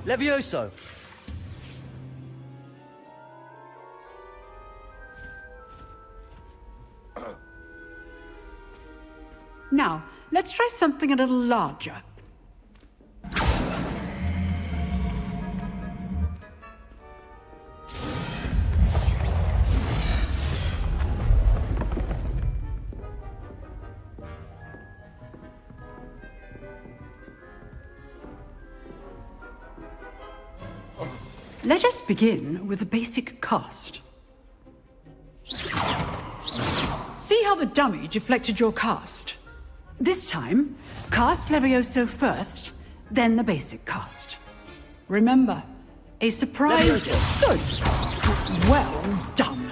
Levioso! Now, let's try something a little larger. Let us begin with the basic cast. See how the dummy deflected your cast? This time, cast Levioso first, then the basic cast. Remember, a surprise... Good. Well done.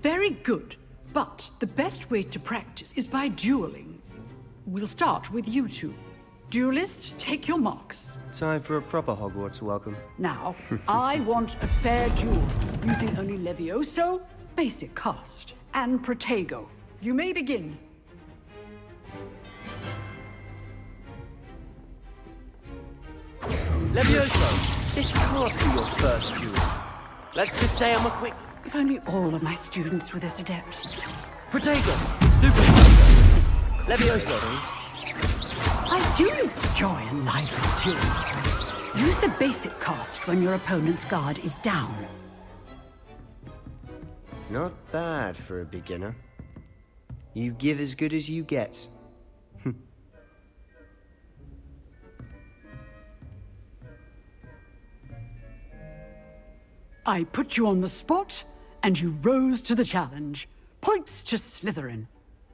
Very good, but the best way to practice is by dueling. We'll start with you two. Duelists, take your marks. Time for a proper Hogwarts welcome. Now, I want a fair duel, using only Levioso, basic cast, and Protego. You may begin. Levioso, this can't be your first duel. Let's just say I'm a quick... If only all of my students were this adept. Protego, stupid. Levioso. I do enjoy a lively duel. Use the basic cast when your opponent's guard is down. Not bad for a beginner. You give as good as you get. I put you on the spot, and you rose to the challenge. Points to Slytherin.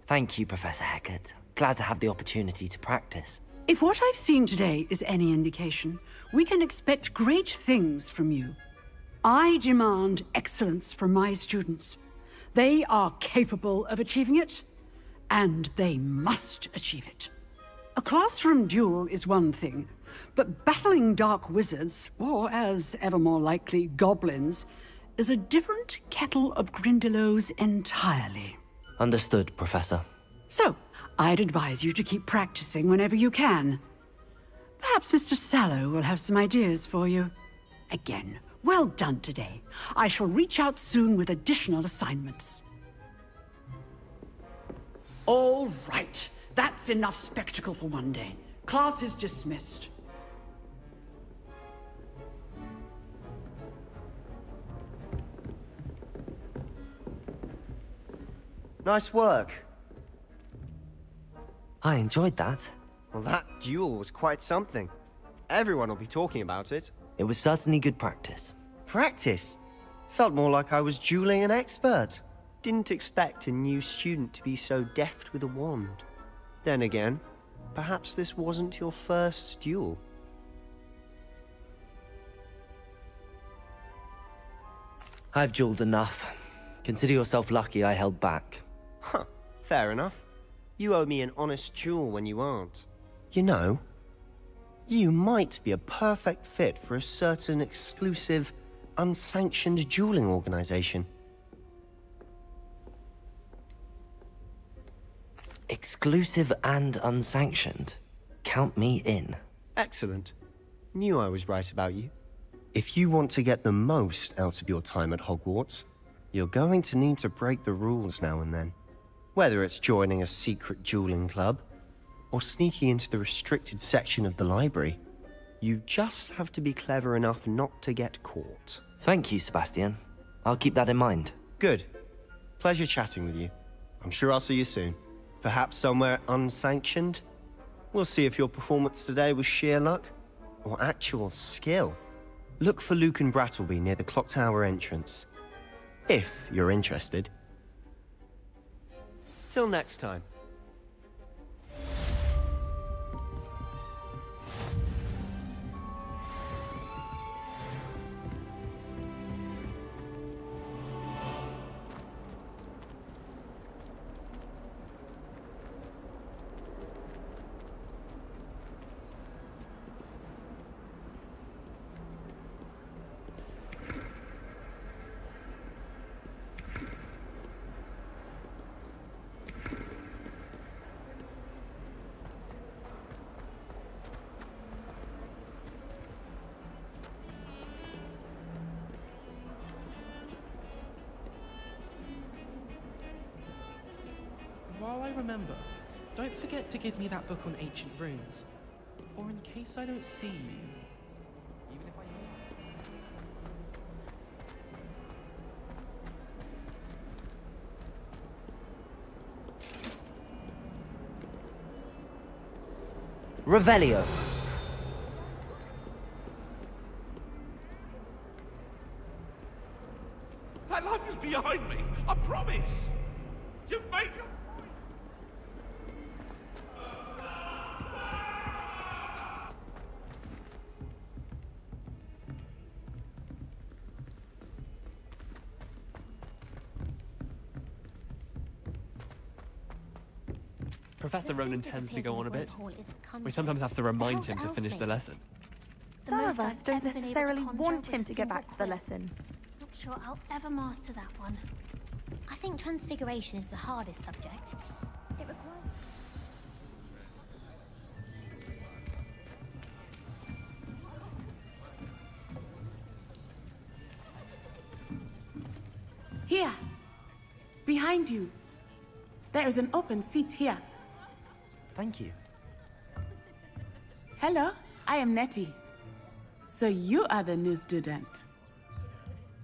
Thank you, Professor Hecat. Glad to have the opportunity to practice. If what I've seen today is any indication, we can expect great things from you. I demand excellence from my students. They are capable of achieving it, and they must achieve it. A classroom duel is one thing, but battling dark wizards, or as ever more likely, goblins, is a different kettle of Grindylows entirely. Understood, Professor. So, I'd advise you to keep practicing whenever you can. Perhaps Mr. Sallow will have some ideas for you. Again, well done today. I shall reach out soon with additional assignments. All right. That's enough spectacle for one day. Class is dismissed. Nice work. I enjoyed that. Well, that duel was quite something. Everyone will be talking about it. It was certainly good practice. Practice? Felt more like I was dueling an expert. Didn't expect a new student to be so deft with a wand. Then again, perhaps this wasn't your first duel. I've dueled enough. Consider yourself lucky I held back. Huh, fair enough. You owe me an honest duel when you aren't. You know, you might be a perfect fit for a certain exclusive, unsanctioned dueling organization. Exclusive and unsanctioned. Count me in. Excellent. Knew I was right about you. If you want to get the most out of your time at Hogwarts, you're going to need to break the rules now and then. Whether it's joining a secret dueling club, or sneaking into the restricted section of the library, you just have to be clever enough not to get caught. Thank you, Sebastian. I'll keep that in mind. Good. Pleasure chatting with you. I'm sure I'll see you soon. Perhaps somewhere unsanctioned? We'll see if your performance today was sheer luck, or actual skill. Look for Luke and Brattleby near the clock tower entrance. If you're interested. Till next time. while I remember, don't forget to give me that book on ancient runes. Or in case I don't see you. Even if I know. Revelio. That life is behind me, I promise. You've made it. Professor Ronan tends to go on a bit. We sometimes have to remind him to finish the lesson. Some of us don't necessarily want him to get back to the lesson. Not sure I'll ever master that one. I think transfiguration is the hardest subject. It requires... Here! Behind you! There is an open seat here. Thank you. Hello, I am Natty. So you are the new student.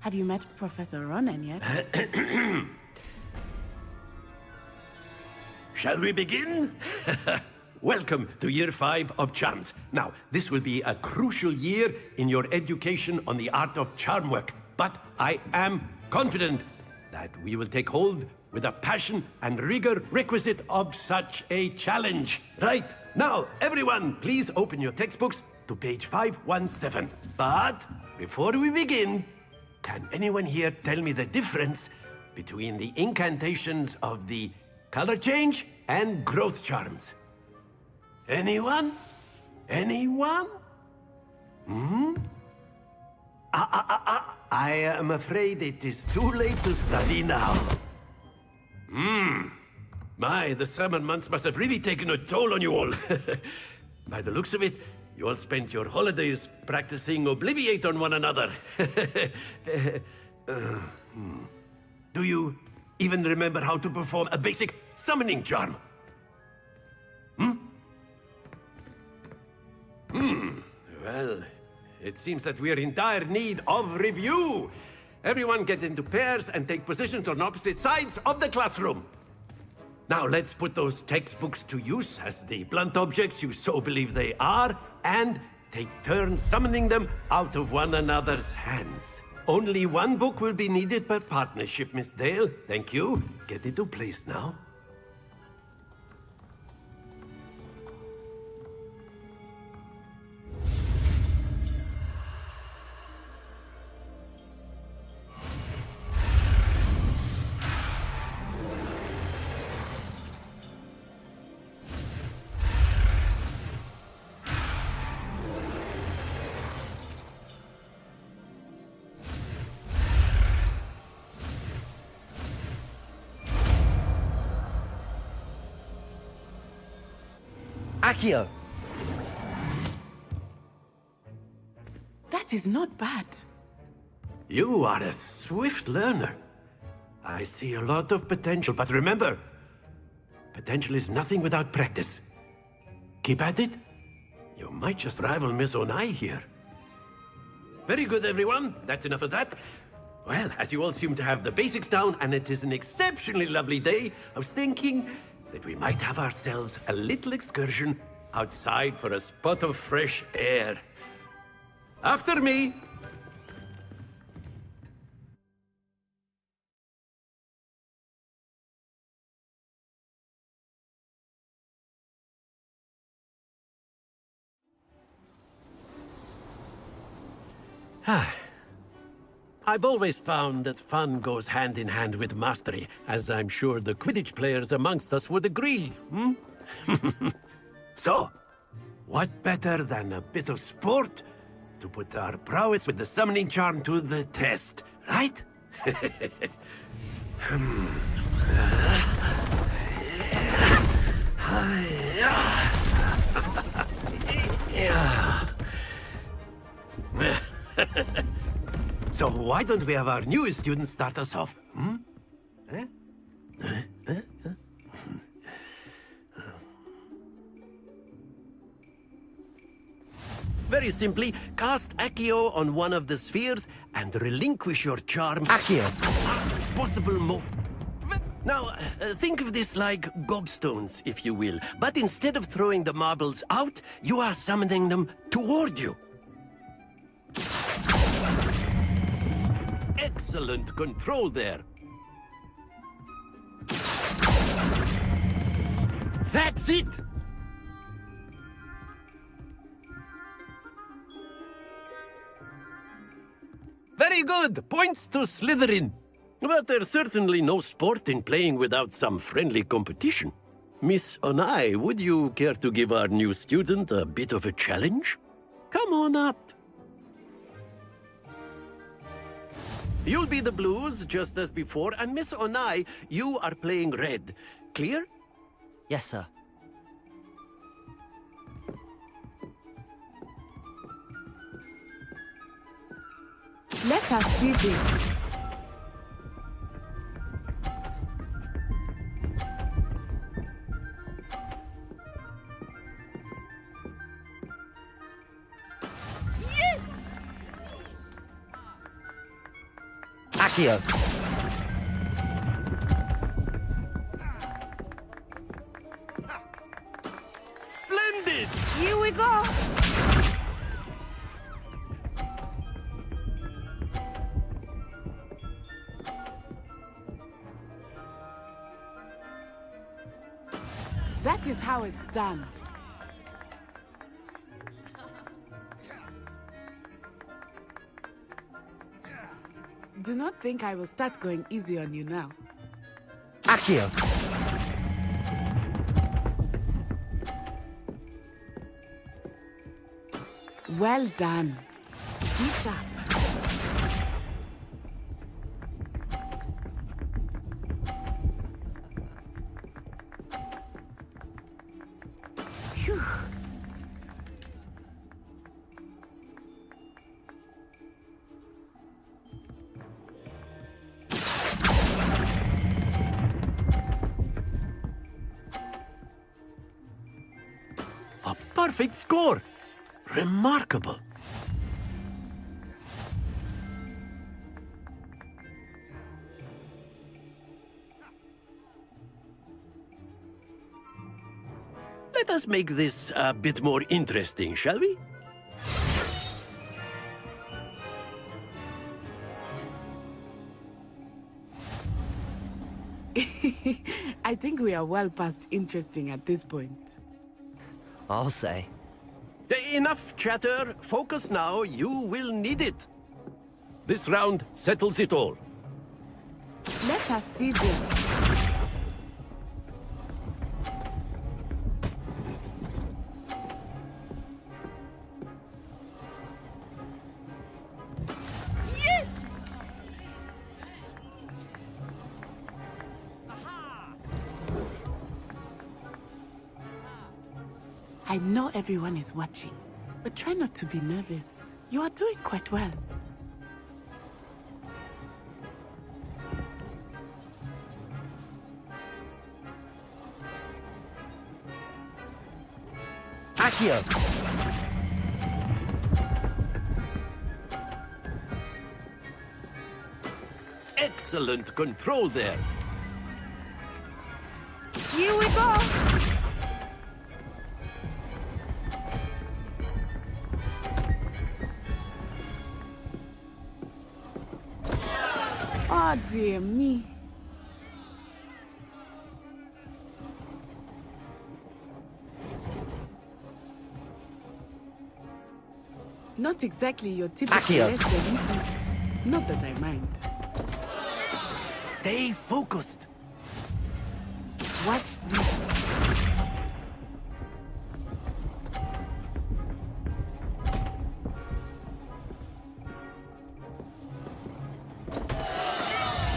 Have you met Professor Ronan yet? Shall we begin? Welcome to Year 5 of Charms. Now, this will be a crucial year in your education on the art of charm work, but I am confident that we will take hold with the passion and rigor requisite of such a challenge. Right, now, everyone, please open your textbooks to page 517. But before we begin, can anyone here tell me the difference between the incantations of the color change and growth charms? Anyone? Anyone? I am afraid it is too late to study now. My, the summer months must have really taken a toll on you all. By the looks of it, you all spent your holidays practicing Obliviate on one another. Do you even remember how to perform a basic summoning charm? Well, it seems that we are in dire need of review. Everyone get into pairs and take positions on opposite sides of the classroom. Now let's put those textbooks to use as the blunt objects you so believe they are, and take turns summoning them out of one another's hands. Only one book will be needed per partnership, Miss Dale. Thank you. Get into place now. Accio. That is not bad. You are a swift learner. I see a lot of potential, but remember, potential is nothing without practice. Keep at it. You might just rival Miss Onai here. Very good, everyone. That's enough of that. Well, as you all seem to have the basics down, and it is an exceptionally lovely day, I was thinking that we might have ourselves a little excursion outside for a spot of fresh air. After me! I've always found that fun goes hand in hand with mastery, as I'm sure the Quidditch players amongst us would agree, So, what better than a bit of sport to put our prowess with the summoning charm to the test, right? So why don't we have our newest student start us off? Very simply, cast Accio on one of the spheres and relinquish your charm. Accio! Possible more. Now, think of this like gobstones, if you will. But instead of throwing the marbles out, you are summoning them toward you. Excellent control there. That's it! Very good! Points to Slytherin. But there's certainly no sport in playing without some friendly competition. Miss Onai, would you care to give our new student a bit of a challenge? Come on up. You'll be the blues, just as before, and Miss Onai, you are playing red. Clear? Yes, sir. Let us see this. Accio! Splendid! Here we go. That is how it's done. Do not think I will start going easy on you now. Accio! Well done. Be sharp. Phew. A perfect score! Remarkable! Let us make this a bit more interesting, shall we? I think we are well past interesting at this point. I'll say. Enough chatter. Focus now. You will need it. This round settles it all. Let us see this. Yes! I know everyone is watching, but try not to be nervous. You are doing quite well. Accio! Excellent control there. Here we go! Oh dear me. Not exactly your typical Accio. lesson, is it? Not that I mind. Stay focused. Watch this.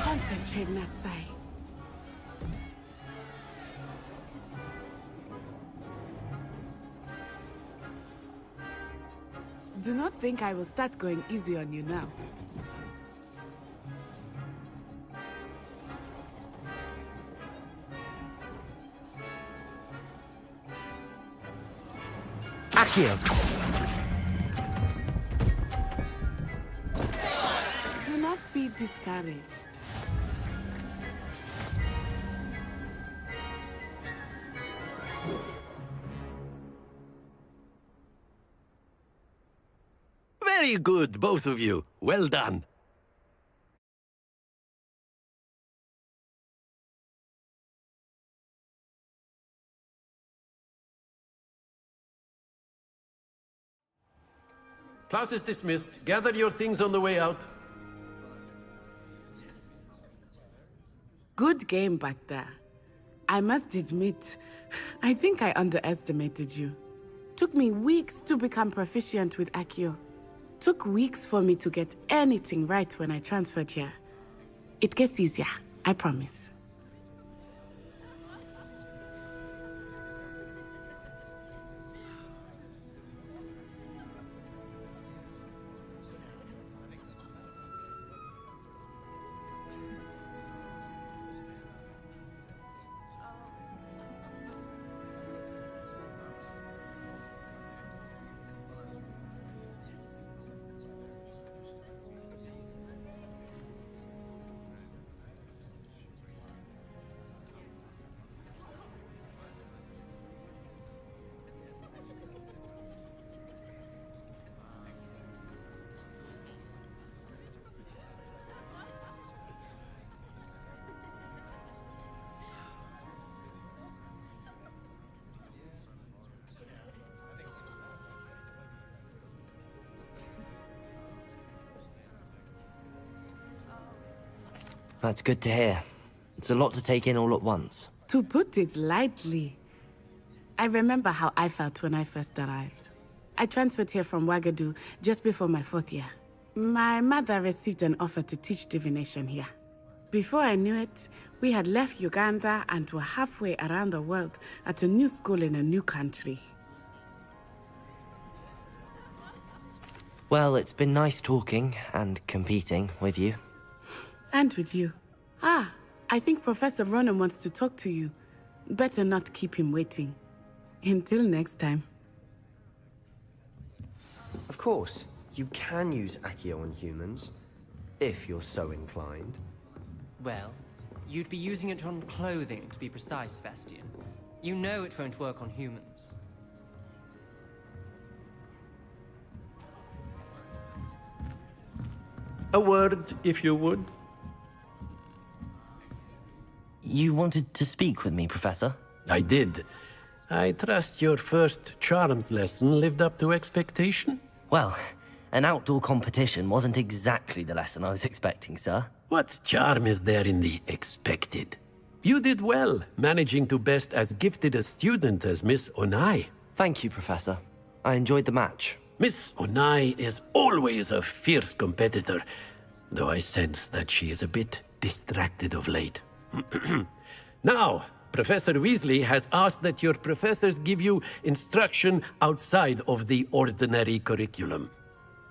Concentrate, Natsai. Do not think I will start going easy on you now. Accio! be discouraged. Very good, both of you. Well done. Class is dismissed. Gather your things on the way out. Good game back there. I must admit, I think I underestimated you. Took me weeks to become proficient with Accio. Took weeks for me to get anything right when I transferred here. It gets easier, I promise. That's good to hear. It's a lot to take in all at once. To put it lightly, I remember how I felt when I first arrived. I transferred here from Ouagadougou just before my 4th year. My mother received an offer to teach divination here. Before I knew it, we had left Uganda and were halfway around the world at a new school in a new country. Well, it's been nice talking and competing with you. And with you. Ah, I think Professor Ronan wants to talk to you. Better not keep him waiting. Until next time. Of course, you can use Accio on humans, if you're so inclined. Well, you'd be using it on clothing, to be precise, Sebastian. You know it won't work on humans. A word, if you would. You wanted to speak with me, Professor? I did. I trust your first charms lesson lived up to expectation? Well, an outdoor competition wasn't exactly the lesson I was expecting, sir. What charm is there in the expected? You did well, managing to best as gifted a student as Miss Onai. Thank you, Professor. I enjoyed the match. Miss Onai is always a fierce competitor, though I sense that she is a bit distracted of late. Now, Professor Weasley has asked that your professors give you instruction outside of the ordinary curriculum.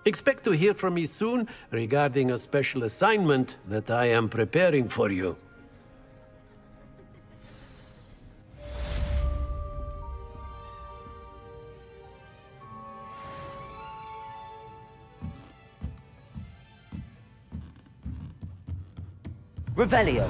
Expect to hear from me soon regarding a special assignment that I am preparing for you. Revelio.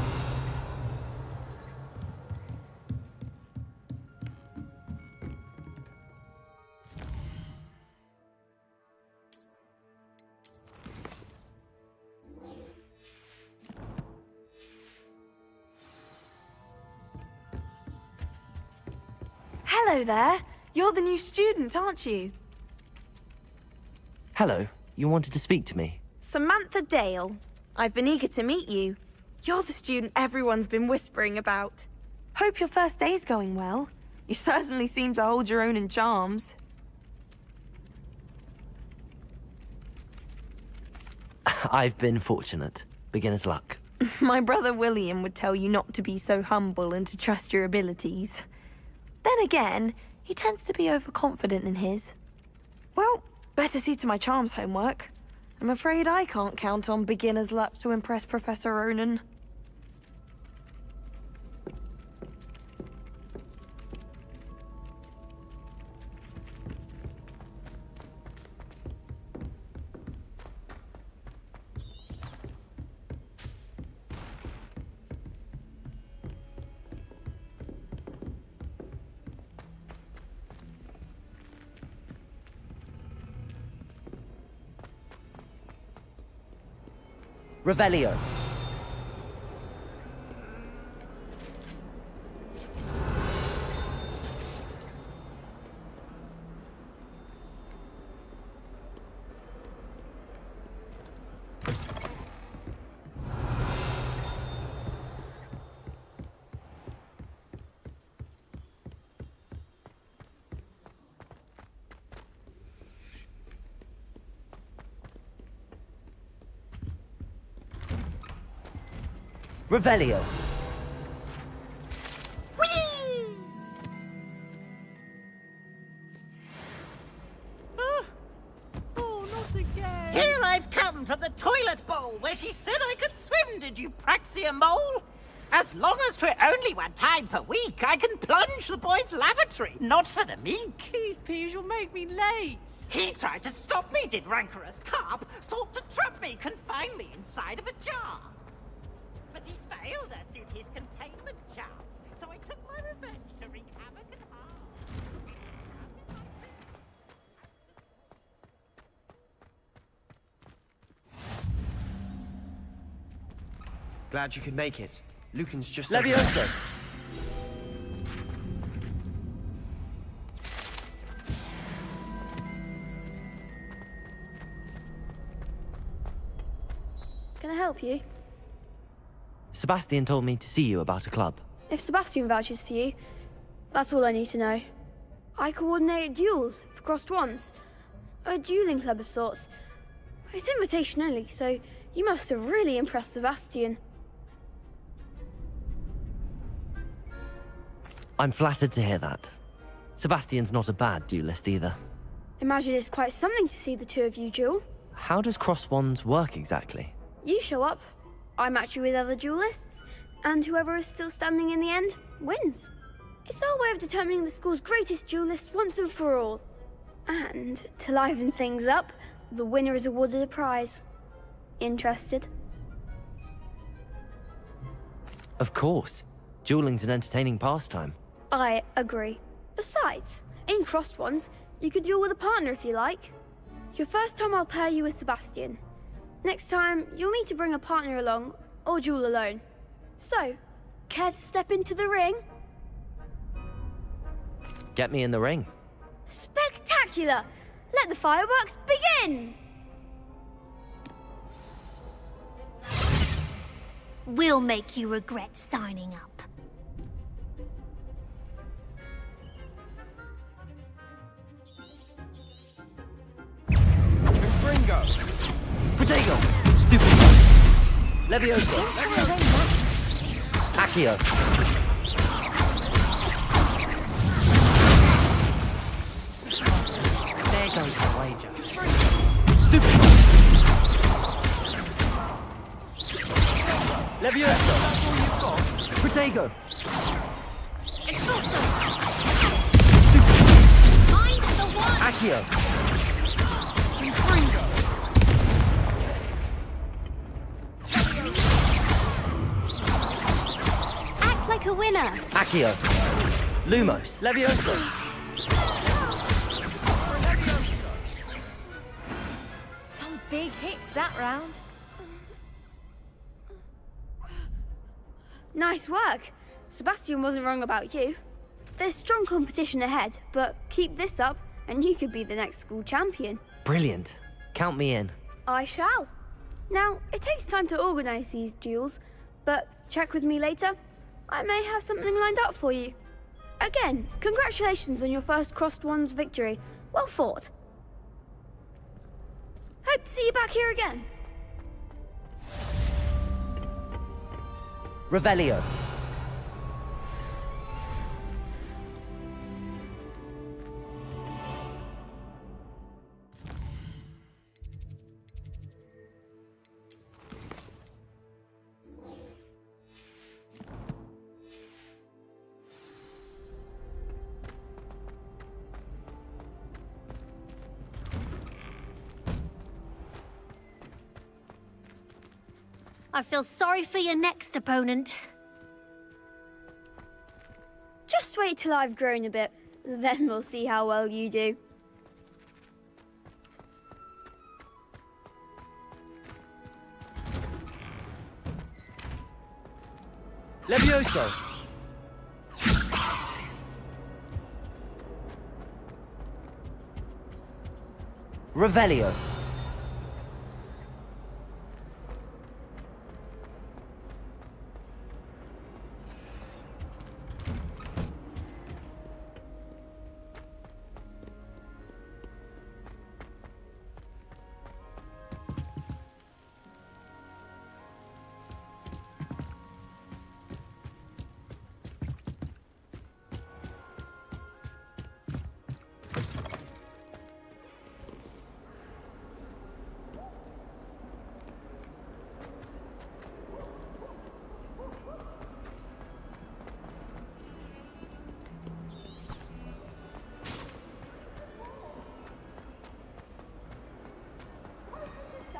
Hello there. You're the new student, aren't you? Hello. You wanted to speak to me? Samantha Dale. I've been eager to meet you. You're the student everyone's been whispering about. Hope your first day's going well. You certainly seem to hold your own in charms. I've been fortunate. Beginner's luck. My brother William would tell you not to be so humble and to trust your abilities. Then again, he tends to be overconfident in his. Well, better see to my charms homework. I'm afraid I can't count on beginner's luck to impress Professor Ronan. Revelio. Revelio. Here I've come from the toilet bowl where she said I could swim, did you praxia mole? As long as 'twere only one time per week, I can plunge the boy's lavatory, not for the meek. These peas will make me late. He tried to stop me, did rancorous carp, sought to trap me, confine me inside of a jar. But he failed, as did his containment charms, so I took my revenge to wreak havoc and harm. Glad you could make it. Lucan's just... Leviosa! Can I help you? Sebastian told me to see you about a club. If Sebastian vouches for you, that's all I need to know. I coordinate duels for crossed wands. A dueling club of sorts. It's invitation only, so you must have really impressed Sebastian. I'm flattered to hear that. Sebastian's not a bad duelist either. Imagine it's quite something to see the two of you duel. How does cross wands work exactly? You show up, I match you with other duelists, and whoever is still standing in the end wins. It's our way of determining the school's greatest duelist once and for all. And to liven things up, the winner is awarded a prize. Interested? Of course. Dueling's an entertaining pastime. I agree. Besides, in crossed ones, you could duel with a partner if you like. Your first time I'll pair you with Sebastian. Next time, you'll need to bring a partner along, or duel alone. So, care to step into the ring? Get me in the ring. Spectacular! Let the fireworks begin! We'll make you regret signing up. Ringo! Potato! Stupid! Leviosa! Accio! There goes the wager. Stupid! Leviosa! Potato! Mind the one! Accio! Act like a winner. Accio! Lumos! Leviosa! Some big hits that round. Nice work. Sebastian wasn't wrong about you. There's strong competition ahead, but keep this up and you could be the next school champion. Brilliant. Count me in. I shall. Now, it takes time to organise these duels, but check with me later. I may have something lined up for you. Again, congratulations on your first crossed wands victory. Well fought. Hope to see you back here again. Revelio. I feel sorry for your next opponent. Just wait till I've grown a bit, then we'll see how well you do. Levioso! Revelio!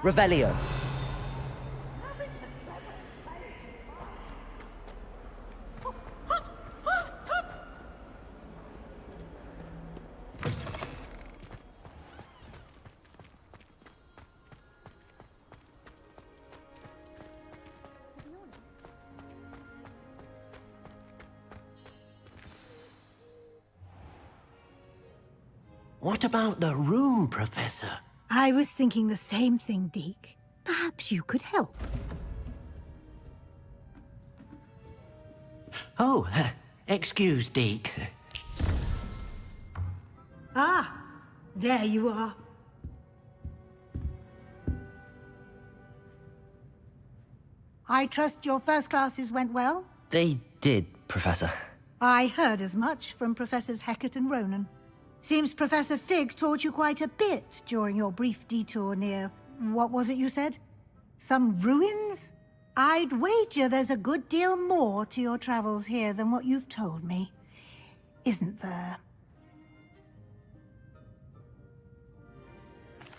Revelio. What about the room, Professor? I was thinking the same thing, Deke. Perhaps you could help. Oh, excuse, Deke. Ah, there you are. I trust your first classes went well? They did, Professor. I heard as much from Professors Hecat and Ronan. Seems Professor Fig taught you quite a bit during your brief detour near... what was it you said? Some ruins? I'd wager there's a good deal more to your travels here than what you've told me. Isn't there?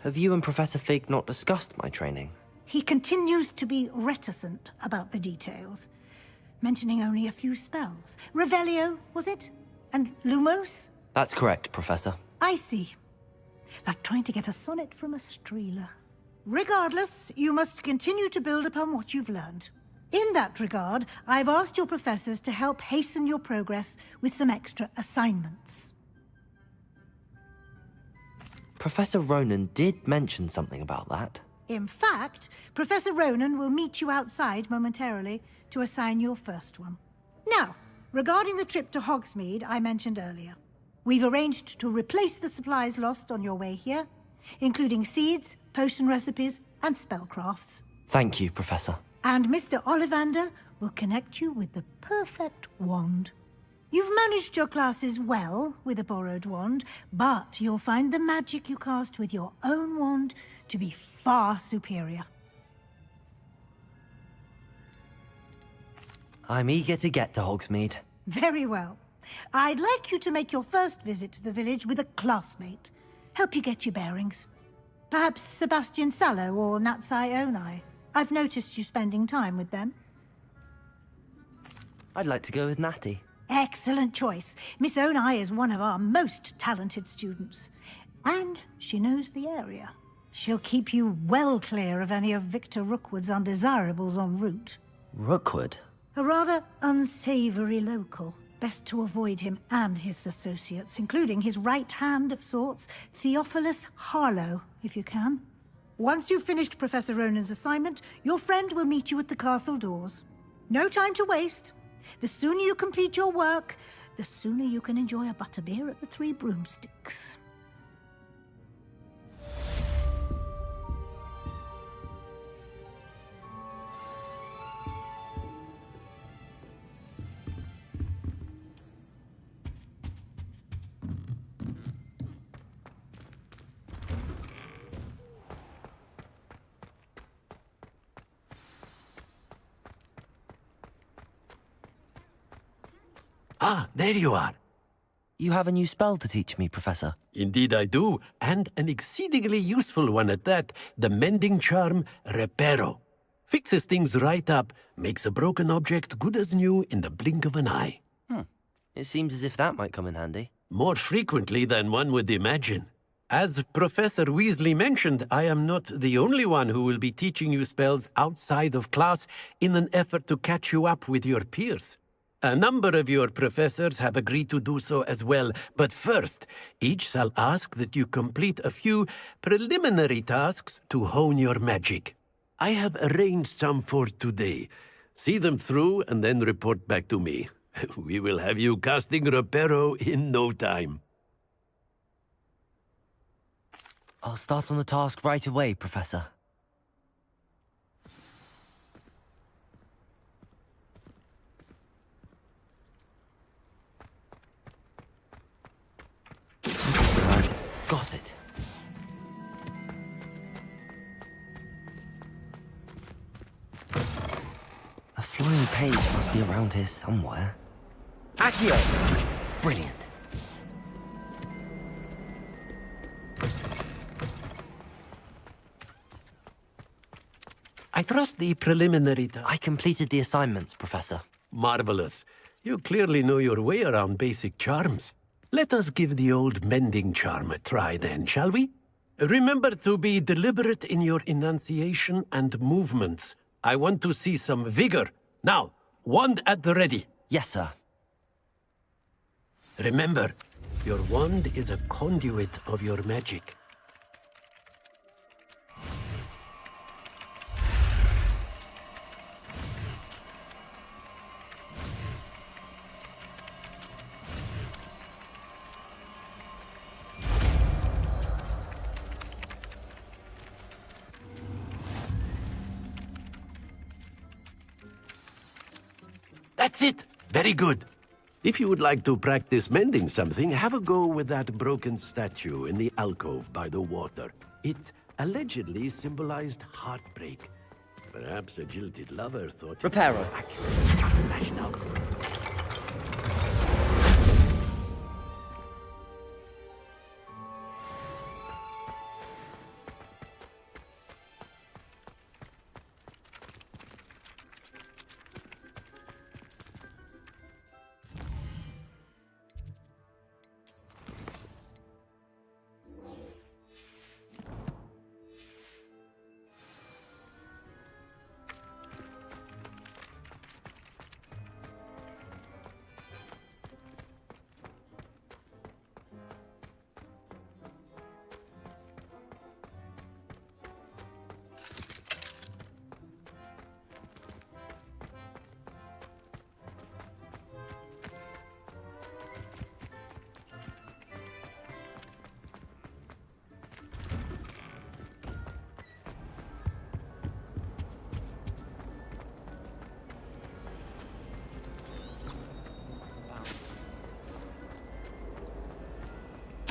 Have you and Professor Fig not discussed my training? He continues to be reticent about the details, mentioning only a few spells. Revelio, was it? And Lumos? That's correct, Professor. I see. Like trying to get a sonnet from a streeler. Regardless, you must continue to build upon what you've learned. In that regard, I've asked your professors to help hasten your progress with some extra assignments. Professor Ronan did mention something about that. In fact, Professor Ronan will meet you outside momentarily to assign your first one. Now, regarding the trip to Hogsmeade I mentioned earlier. We've arranged to replace the supplies lost on your way here, including seeds, potion recipes, and spellcrafts. Thank you, Professor. And Mr. Ollivander will connect you with the perfect wand. You've managed your classes well with a borrowed wand, but you'll find the magic you cast with your own wand to be far superior. I'm eager to get to Hogsmeade. Very well. I'd like you to make your first visit to the village with a classmate. Help you get your bearings. Perhaps Sebastian Sallow or Natty Onai. I've noticed you spending time with them. I'd like to go with Natty. Excellent choice. Miss Onai is one of our most talented students. And she knows the area. She'll keep you well clear of any of Victor Rookwood's undesirables en route. Rookwood? A rather unsavory local. Best to avoid him and his associates, including his right hand of sorts, Theophilus Harlow, if you can. Once you've finished Professor Ronan's assignment, your friend will meet you at the castle doors. No time to waste. The sooner you complete your work, the sooner you can enjoy a butterbeer at the Three Broomsticks. Ah, there you are. You have a new spell to teach me, Professor. Indeed I do, and an exceedingly useful one at that. The mending charm, Reparo. Fixes things right up, makes a broken object good as new in the blink of an eye. It seems as if that might come in handy. More frequently than one would imagine. As Professor Weasley mentioned, I am not the only one who will be teaching you spells outside of class in an effort to catch you up with your peers. A number of your professors have agreed to do so as well, but first, each shall ask that you complete a few preliminary tasks to hone your magic. I have arranged some for today. See them through and then report back to me. We will have you casting Reparo in no time. I'll start on the task right away, Professor. Right. Got it. A flying page must be around here somewhere. Accio! Brilliant. I trust the preliminary I completed the assignments, Professor. Marvelous. You clearly know your way around basic charms. Let us give the old mending charm a try then, shall we? Remember to be deliberate in your enunciation and movements. I want to see some vigor. Now, wand at the ready. Yes, sir. Remember, your wand is a conduit of your magic. That's it! Very good. If you would like to practice mending something, have a go with that broken statue in the alcove by the water. It allegedly symbolized heartbreak. Perhaps a jilted lover thought... Reparo. Lashed out.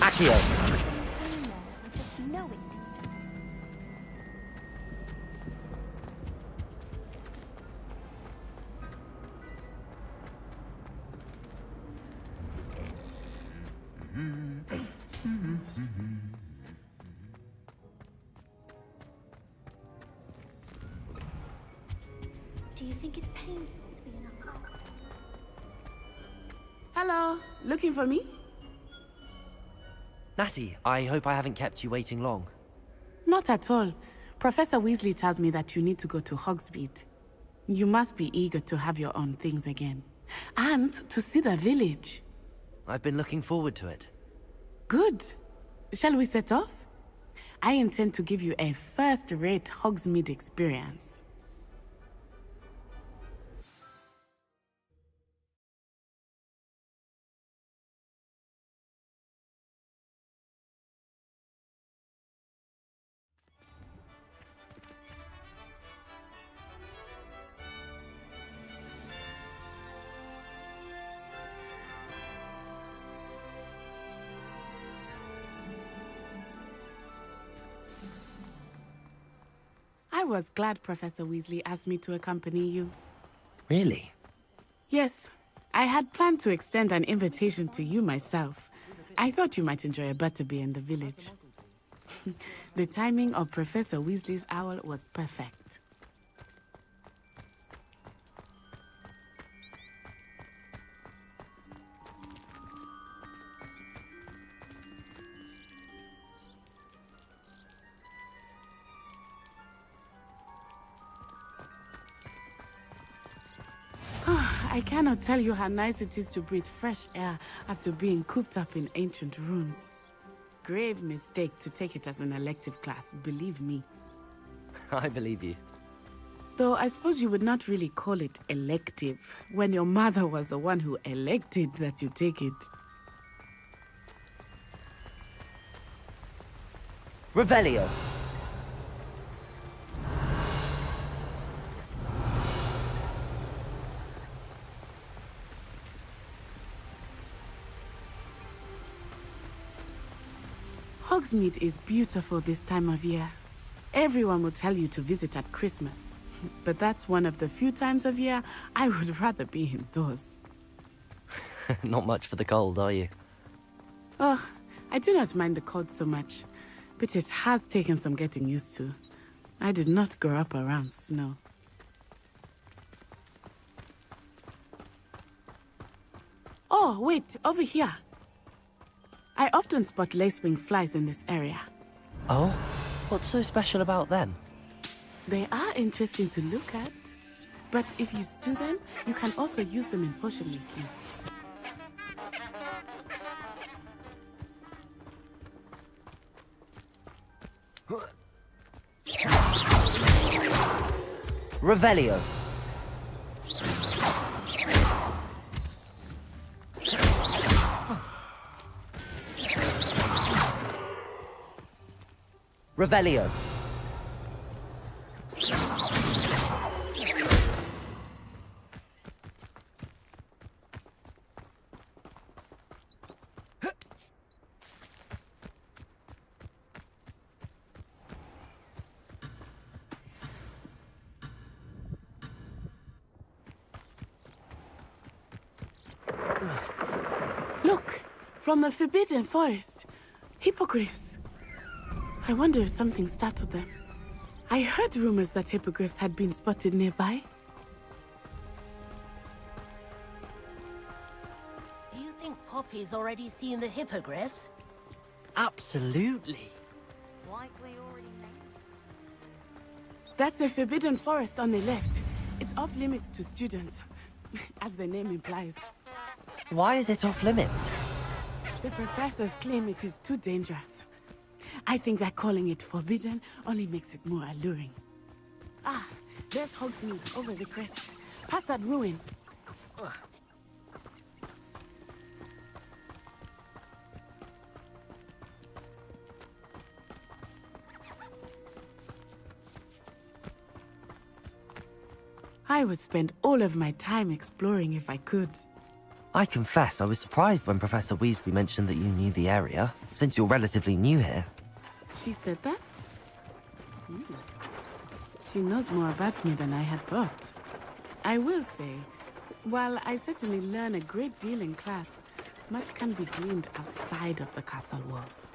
Accio. I just know it. Do you think it's painful to be in a pub? Hello, looking for me? Natty, I hope I haven't kept you waiting long. Not at all. Professor Weasley tells me that you need to go to Hogsmeade. You must be eager to have your own things again. And to see the village. I've been looking forward to it. Good. Shall we set off? I intend to give you a first-rate Hogsmeade experience. I was glad Professor Weasley asked me to accompany you. Really? Yes. I had planned to extend an invitation to you myself. I thought you might enjoy a butterbeer in the village. The timing of Professor Weasley's owl was perfect. I cannot tell you how nice it is to breathe fresh air after being cooped up in ancient ruins. Grave mistake to take it as an elective class, believe me. I believe you. Though I suppose you would not really call it elective when your mother was the one who elected that you take it. Revelio. Hogsmeade is beautiful this time of year. Everyone will tell you to visit at Christmas. But that's one of the few times of year I would rather be indoors. Not much for the cold, are you? Oh, I do not mind the cold so much, but it has taken some getting used to. I did not grow up around snow. Oh, wait, over here. I often spot lacewing flies in this area. Oh? What's so special about them? They are interesting to look at. But if you stew them, you can also use them in potion making. Revelio. Revelio. Look! From the Forbidden Forest. Hippogriffs. I wonder if something startled them. I heard rumors that hippogriffs had been spotted nearby. Do you think Poppy's already seen the hippogriffs? Absolutely. Likely already made. That's the Forbidden Forest on the left. It's off limits to students, as the name implies. Why is it off limits? The professors claim it is too dangerous. I think that calling it forbidden only makes it more alluring. Ah, there's Hogsmeade over the crest. Past that ruin. I would spend all of my time exploring if I could. I confess I was surprised when Professor Weasley mentioned that you knew the area, since you're relatively new here. She said that? She knows more about me than I had thought. I will say, while I certainly learn a great deal in class, much can be gleaned outside of the castle walls.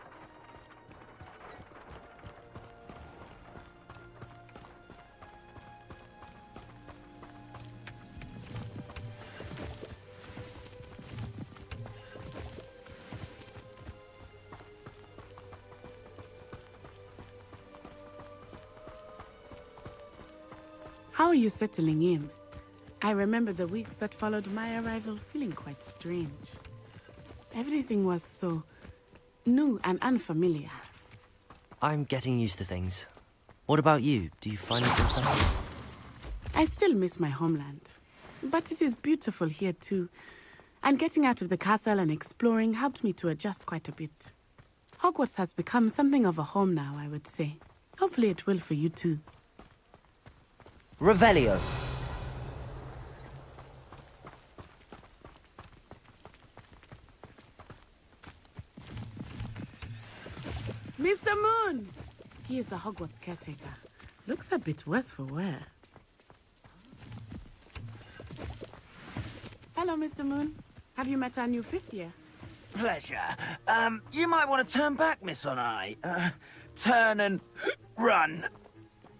How are you settling in? I remember the weeks that followed my arrival feeling quite strange. Everything was so new and unfamiliar. I'm getting used to things. What about you? Do you find it inside? I still miss my homeland, but it is beautiful here too. And getting out of the castle and exploring helped me to adjust quite a bit. Hogwarts has become something of a home now, I would say. Hopefully it will for you too. Revelio. Mr. Moon! He is the Hogwarts caretaker. Looks a bit worse for wear. Hello, Mr. Moon. Have you met our new fifth year? Pleasure. You might want to turn back, Miss Onai. Turn and run.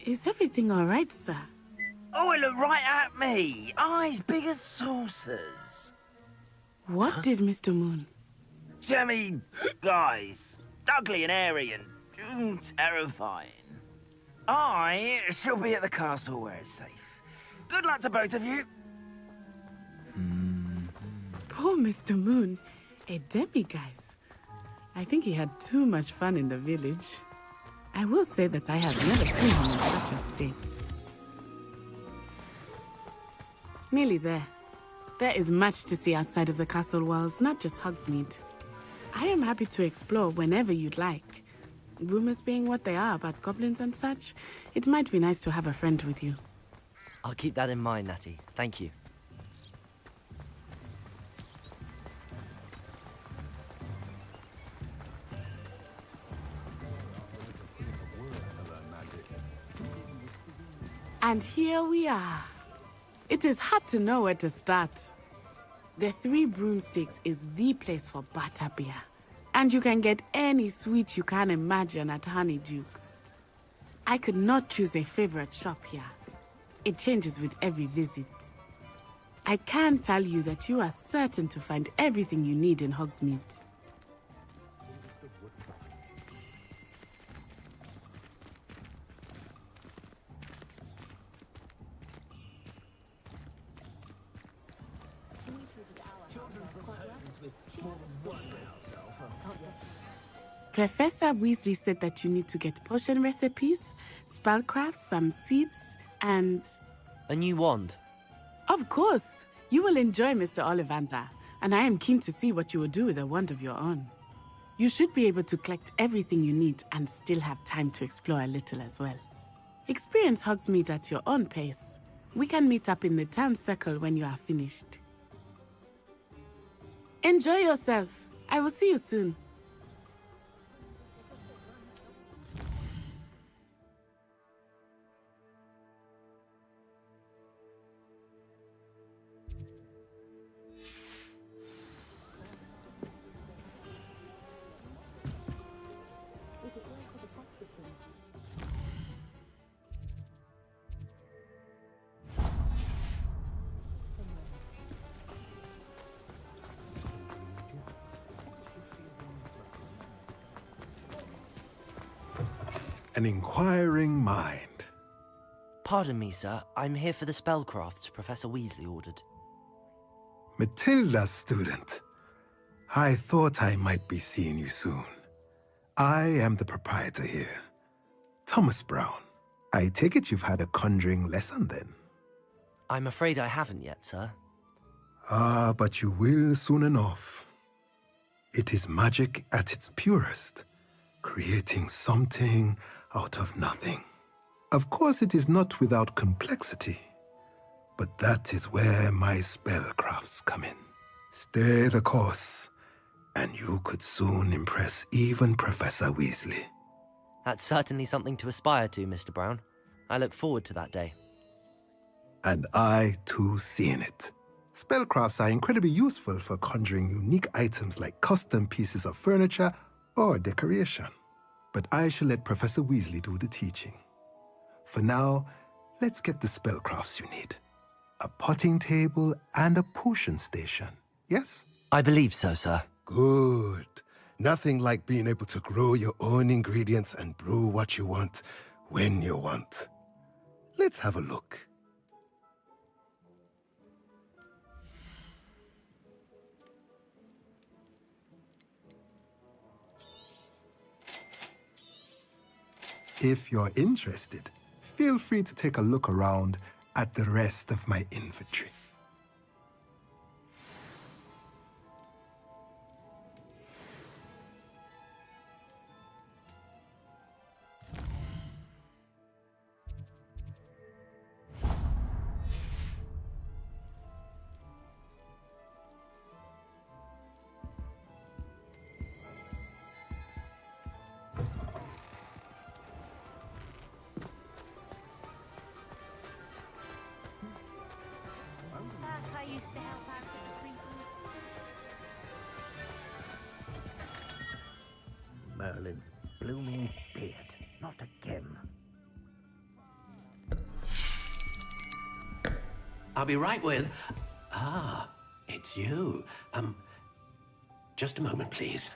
Is everything all right, sir? Oh, it looked right at me. Eyes big as saucers. What did Mr. Moon? Jemmy guys. Ugly and airy and terrifying. I shall be at the castle where it's safe. Good luck to both of you. Poor Mr. Moon, a demiguise. I think he had too much fun in the village. I will say that I have never seen him in such a state. Nearly there. There is much to see outside of the castle walls, not just Hogsmeade. I am happy to explore whenever you'd like. Rumors being what they are about goblins and such, it might be nice to have a friend with you. I'll keep that in mind, Natty. Thank you. And here we are. It is hard to know where to start. The Three Broomsticks is the place for butterbeer. And you can get any sweet you can imagine at Honeyduke's. I could not choose a favorite shop here. It changes with every visit. I can tell you that you are certain to find everything you need in Hogsmeade. Professor Weasley said that you need to get potion recipes, spellcrafts, some seeds, and... a new wand. Of course! You will enjoy Mr. Ollivander, and I am keen to see what you will do with a wand of your own. You should be able to collect everything you need and still have time to explore a little as well. Experience Hogsmeade at your own pace. We can meet up in the town circle when you are finished. Enjoy yourself. I will see you soon. An inquiring mind. Pardon me, sir. I'm here for the spellcrafts Professor Weasley ordered. Matilda's student. I thought I might be seeing you soon. I am the proprietor here, Thomas Brown. I take it you've had a conjuring lesson then? I'm afraid I haven't yet, sir. Ah, but you will soon enough. It is magic at its purest, creating something out of nothing. Of course, it is not without complexity, but that is where my spellcrafts come in. Stay the course, and you could soon impress even Professor Weasley. That's certainly something to aspire to, Mr. Brown. I look forward to that day. And I, too, seeing it. Spellcrafts are incredibly useful for conjuring unique items like custom pieces of furniture or decoration. But I shall let Professor Weasley do the teaching. For now, let's get the spellcrafts you need. A potting table and a potion station, yes? I believe so, sir. Good. Nothing like being able to grow your own ingredients and brew what you want when you want. Let's have a look. If you're interested, feel free to take a look around at the rest of my inventory. Merlin's blooming beard. Not again. I'll be right with... Ah, it's you. Just a moment, please.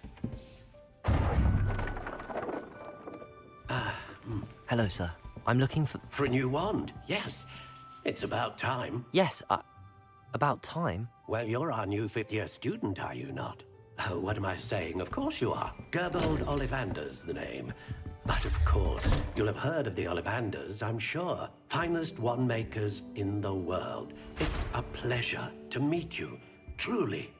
Hello, sir. I'm looking for... For a new wand, yes. It's about time. Yes, about time? Well, you're our new fifth-year student, are you not? Oh, what am I saying? Of course you are. Gerbold Ollivander's the name. But of course, you'll have heard of the Ollivanders, I'm sure. Finest wand makers in the world. It's a pleasure to meet you, truly.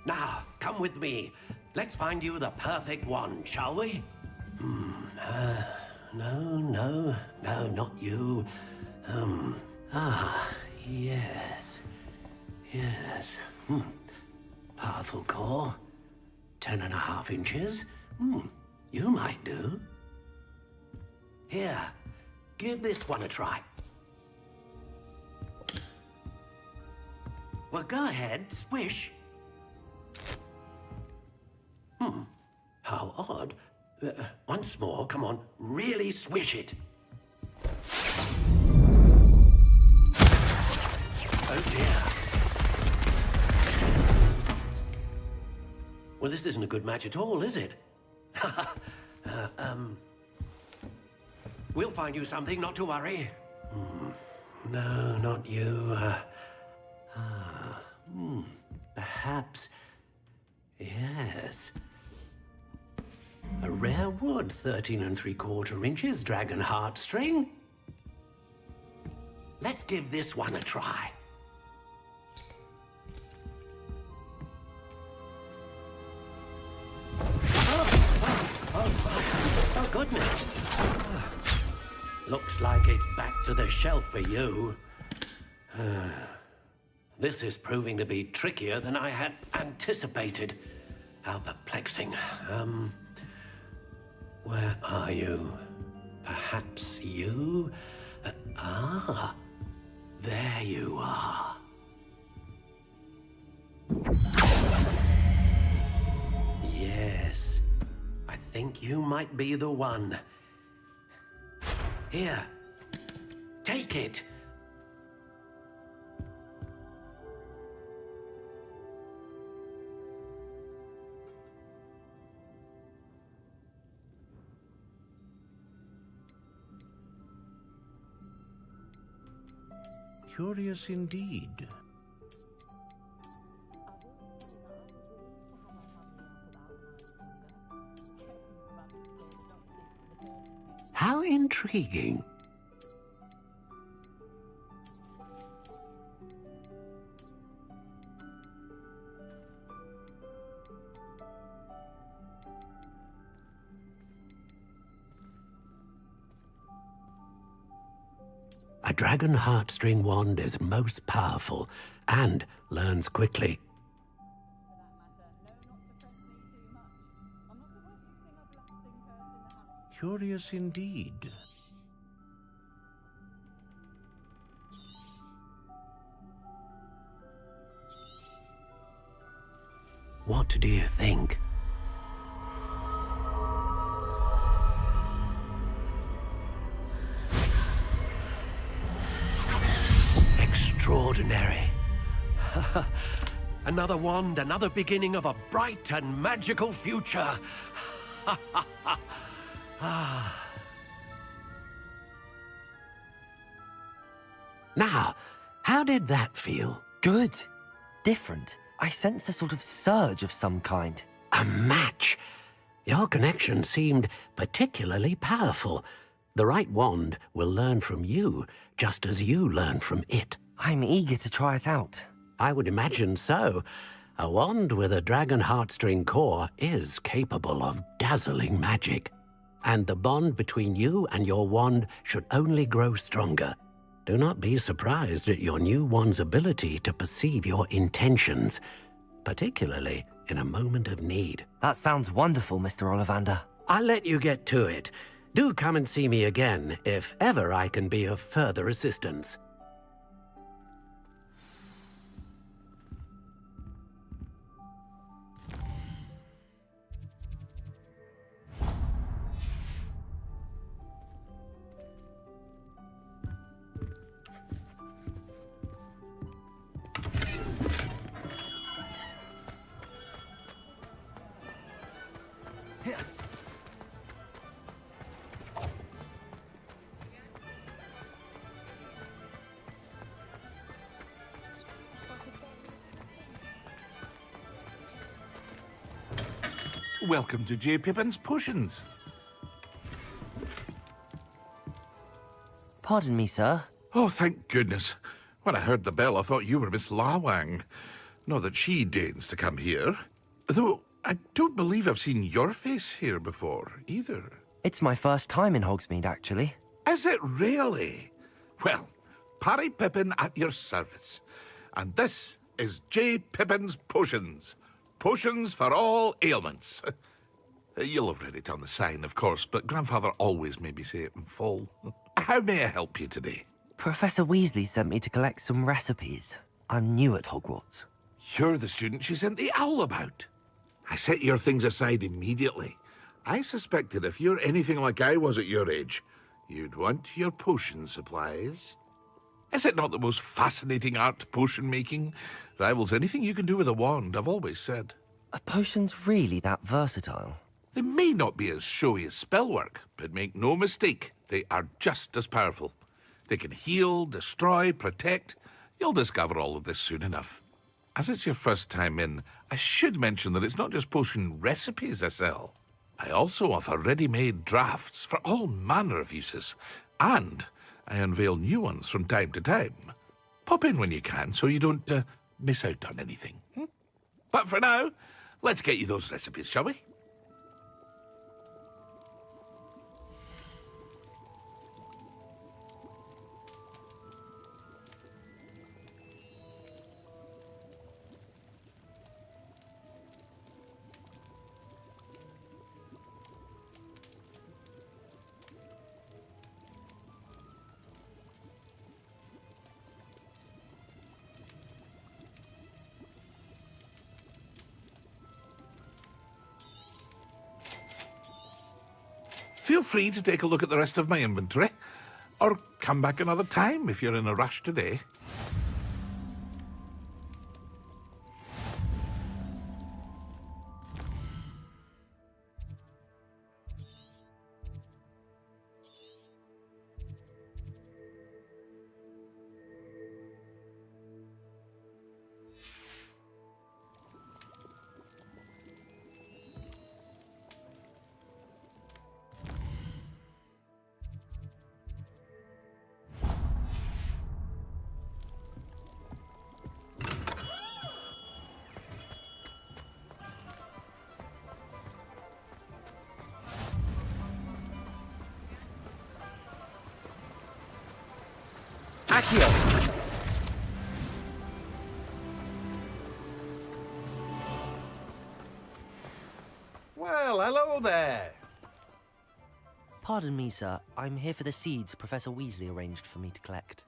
Now, come with me. Let's find you the perfect wand, shall we? No, not you. Yes. Powerful core. 10.5 inches. You might do. Here, give this one a try. Well, go ahead, swish. How odd. Once more, come on, really swish it. Oh dear. Well, this isn't a good match at all, is it? We'll find you something, not to worry. No, not you. Perhaps. Yes. A rare wood, 13 3/4 inches, dragon heartstring. Let's give this one a try. Oh, goodness. Looks like it's back to the shelf for you. This is proving to be trickier than I had anticipated. How perplexing. Where are you? Perhaps you? There you are. Yes, I think you might be the one. Here, take it. Curious indeed. How intriguing. A dragon heartstring wand is most powerful and learns quickly. Curious indeed. What do you think? Extraordinary. Another wand, another beginning of a bright and magical future. Now, how did that feel? Good. Different. I sensed a sort of surge of some kind. A match. Your connection seemed particularly powerful. The right wand will learn from you, just as you learn from it. I'm eager to try it out. I would imagine so. A wand with a dragon heartstring core is capable of dazzling magic. And the bond between you and your wand should only grow stronger. Do not be surprised at your new wand's ability to perceive your intentions, particularly in a moment of need. That sounds wonderful, Mr. Ollivander. I'll let you get to it. Do come and see me again if ever I can be of further assistance. Welcome to J. Pippin's Potions. Pardon me, sir. Oh, thank goodness. When I heard the bell, I thought you were Miss Lawang. Not that she deigns to come here. Though, I don't believe I've seen your face here before, either. It's my first time in Hogsmeade, actually. Is it really? Well, Parry Pippin at your service. And this is J. Pippin's Potions. Potions for all ailments. You'll have read it on the sign, of course, but Grandfather always made me say it in full. How may I help you today? Professor Weasley sent me to collect some recipes. I'm new at Hogwarts. You're the student she sent the owl about. I set your things aside immediately. I suspected if you're anything like I was at your age, you'd want your potion supplies. Is it not the most fascinating art, potion making? Rivals anything you can do with a wand, I've always said. Are potions really that versatile? They may not be as showy as spellwork, but make no mistake, they are just as powerful. They can heal, destroy, protect. You'll discover all of this soon enough. As it's your first time in, I should mention that it's not just potion recipes I sell. I also offer ready-made drafts for all manner of uses, and I unveil new ones from time to time. Pop in when you can so you don't miss out on anything. But for now, let's get you those recipes, shall we? Feel free to take a look at the rest of my inventory, or come back another time if you're in a rush today. Well, hello there. Pardon me, sir. I'm here for the seeds Professor Weasley arranged for me to collect.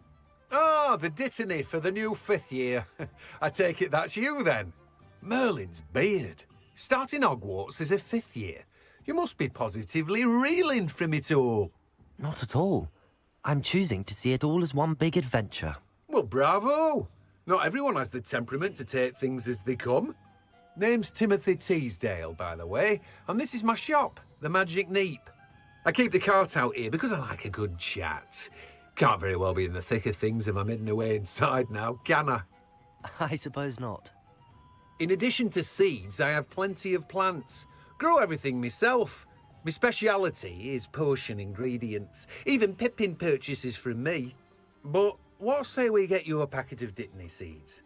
Oh, the dittany for the new 5th year. I take it that's you, then. Merlin's beard. Starting Hogwarts as a 5th year. You must be positively reeling from it all. Not at all. I'm choosing to see it all as one big adventure. Well, bravo. Not everyone has the temperament to take things as they come. Name's Timothy Teasdale, by the way, and this is my shop, the Magic Neep. I keep the cart out here because I like a good chat. Can't very well be in the thick of things if I'm hidden away inside now, can I? I suppose not. In addition to seeds, I have plenty of plants. Grow everything myself. My speciality is potion ingredients. Even Pippin purchases from me. But what say we get you a packet of dittany seeds?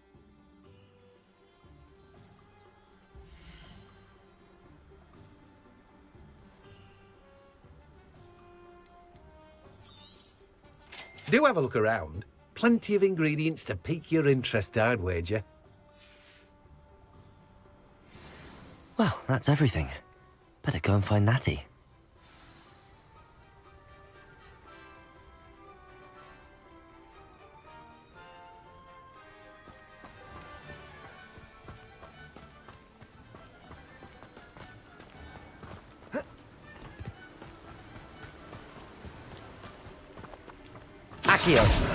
Do have a look around. Plenty of ingredients to pique your interest, I'd wager. Well, that's everything. Better go and find Natty. Accio.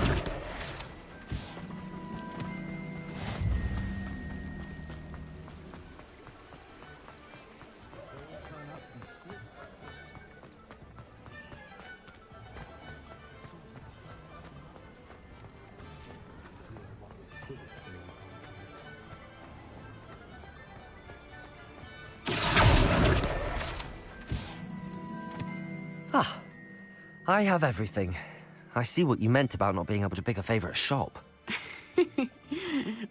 I have everything. I see what you meant about not being able to pick a favorite shop.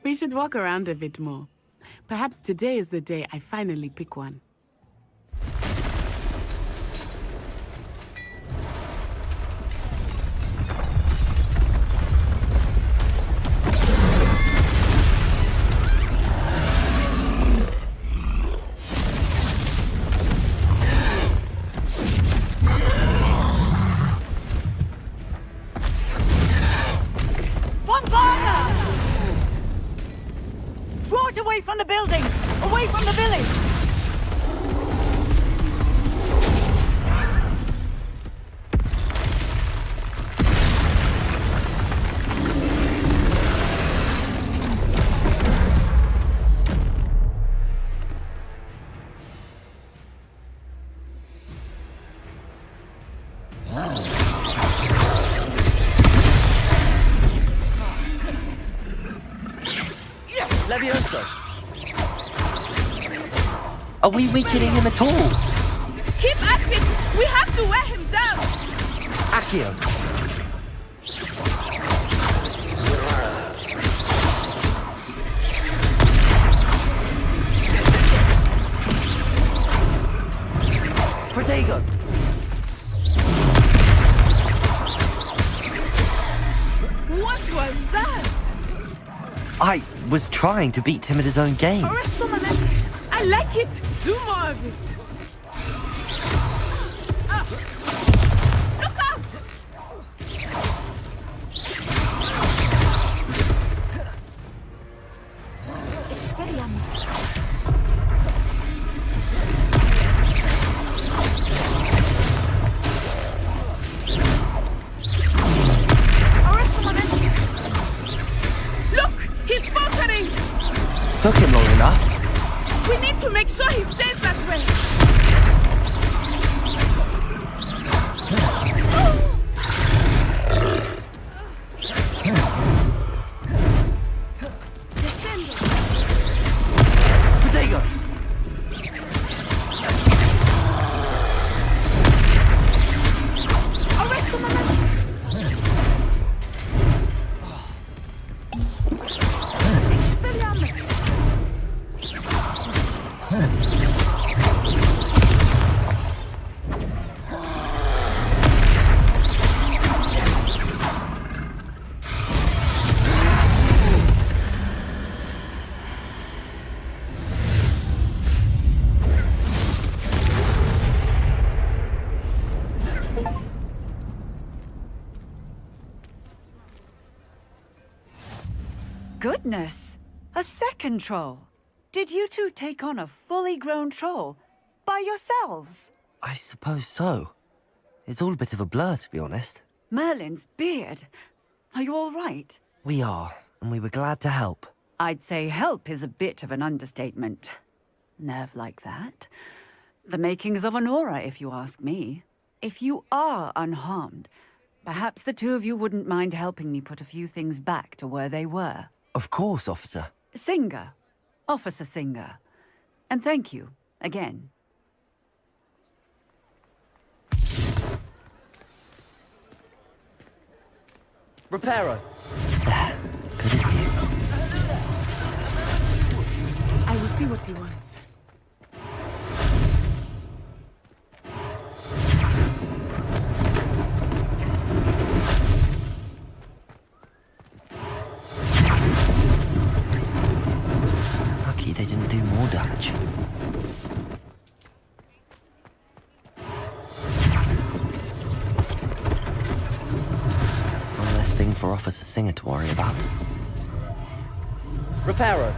We should walk around a bit more. Perhaps today is the day I finally pick one. Draw it away from the building! Away from the village! Levioso! Are we weakening him at all? Keep at it! We have to wear him down! Accio! Protego! What was that? I was trying to beat him at his own game. I like it! Do more of it! Look out! Look! He's faltering! Took him long enough. We need to make sure he stays that way! Protego! Goodness! A second troll! Did you two take on a fully grown troll? By yourselves? I suppose so. It's all a bit of a blur, to be honest. Merlin's beard. Are you all right? We are, and we were glad to help. I'd say help is a bit of an understatement. Nerve like that. The makings of an aura, if you ask me. If you are unharmed, perhaps the two of you wouldn't mind helping me put a few things back to where they were. Of course, officer. Singer. Officer Singer. And thank you, again. Reparo. Good as you. I will see what he wants. Lucky they didn't do more damage. One less thing for Officer Singer to worry about. Reparo.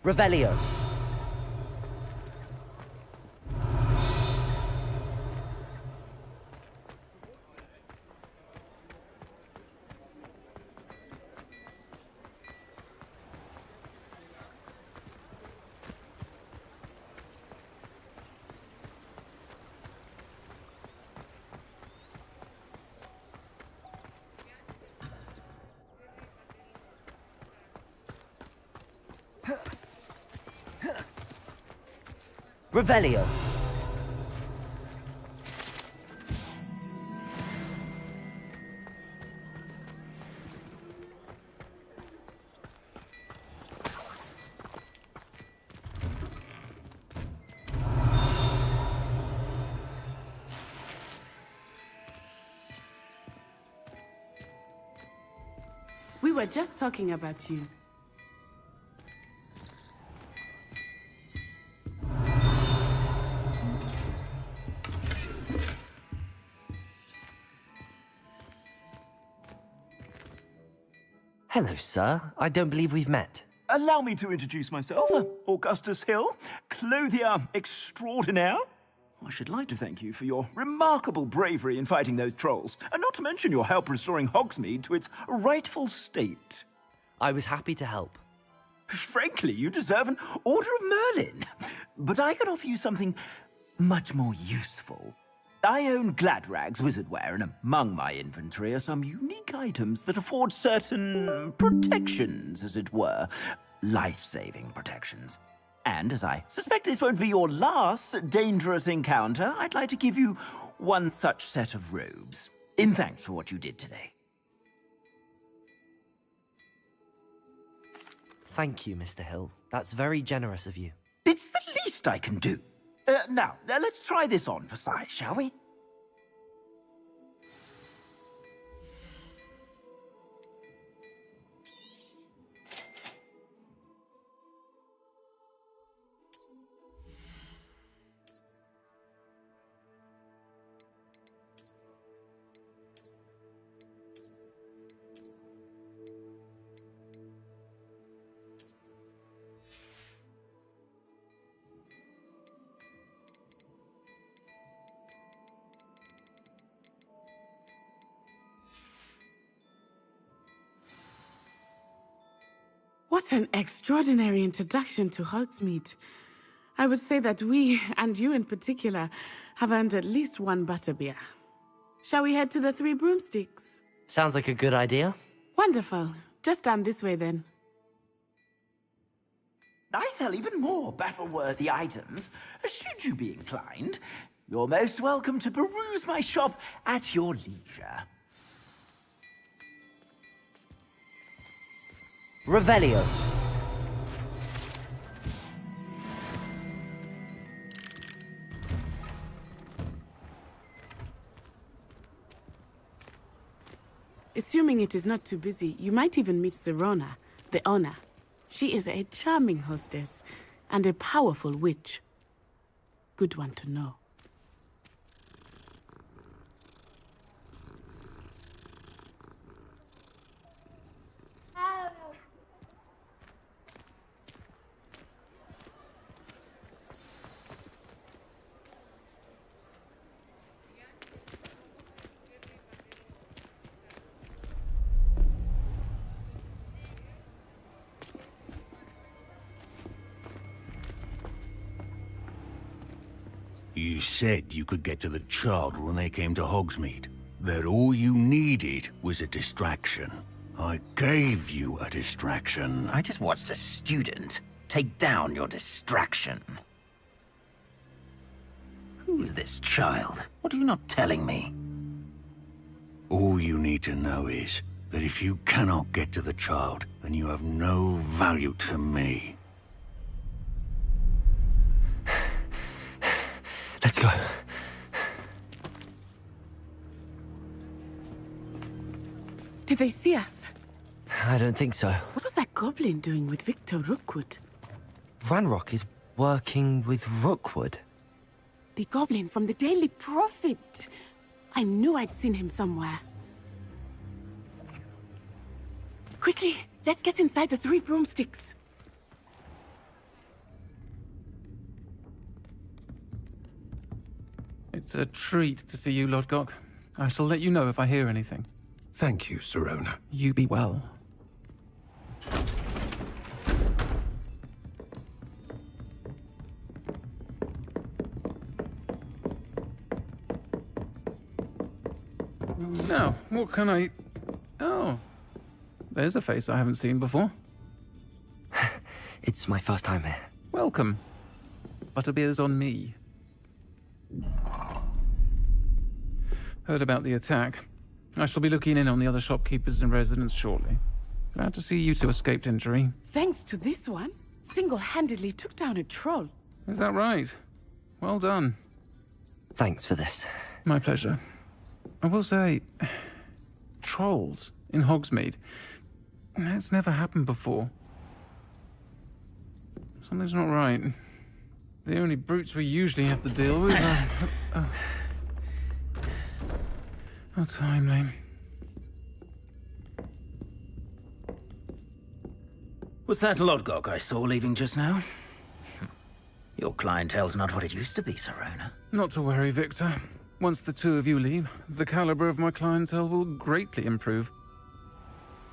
Revelio. Revelio. We were just talking about you. Hello, sir. I don't believe we've met. Allow me to introduce myself. Augustus Hill, clothier extraordinaire. I should like to thank you for your remarkable bravery in fighting those trolls, and not to mention your help restoring Hogsmeade to its rightful state. I was happy to help. Frankly, you deserve an Order of Merlin. But I can offer you something much more useful. I own Gladrag's wizardware, and among my inventory are some unique items that afford certain protections, as it were. Life-saving protections. And as I suspect this won't be your last dangerous encounter, I'd like to give you one such set of robes, in thanks for what you did today. Thank you, Mr. Hill. That's very generous of you. It's the least I can do. Now, let's try this on for size, shall we? What an extraordinary introduction to Hogsmeade. I would say that we, and you in particular, have earned at least one butterbeer. Shall we head to the Three Broomsticks? Sounds like a good idea. Wonderful. Just down this way then. I sell even more battle-worthy items, should you be inclined. You're most welcome to peruse my shop at your leisure. Revelio. Assuming it is not too busy, you might even meet Sirona, the owner. She is a charming hostess and a powerful witch. Good one to know. You said you could get to the child when they came to Hogsmeade. That all you needed was a distraction. I gave you a distraction. I just watched a student take down your distraction. Who's this child? What are you not telling me? All you need to know is that if you cannot get to the child, then you have no value to me. Let's go. Did they see us? I don't think so. What was that goblin doing with Victor Rookwood? Ranrok is working with Rookwood. The goblin from the Daily Prophet. I knew I'd seen him somewhere. Quickly, let's get inside the Three Broomsticks. It's a treat to see you, Lodgok. I shall let you know if I hear anything. Thank you, Sirona. You be well. Now, what can I... Oh. There's a face I haven't seen before. It's my first time here. Welcome. Butterbeer's on me. Heard about the attack. I shall be looking in on the other shopkeepers and residents shortly. Glad to see you two escaped injury. Thanks to this one, single-handedly took down a troll. Is that right? Well done. Thanks for this. My pleasure. I will say, trolls in Hogsmeade. That's never happened before. Something's not right. The only brutes we usually have to deal with are... How timely. Was that Lodgok I saw leaving just now? Your clientele's not what it used to be, Serona. Not to worry, Victor. Once the two of you leave, the caliber of my clientele will greatly improve.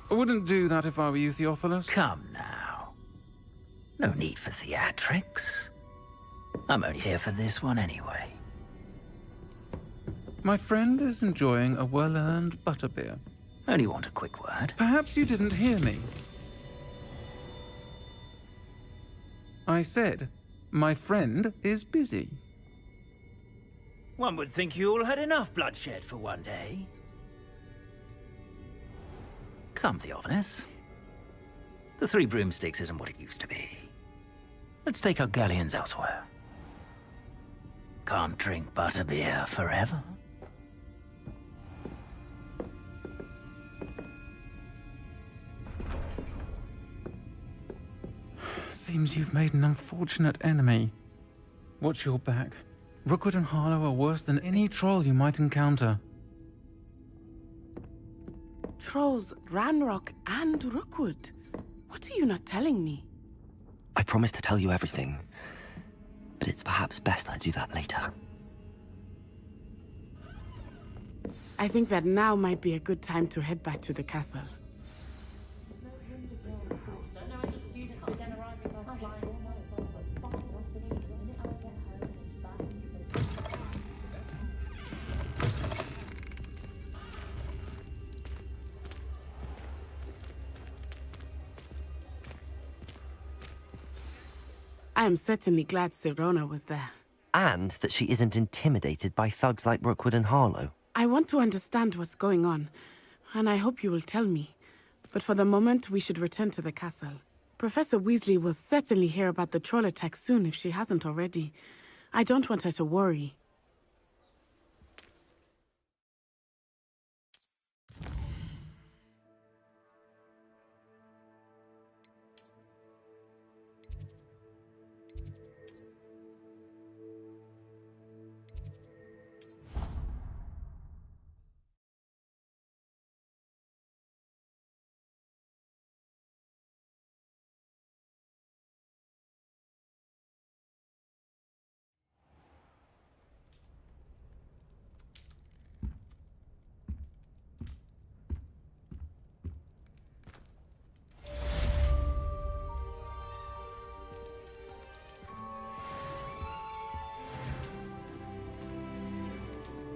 I wouldn't do that if I were you, Theophilus. Come now. No need for theatrics. I'm only here for this one anyway. My friend is enjoying a well-earned butterbeer. Only want a quick word. Perhaps you didn't hear me. I said, my friend is busy. One would think you all had enough bloodshed for one day. Come, Theophilus. The Three Broomsticks isn't what it used to be. Let's take our galleons elsewhere. Can't drink butterbeer forever. Seems you've made an unfortunate enemy. Watch your back. Rookwood and Harlow are worse than any troll you might encounter. Trolls, Ranrok, and Rookwood. What are you not telling me? I promised to tell you everything, but it's perhaps best I do that later. I think that now might be a good time to head back to the castle. I am certainly glad Serona was there. And that she isn't intimidated by thugs like Rookwood and Harlow. I want to understand what's going on, and I hope you will tell me. But for the moment, we should return to the castle. Professor Weasley will certainly hear about the troll attack soon if she hasn't already. I don't want her to worry.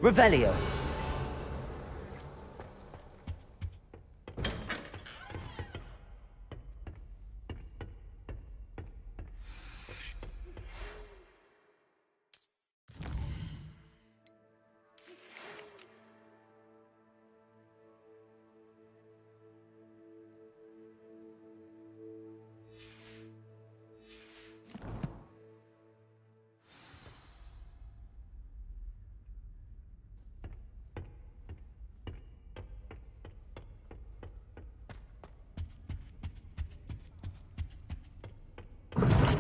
Revelio.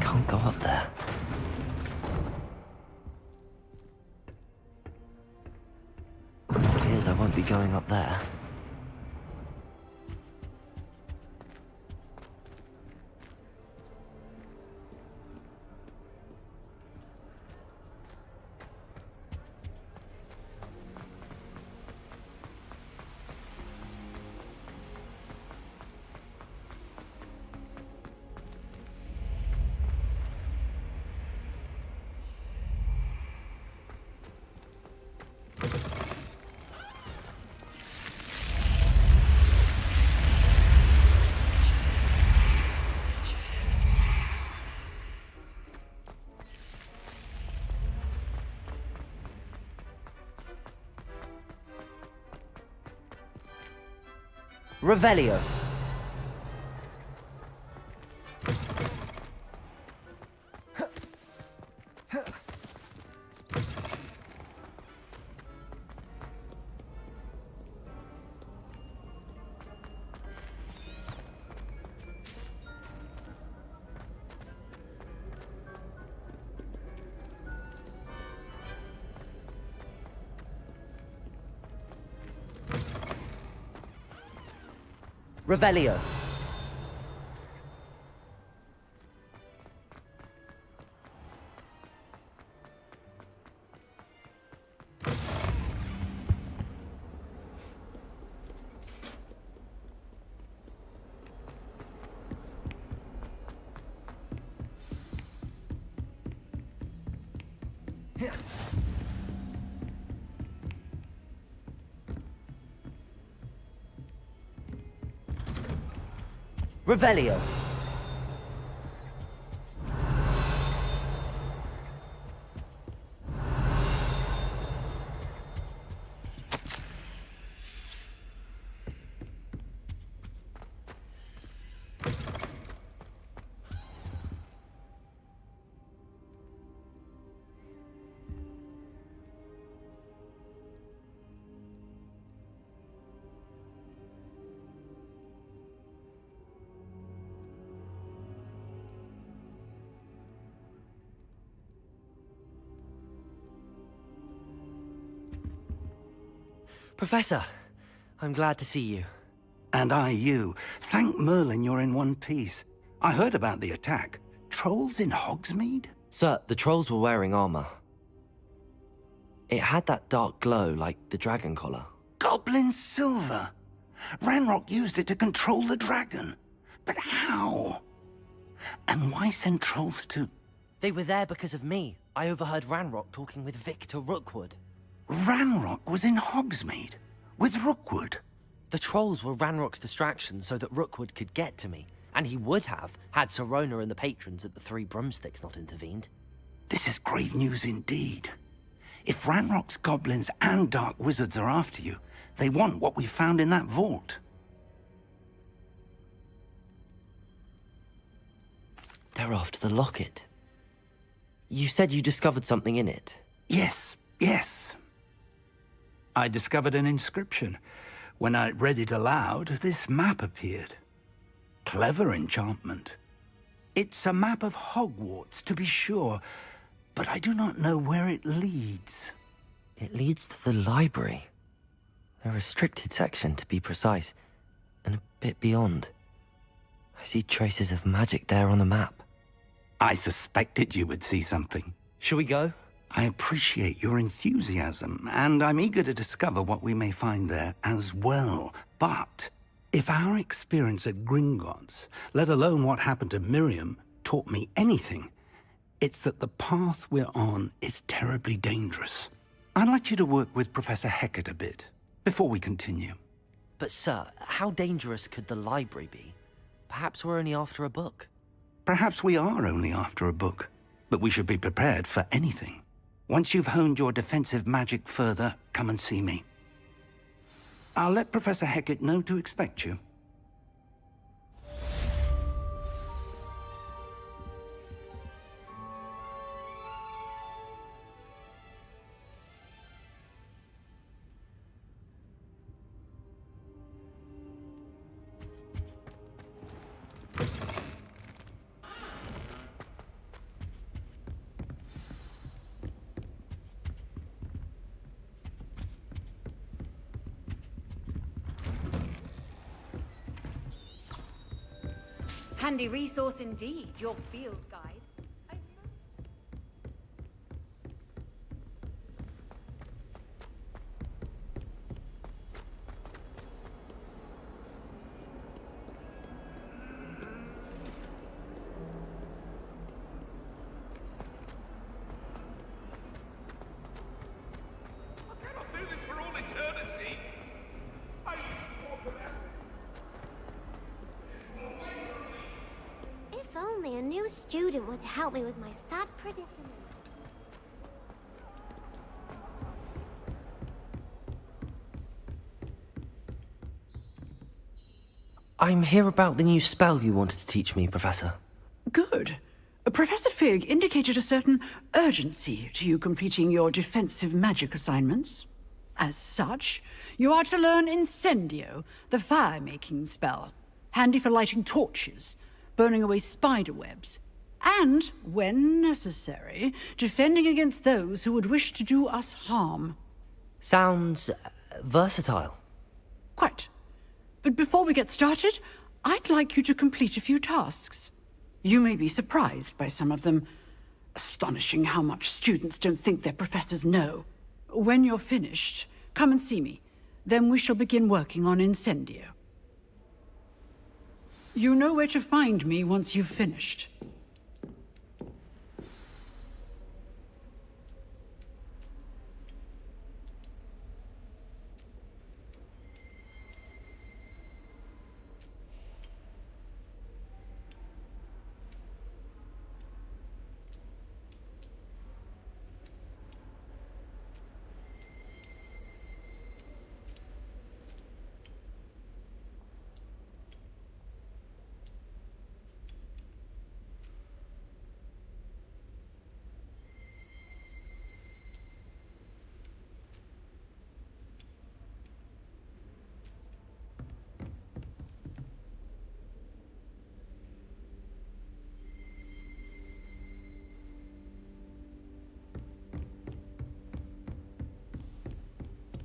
Can't go up there. Appears I won't be going up there. Revelio. Revelio. Revelio. Professor, I'm glad to see you. And I you. Thank Merlin you're in one piece. I heard about the attack. Trolls in Hogsmeade? Sir, the trolls were wearing armor. It had that dark glow like the dragon collar. Goblin silver! Ranrok used it to control the dragon. But how? And why send trolls to... They were there because of me. I overheard Ranrok talking with Victor Rookwood. Ranrok was in Hogsmeade? With Rookwood? The trolls were Ranrock's distraction so that Rookwood could get to me. And he would have, had Sirona and the patrons at the Three Broomsticks not intervened. This is grave news indeed. If Ranrock's goblins and dark wizards are after you, they want what we found in that vault. They're after the locket. You said you discovered something in it. Yes, yes. I discovered an inscription. When I read it aloud, this map appeared. Clever enchantment. It's a map of Hogwarts, to be sure, but I do not know where it leads. It leads to the library. A restricted section, to be precise, and a bit beyond. I see traces of magic there on the map. I suspected you would see something. Shall we go? I appreciate your enthusiasm, and I'm eager to discover what we may find there as well. But if our experience at Gringotts, let alone what happened to Miriam, taught me anything, it's that the path we're on is terribly dangerous. I'd like you to work with Professor Hecat a bit, before we continue. But sir, how dangerous could the library be? Perhaps we're only after a book. Perhaps we are only after a book, but we should be prepared for anything. Once you've honed your defensive magic further, come and see me. I'll let Professor Hecat know to expect you. Handy resource indeed, your field guide. If only a new student were to help me with my sad predicament. I'm here about the new spell you wanted to teach me, Professor. Good. Professor Fig indicated a certain urgency to you completing your defensive magic assignments. As such, you are to learn Incendio, the fire-making spell, handy for lighting torches, burning away spider webs, and, when necessary, defending against those who would wish to do us harm. Sounds versatile. Quite. But before we get started, I'd like you to complete a few tasks. You may be surprised by some of them. Astonishing how much students don't think their professors know. When you're finished, come and see me. Then we shall begin working on Incendio. You know where to find me once you've finished.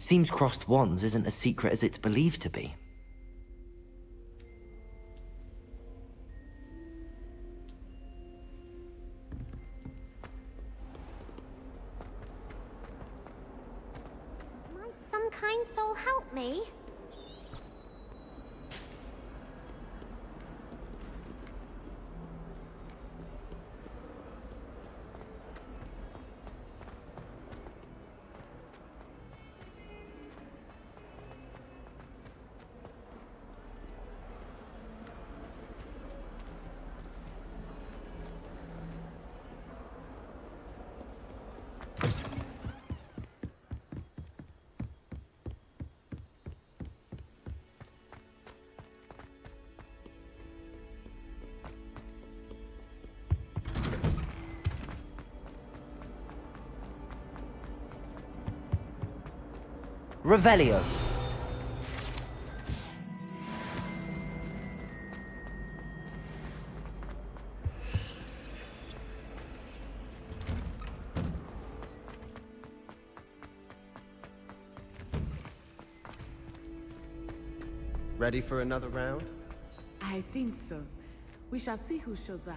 Seems crossed wands isn't as secret as it's believed to be. Might some kind soul help me? Revelio. Ready for another round? I think so. We shall see who shows up.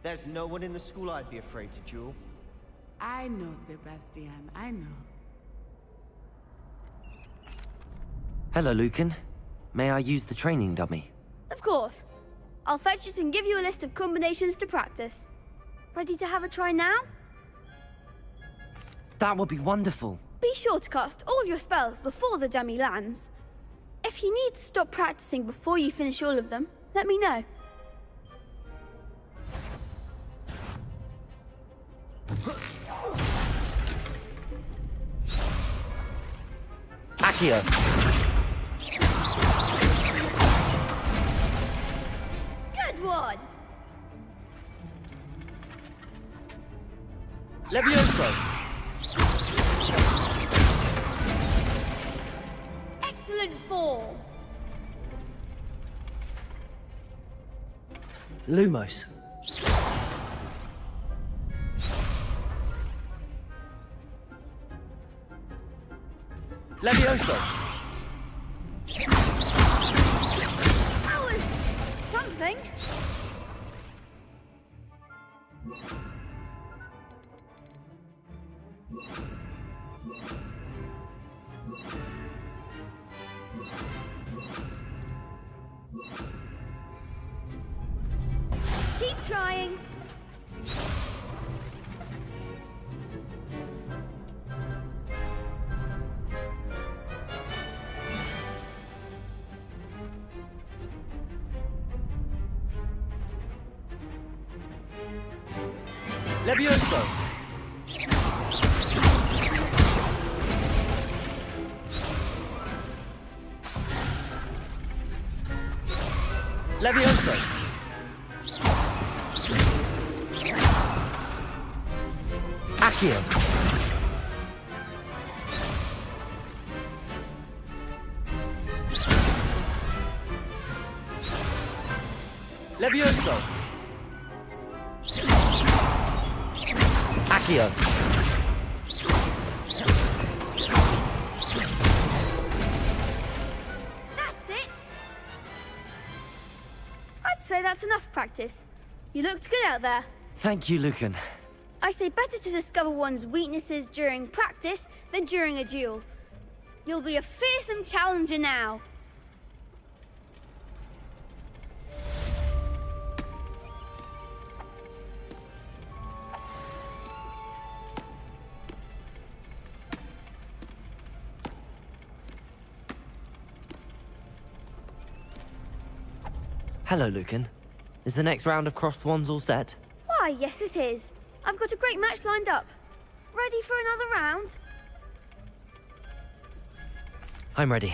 There's no one in the school I'd be afraid to duel. I know, Sebastian, I know. Hello, Lucan. May I use the training dummy? Of course. I'll fetch it and give you a list of combinations to practice. Ready to have a try now? That would be wonderful. Be sure to cast all your spells before the dummy lands. If you need to stop practicing before you finish all of them, let me know. Accio. Good one! Levioso. Excellent form! Lumos. Levioso. That was something. Keep trying. Levioso. Levioso! Accio! Levioso! Accio! That's it! I'd say that's enough practice. You looked good out there. Thank you, Lucan. I say better to discover one's weaknesses during practice than during a duel. You'll be a fearsome challenger now. Hello, Lucan. Is the next round of crossed wands all set? Why, yes it is. I've got a great match lined up. Ready for another round? I'm ready.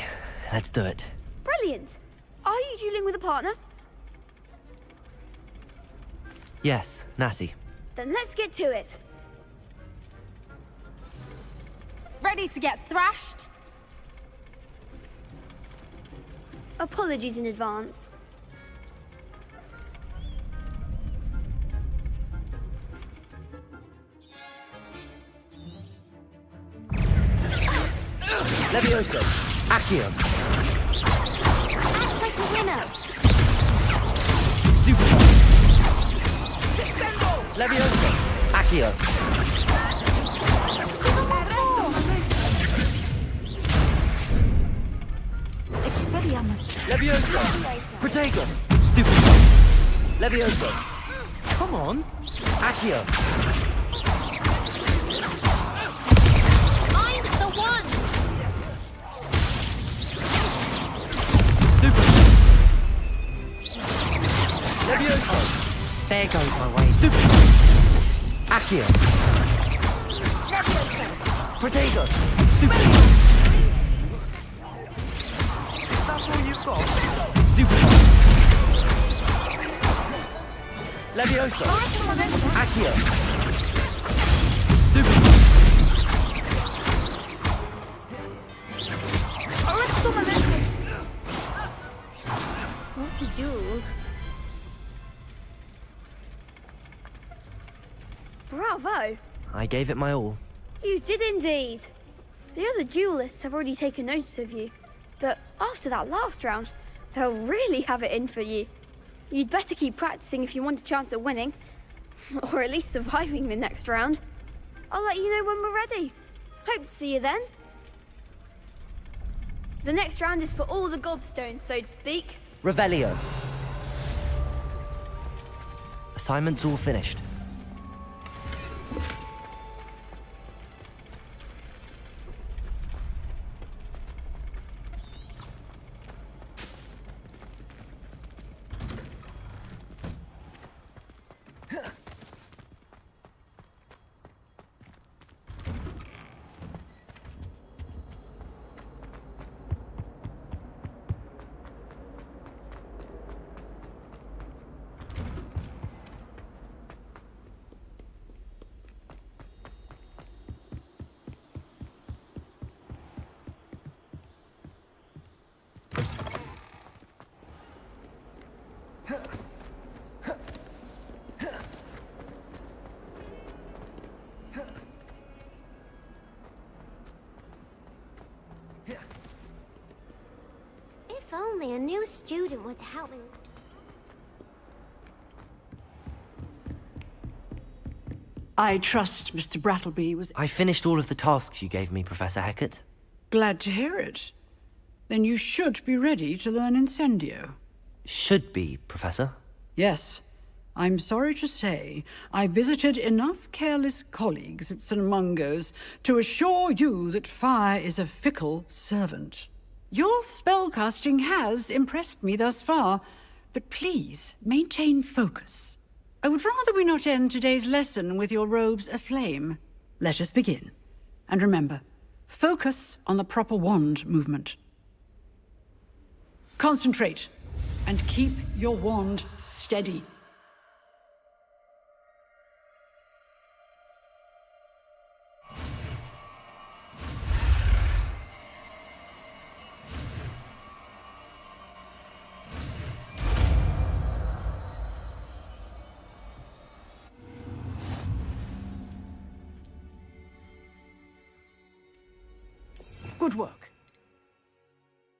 Let's do it. Brilliant. Are you dueling with a partner? Yes, Natty. Then let's get to it. Ready to get thrashed? Apologies in advance. Levioso! Accio! Act like a winner! Levioso! Accio! Expelliarmus! Levioso! Protego! Stupid! Levioso! Come on! Accio! Mind the one! Levioso! There goes my way. Stupid! Accio! Protego! Stupid! That's all you've got? Stupid! Levioso! Accio! Stupid! Naughty duel. Bravo! I gave it my all. You did indeed. The other duelists have already taken notice of you, but after that last round, they'll really have it in for you. You'd better keep practicing if you want a chance at winning, or at least surviving the next round. I'll let you know when we're ready. Hope to see you then. The next round is for all the gobstones, so to speak. Revelio. Assignment's all finished. If only a new student were to help me. I trust Mr. Brattleby was... I finished all of the tasks you gave me, Professor Hecat. Glad to hear it. Then you should be ready to learn Incendio. Should be, Professor. Yes. I'm sorry to say, I visited enough careless colleagues at St. Mungo's to assure you that fire is a fickle servant. Your spellcasting has impressed me thus far, but please maintain focus. I would rather we not end today's lesson with your robes aflame. Let us begin. And remember, focus on the proper wand movement. Concentrate. And keep your wand steady. Good work.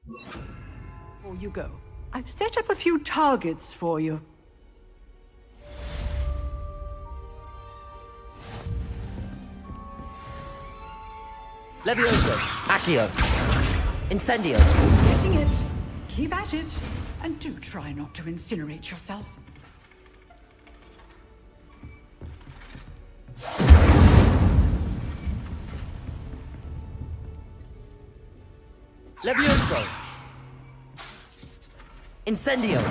Before you go, I've set up a few targets for you. Levioso, Accio, Incendio. Getting it. Keep at it. And do try not to incinerate yourself. Levioso, Incendio.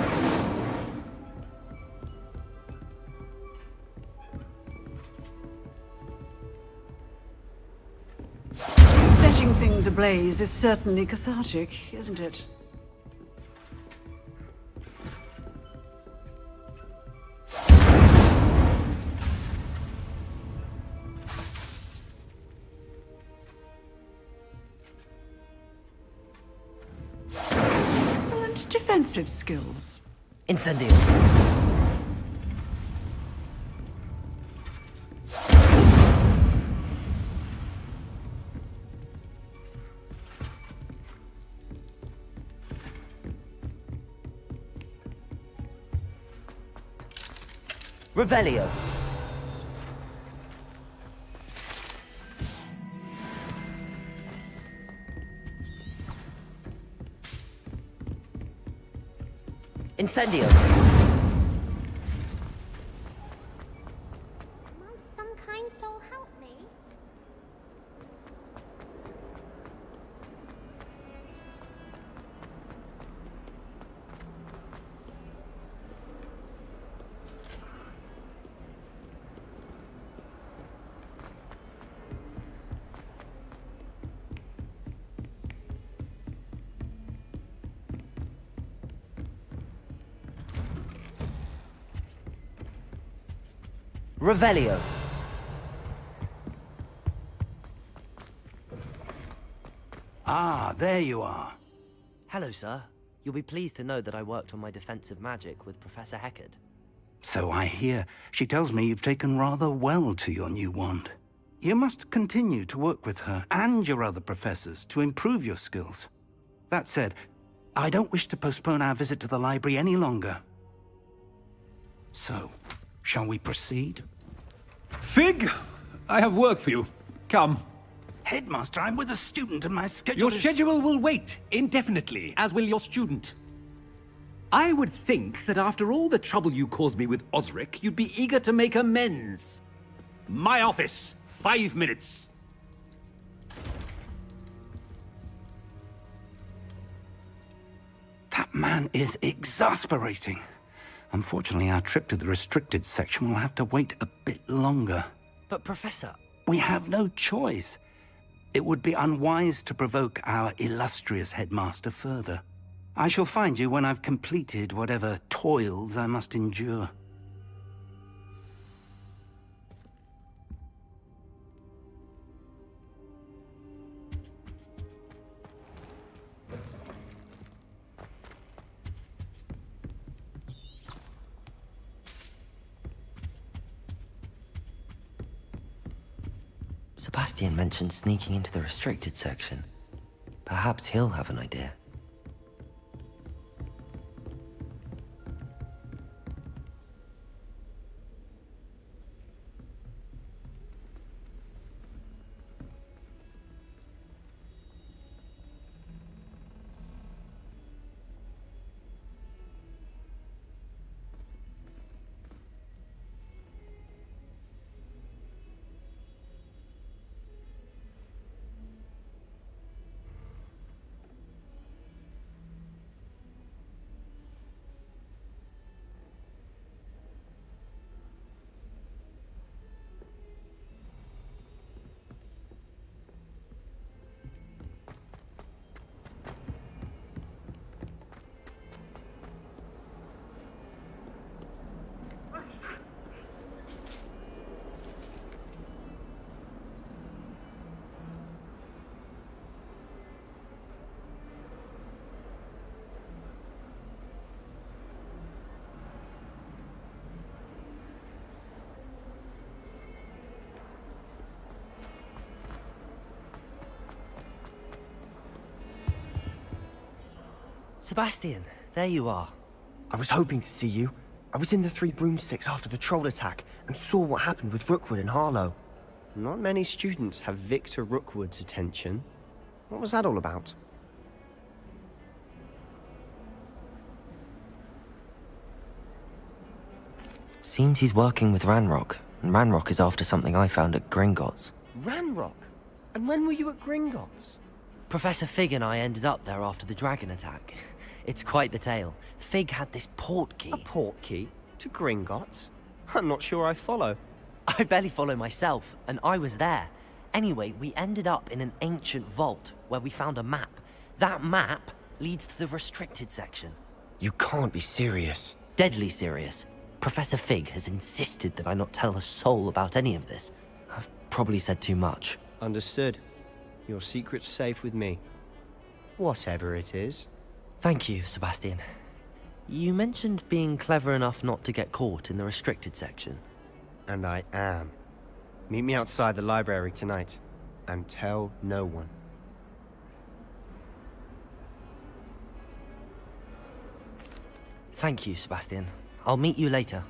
Setting things ablaze is certainly cathartic, isn't it? Excellent defensive skills. Incendio. Revelio. Incendio. Might some kind soul help me? Revelio. Ah, there you are. Hello, sir. You'll be pleased to know that I worked on my defensive magic with Professor Heckard. So I hear. She tells me you've taken rather well to your new wand. You must continue to work with her and your other professors to improve your skills. That said, I don't wish to postpone our visit to the library any longer. So, shall we proceed? Fig, I have work for you. Come. Headmaster, I'm with a student and my schedule Your is... schedule will wait indefinitely, as will your student. I would think that after all the trouble you caused me with Osric, you'd be eager to make amends. My office, 5 minutes. That man is exasperating. Unfortunately, our trip to the restricted section will have to wait a bit longer. But Professor... We have no choice. It would be unwise to provoke our illustrious headmaster further. I shall find you when I've completed whatever toils I must endure. Sebastian mentioned sneaking into the restricted section. Perhaps he'll have an idea. Sebastian, there you are. I was hoping to see you. I was in the Three Broomsticks after the troll attack and saw what happened with Rookwood and Harlow. Not many students have Victor Rookwood's attention. What was that all about? Seems he's working with Ranrok, and Ranrok is after something I found at Gringotts. Ranrok? And when were you at Gringotts? Professor Fig and I ended up there after the dragon attack. It's quite the tale. Fig had this port key. A port key? To Gringotts? I'm not sure I follow. I barely follow myself, and I was there. Anyway, we ended up in an ancient vault where we found a map. That map leads to the restricted section. You can't be serious. Deadly serious. Professor Fig has insisted that I not tell a soul about any of this. I've probably said too much. Understood. Your secret's safe with me. Whatever it is. Thank you, Sebastian. You mentioned being clever enough not to get caught in the restricted section. And I am. Meet me outside the library tonight. And tell no one. Thank you, Sebastian. I'll meet you later.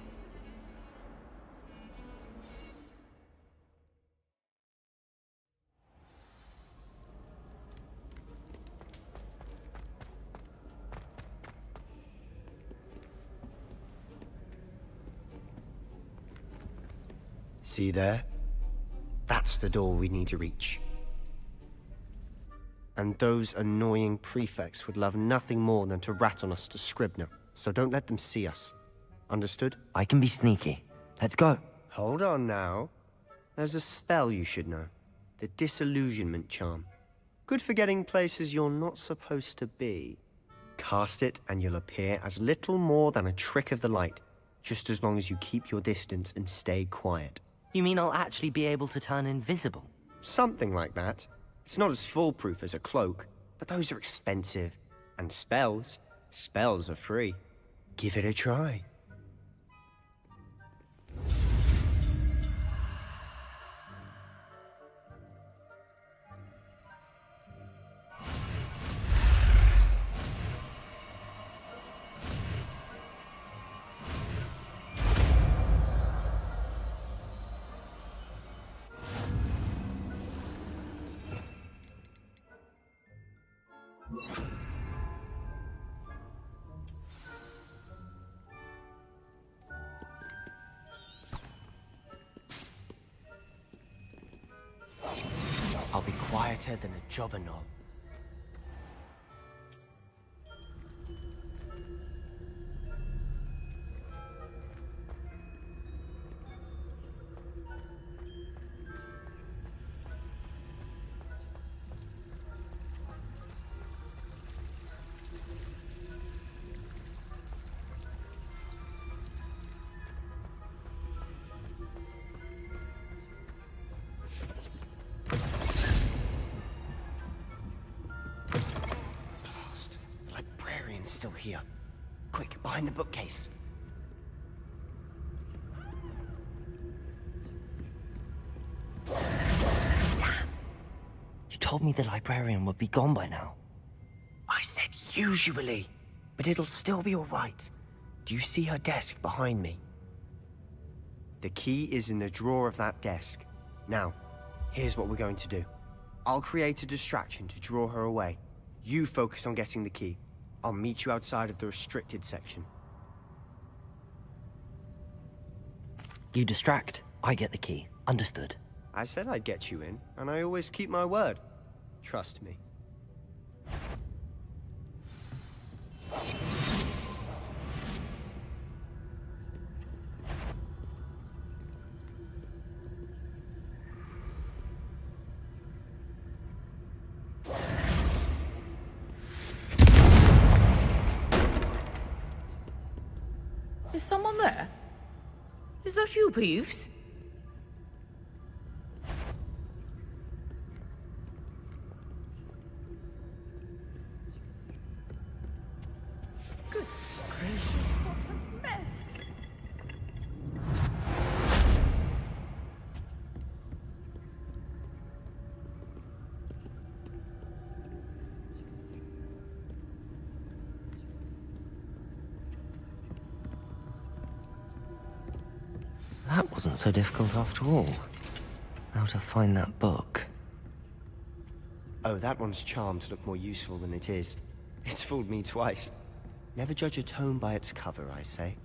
See there? That's the door we need to reach. And those annoying prefects would love nothing more than to rat on us to Scribner, so don't let them see us. Understood? I can be sneaky. Let's go. Hold on now. There's a spell you should know. The Disillusionment Charm. Good for getting places you're not supposed to be. Cast it and you'll appear as little more than a trick of the light, just as long as you keep your distance and stay quiet. You mean I'll actually be able to turn invisible? Something like that. It's not as foolproof as a cloak, but those are expensive. And spells are free. Give it a try. I'll be quieter than a jobberknoll. Still here. Quick, behind the bookcase. You told me the librarian would be gone by now. I said usually, but it'll still be all right. Do you see her desk behind me? The key is in the drawer of that desk. Now, here's what we're going to do. I'll create a distraction to draw her away. You focus on getting the key. I'll meet you outside of the restricted section. You distract, I get the key. Understood. I said I'd get you in, and I always keep my word. Trust me. Is someone there? Is that you, Peeves? Good gracious, what a mess! That wasn't so difficult after all. Now to find that book. Oh, that one's charmed to look more useful than it is. It's fooled me twice. Never judge a tome by its cover, I say.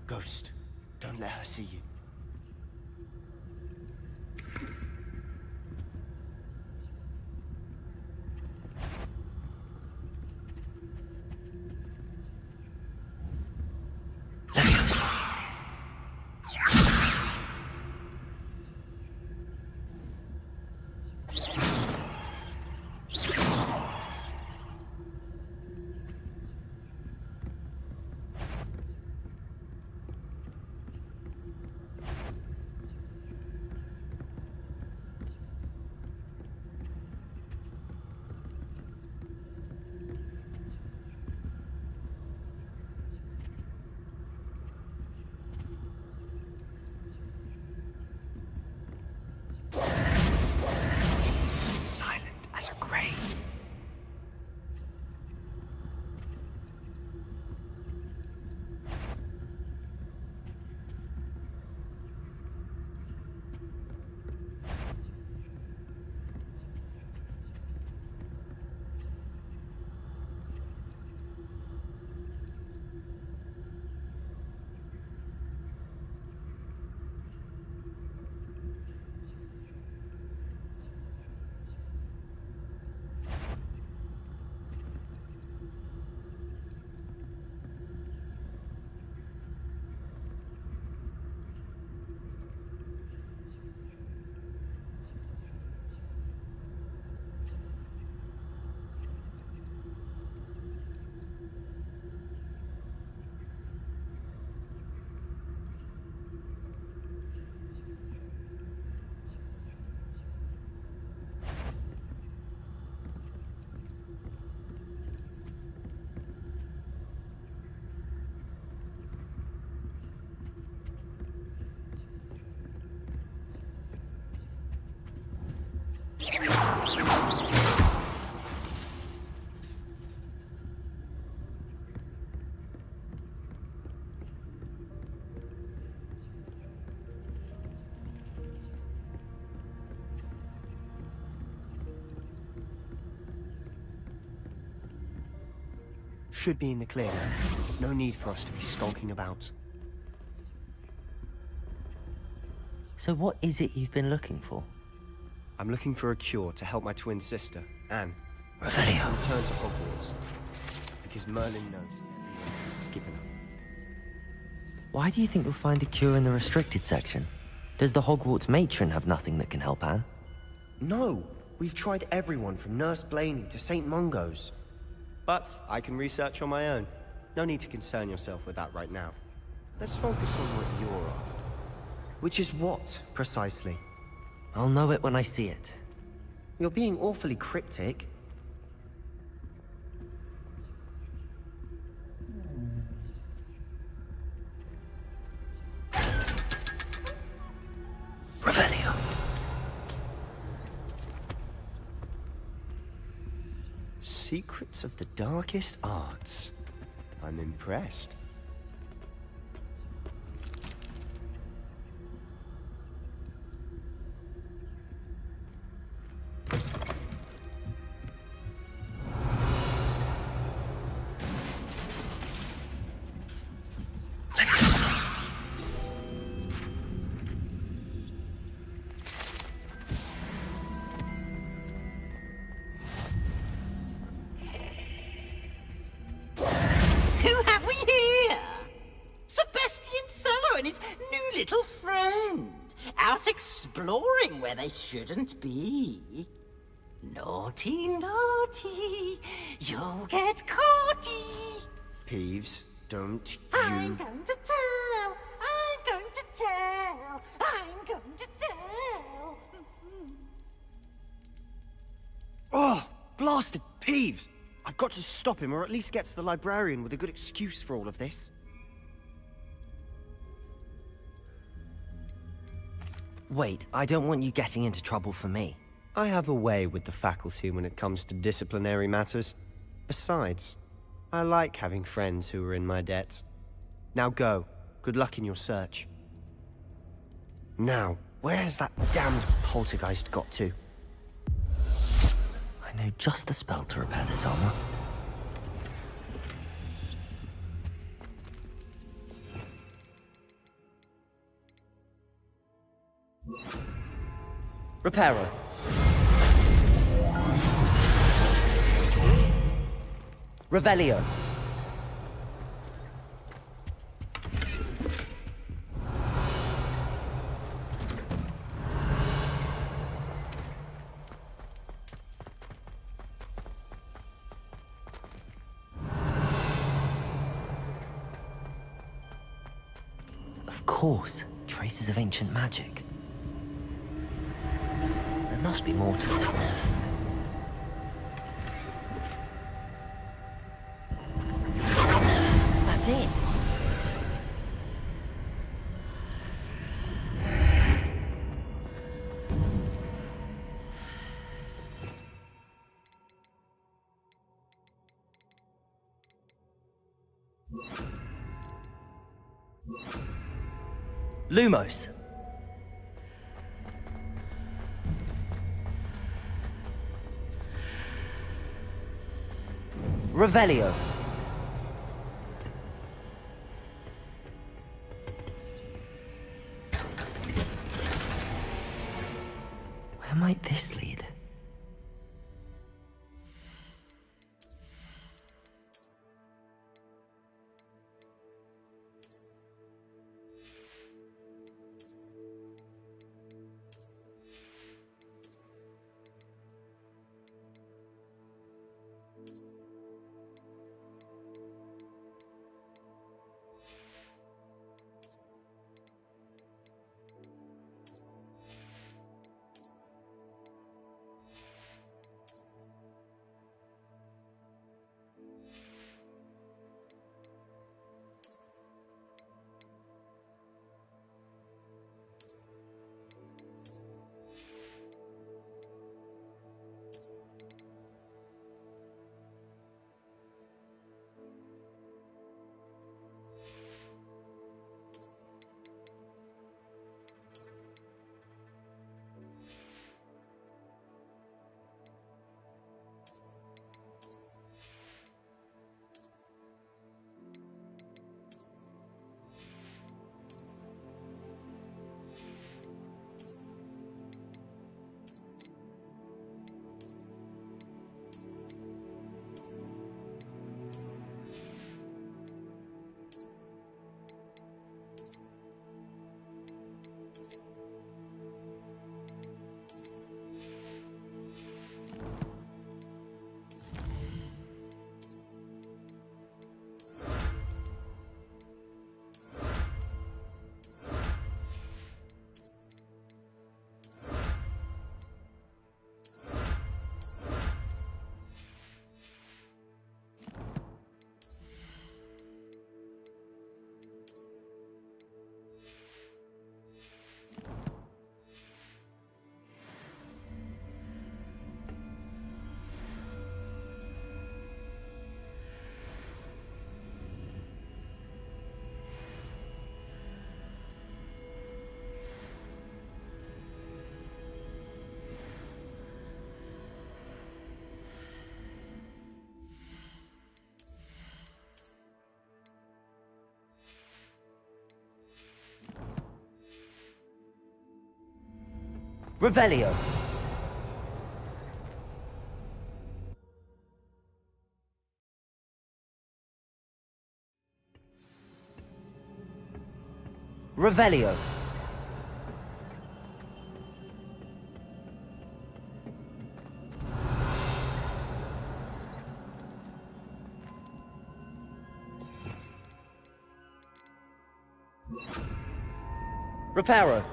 Ghost, don't let her see you. Should be in the clear now. There's no need for us to be skulking about. So what is it you've been looking for? I'm looking for a cure to help my twin sister, Anne. Revelio. Return to Hogwarts. Because Merlin knows everyone else has given up. Why do you think you'll find a cure in the restricted section? Does the Hogwarts matron have nothing that can help Anne? No! We've tried everyone from Nurse Blaney to St. Mungo's. But I can research on my own. No need to concern yourself with that right now. Let's focus on what you're after. Which is what, precisely? I'll know it when I see it. You're being awfully cryptic. Revelio. Secrets of the darkest arts. I'm impressed. Who have we here? Sebastian Sallow and his new little friend. Out exploring where they shouldn't be. Naughty, naughty. You'll get caughty. Peeves, don't I'm you... going to tell. I'm going to tell. I'm going to tell. Oh, blasted Peeves! I've got to stop him, or at least get to the librarian with a good excuse for all of this. Wait, I don't want you getting into trouble for me. I have a way with the faculty when it comes to disciplinary matters. Besides, I like having friends who are in my debt. Now go. Good luck in your search. Now, where's that damned poltergeist got to? I know just the spell to repair this armor. Reparo. Revelio. Of course, traces of ancient magic. There must be more to this one. That's it. Lumos. Revelio. Where might this lead? Revelio. Revelio. Reparo.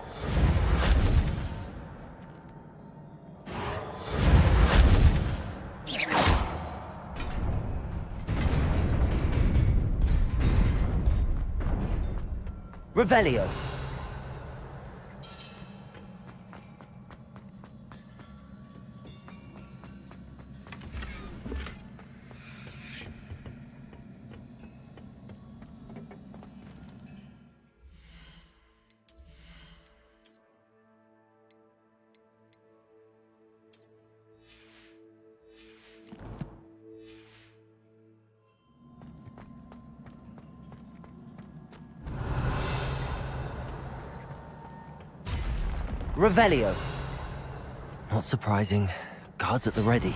Revelio. Revelio. Not surprising. Guards at the ready.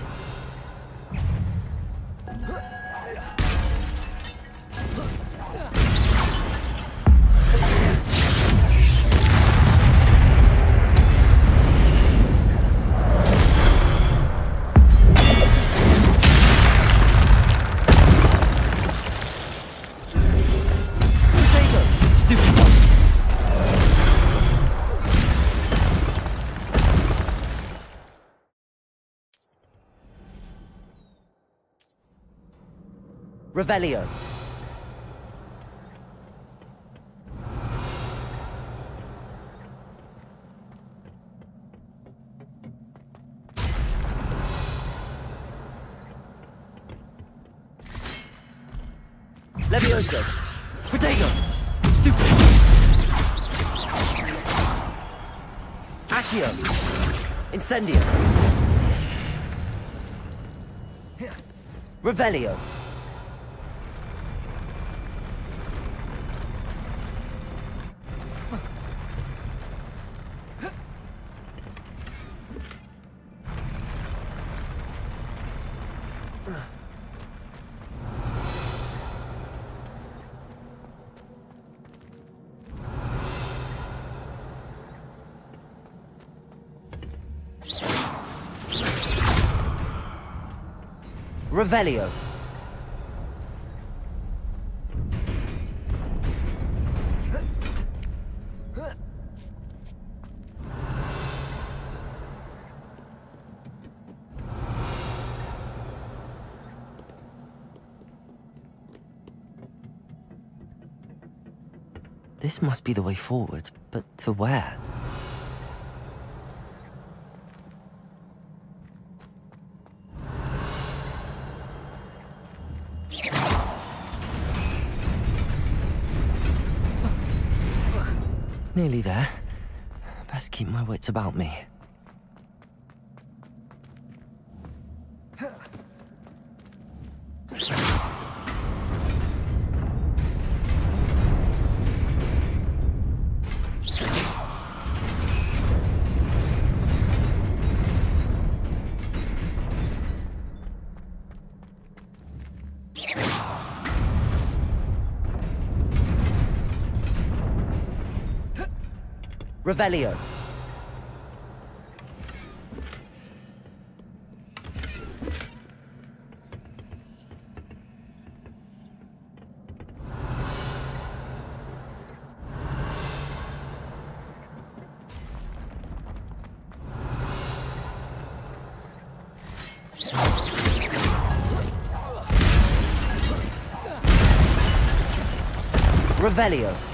Revelio. Levioso. Protego. Stupid. Accio. Incendio. Revelio. Revelio. This must be the way forward, but to where? Nearly there. Best keep my wits about me. Revelio. Revelio.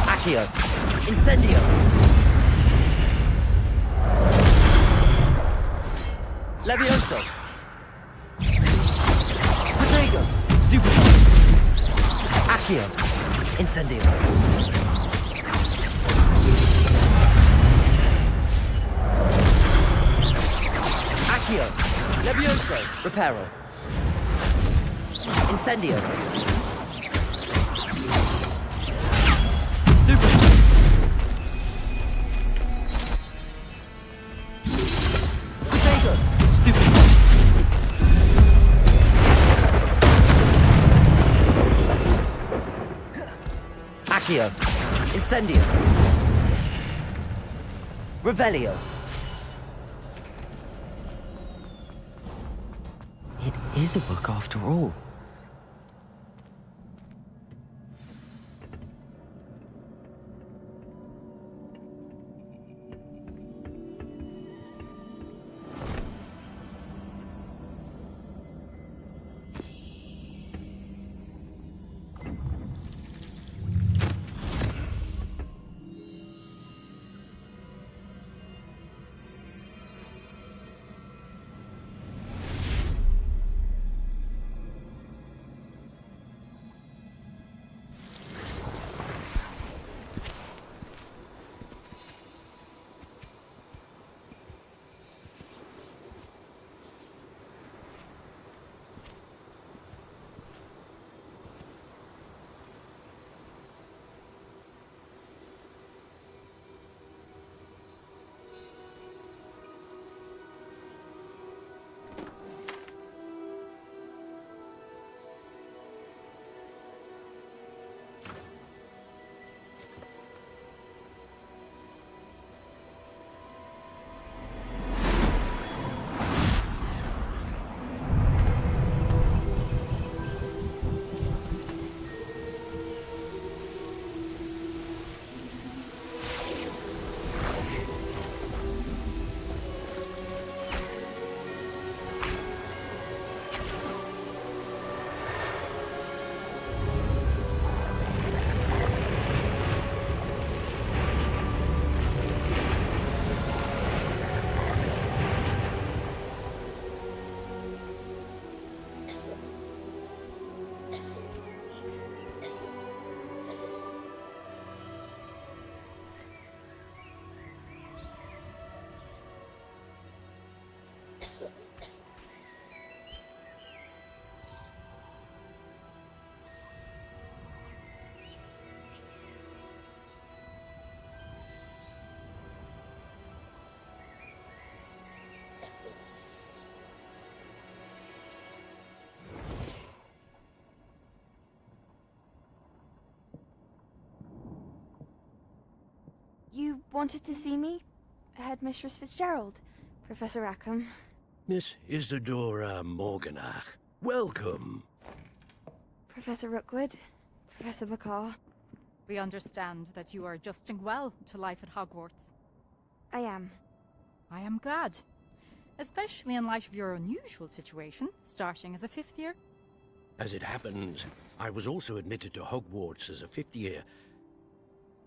Accio. Incendio. Levioso. Protego. Stupid. Accio. Incendio. Accio. Levioso. Reparo. Incendio. Accio. Incendio. Revelio. It is a book after all. wanted to see me? Headmistress Fitzgerald, Professor Rackham. Miss Isadora Morganach, welcome. Professor Rookwood, Professor McCaw. We understand that you are adjusting well to life at Hogwarts. I am. I am glad. Especially in light of your unusual situation, starting as a 5th year. As it happens, I was also admitted to Hogwarts as a 5th year.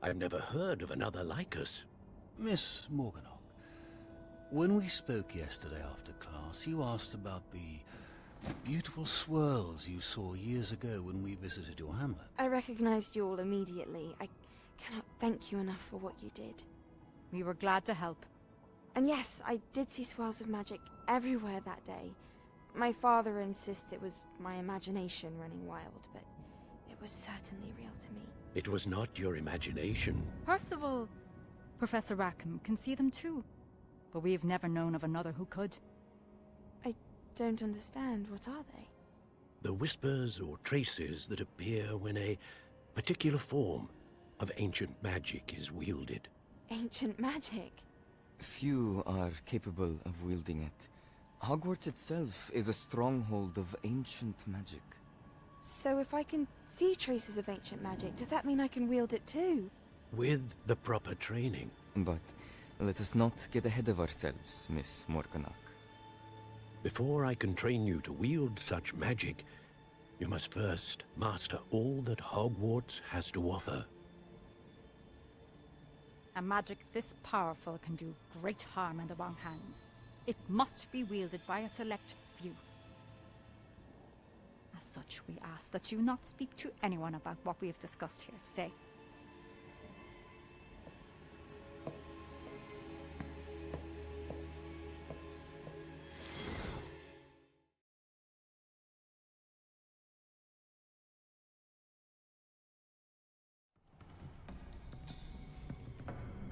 I've never heard of another like us. Miss Morganach, when we spoke yesterday after class, you asked about the beautiful swirls you saw years ago when we visited your hamlet. I recognized you all immediately. I cannot thank you enough for what you did. We were glad to help. And yes, I did see swirls of magic everywhere that day. My father insists it was my imagination running wild, but it was certainly real to me. It was not your imagination. Percival, Professor Rackham can see them too. But we've never known of another who could. I don't understand. What are they? The whispers or traces that appear when a particular form of ancient magic is wielded. Ancient magic? Few are capable of wielding it. Hogwarts itself is a stronghold of ancient magic. So if I can see traces of ancient magic, does that mean I can wield it too? With the proper training. But let us not get ahead of ourselves, Miss Morganach. Before I can train you to wield such magic, you must first master all that Hogwarts has to offer. A magic this powerful can do great harm in the wrong hands. It must be wielded by a select few. As such, we ask that you not speak to anyone about what we have discussed here today.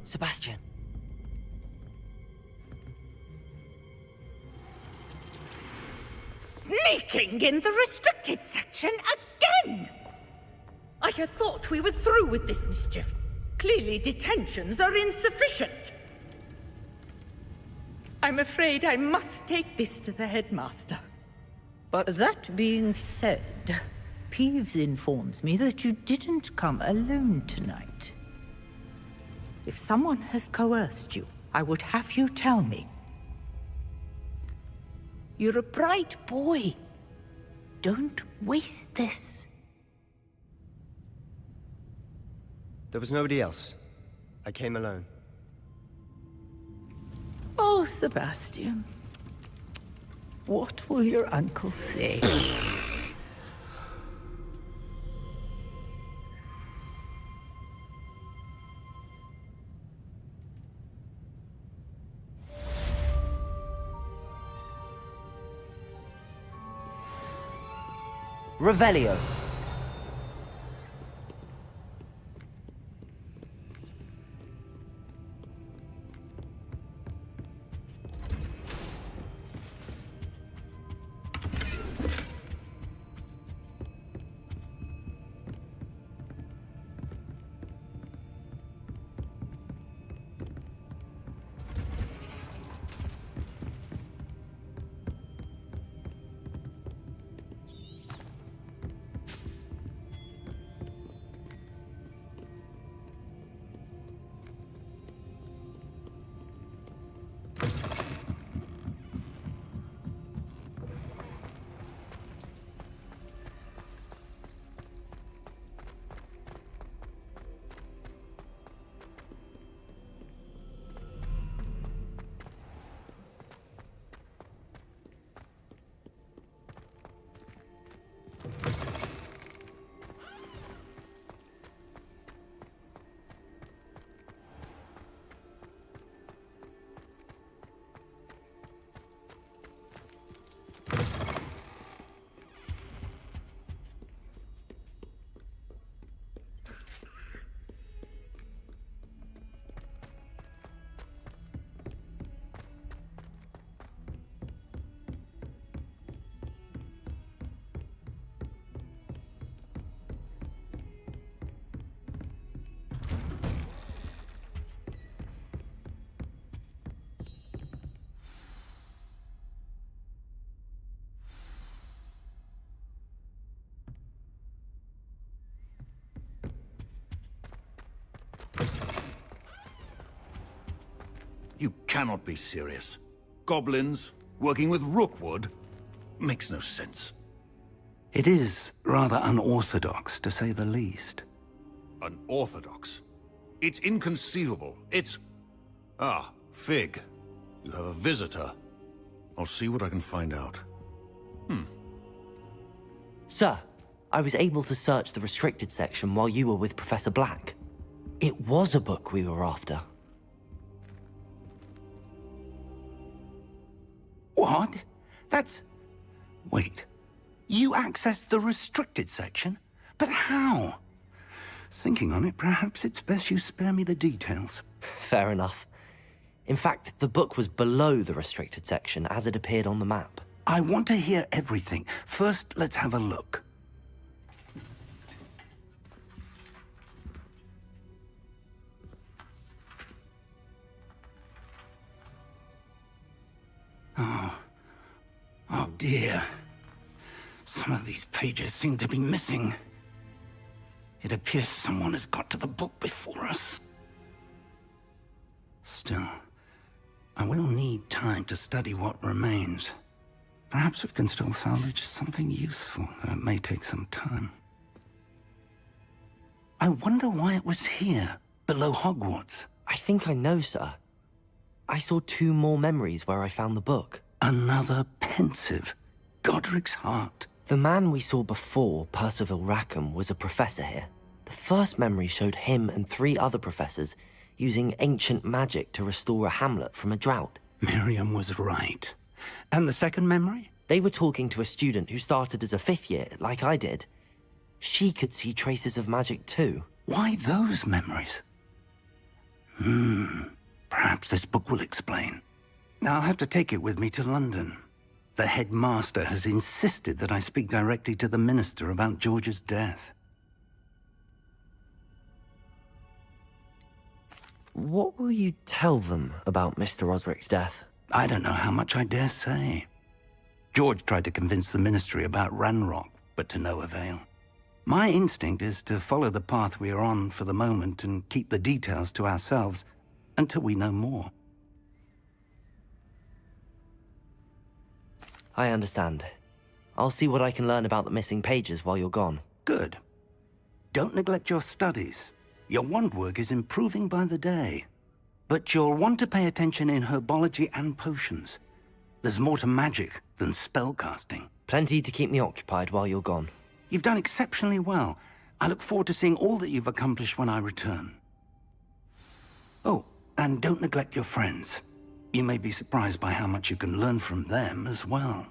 Sebastian. Sneaking in the restricted section again! I had thought we were through with this mischief. Clearly detentions are insufficient. I'm afraid I must take this to the headmaster. But that being said, Peeves informs me that you didn't come alone tonight. If someone has coerced you, I would have you tell me. You're a bright boy. Don't waste this. There was nobody else. I came alone. Oh, Sebastian. What will your uncle say? Revelio. You cannot be serious. Goblins, working with Rookwood? Makes no sense. It is rather unorthodox, to say the least. Unorthodox? It's inconceivable. It's... Ah, Fig. You have a visitor. I'll see what I can find out. Sir, I was able to search the restricted section while you were with Professor Black. It was a book we were after. What? That's... Wait. You accessed the restricted section? But how? Thinking on it, perhaps it's best you spare me the details. Fair enough. In fact, the book was below the restricted section as it appeared on the map. I want to hear everything. First, let's have a look. Oh dear. Some of these pages seem to be missing. It appears someone has got to the book before us. Still, I will need time to study what remains. Perhaps we can still salvage something useful, though it may take some time. I wonder why it was here, below Hogwarts. I think I know, sir. I saw 2 more memories where I found the book. Another pensive. Godric's heart. The man we saw before, Percival Rackham, was a professor here. The first memory showed him and 3 other professors using ancient magic to restore a hamlet from a drought. Miriam was right. And the second memory? They were talking to a student who started as a 5th year, like I did. She could see traces of magic too. Why those memories? Perhaps this book will explain. I'll have to take it with me to London. The headmaster has insisted that I speak directly to the minister about George's death. What will you tell them about Mr. Osric's death? I don't know how much I dare say. George tried to convince the ministry about Ranrok, but to no avail. My instinct is to follow the path we are on for the moment and keep the details to ourselves until we know more. I understand. I'll see what I can learn about the missing pages while you're gone. Good. Don't neglect your studies. Your wand work is improving by the day. But you'll want to pay attention in herbology and potions. There's more to magic than spellcasting. Plenty to keep me occupied while you're gone. You've done exceptionally well. I look forward to seeing all that you've accomplished when I return. Oh, and don't neglect your friends. You may be surprised by how much you can learn from them as well.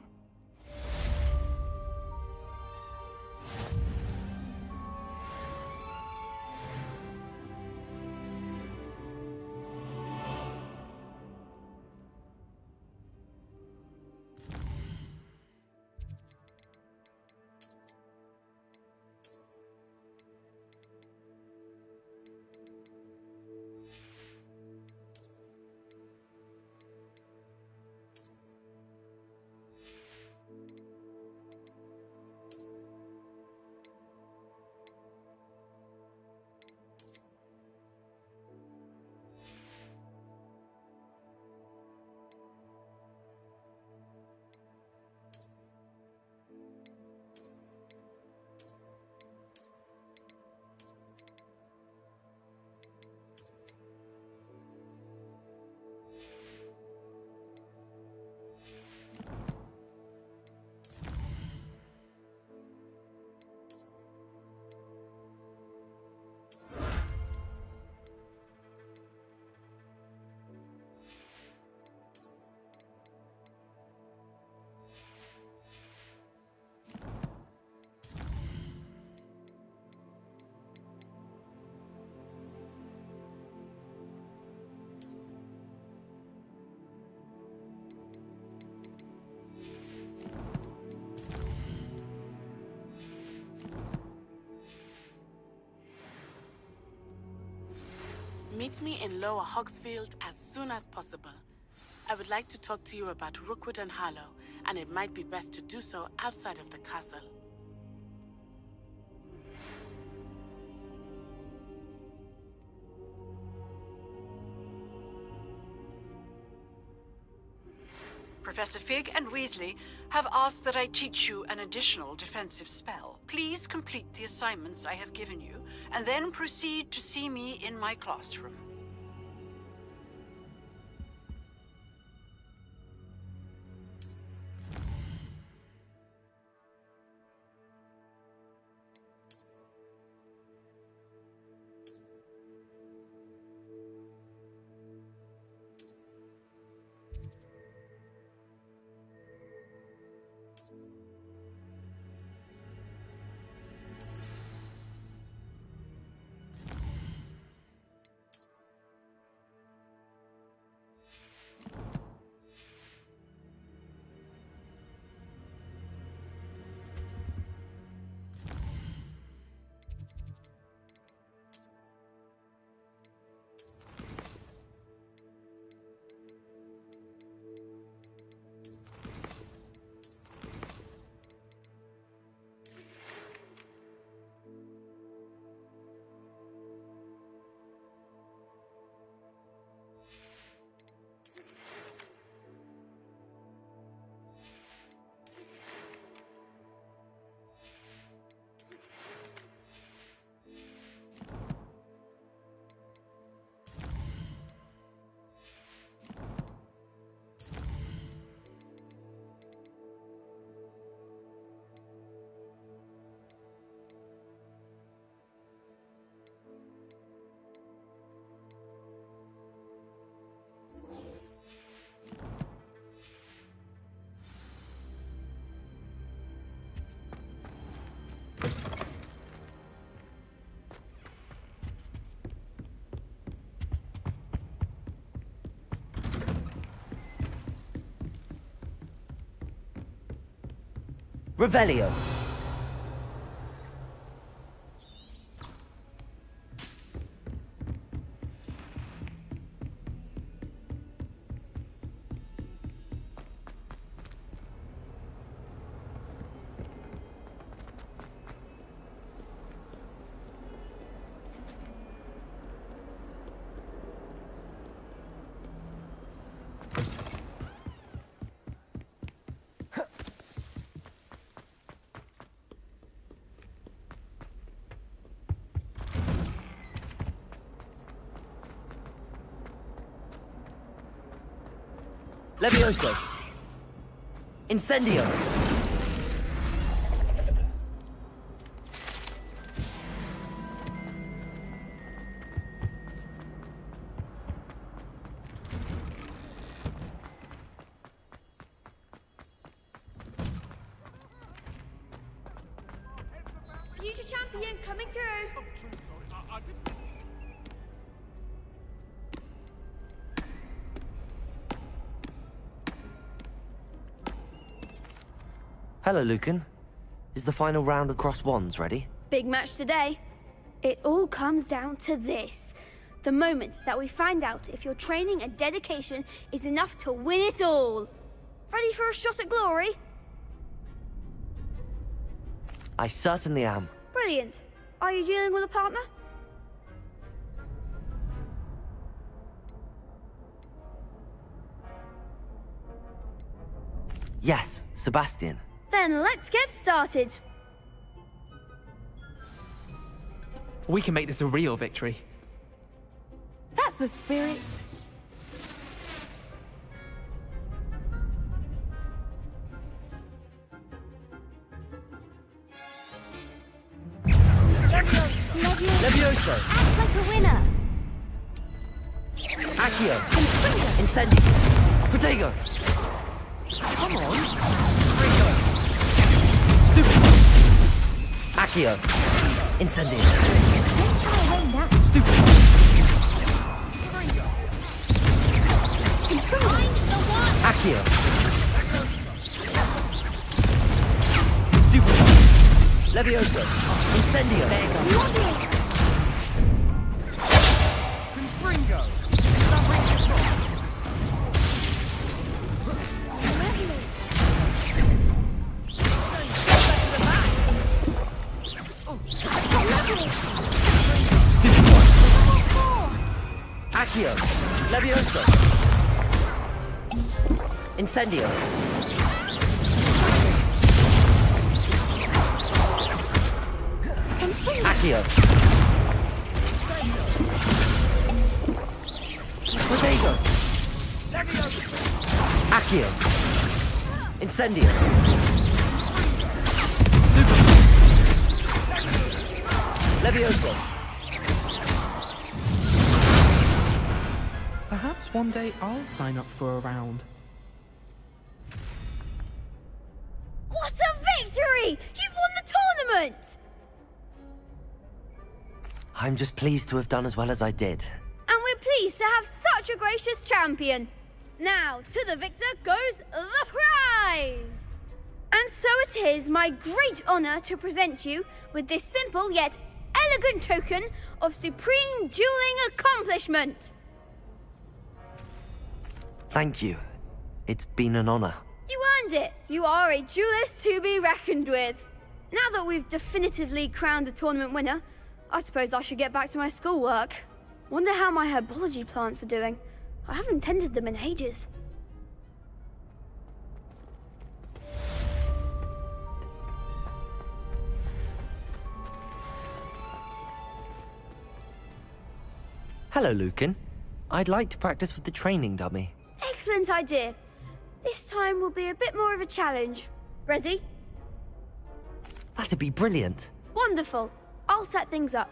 Meet me in Lower Hogsfield as soon as possible. I would like to talk to you about Rookwood and Harlow, and it might be best to do so outside of the castle. Professor Fig and Weasley have asked that I teach you an additional defensive spell. Please complete the assignments I have given you, and then proceed to see me in my classroom. Revelio. Levioso. Incendio. Future champion coming through. Hello, Lucan. Is the final round of cross wands ready? Big match today. It all comes down to this. The moment that we find out if your training and dedication is enough to win it all. Ready for a shot at glory? I certainly am. Brilliant. Are you dealing with a partner? Yes, Sebastian. Then let's get started. We can make this a real victory. That's the spirit. Levioso. Act like a winner. Accio. Incendio. Protego. Come on. Stupid. Accio. Incendio. Don't try to win that. Stupid. Find the one. Accio. Stupid. Levioso. Incendio. Confringo. Accio. Levioso. Incendio. Accio. Protego. Accio. Incendio. Levioso. Perhaps one day I'll sign up for a round. What a victory! You've won the tournament! I'm just pleased to have done as well as I did. And we're pleased to have such a gracious champion. Now, to the victor goes the prize! And so it is my great honor to present you with this simple yet elegant token of supreme dueling accomplishment. Thank you. It's been an honor. You earned it. You are a duelist to be reckoned with. Now that we've definitively crowned the tournament winner, I suppose I should get back to my schoolwork. Wonder how my herbology plants are doing. I haven't tended them in ages. Hello, Lucan. I'd like to practice with the training dummy. Excellent idea. This time will be a bit more of a challenge. Ready? That'd be brilliant. Wonderful. I'll set things up.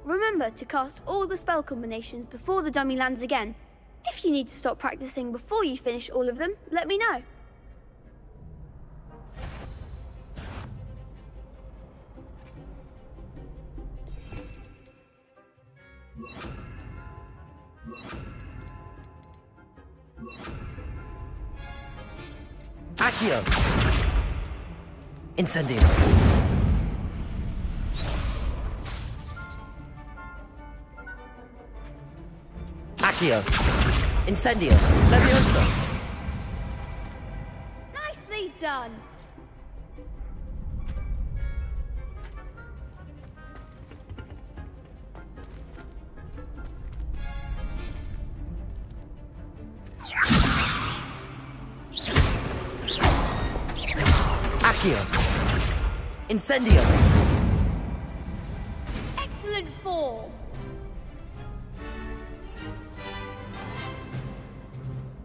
Remember to cast all the spell combinations before the dummy lands again. If you need to stop practicing before you finish all of them, let me know. Accio. Incendio. Accio. Incendio. Levioso. Nicely done. Accio. Incendio. Excellent form.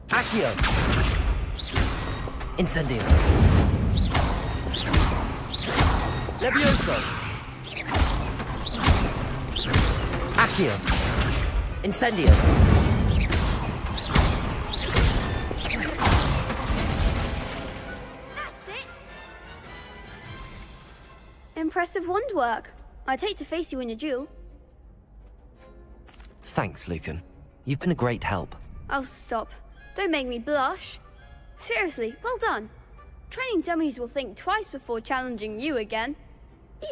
Accio. Incendio. Levioso. Accio. Incendio. Impressive wand work. I'd hate to face you in a duel. Thanks, Lucan. You've been a great help. Oh, stop. Don't make me blush. Seriously, well done. Training dummies will think twice before challenging you again.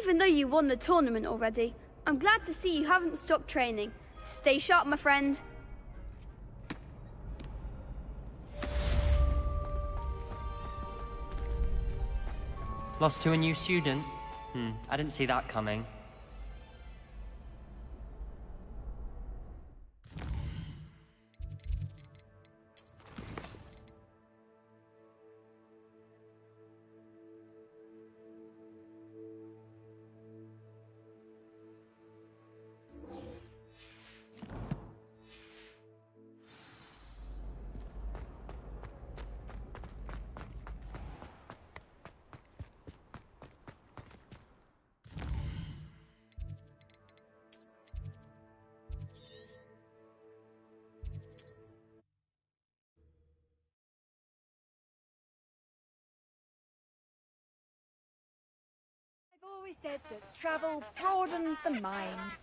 Even though you won the tournament already, I'm glad to see you haven't stopped training. Stay sharp, my friend. Lost to a new student? I didn't see that coming. I've always said that travel broadens the mind.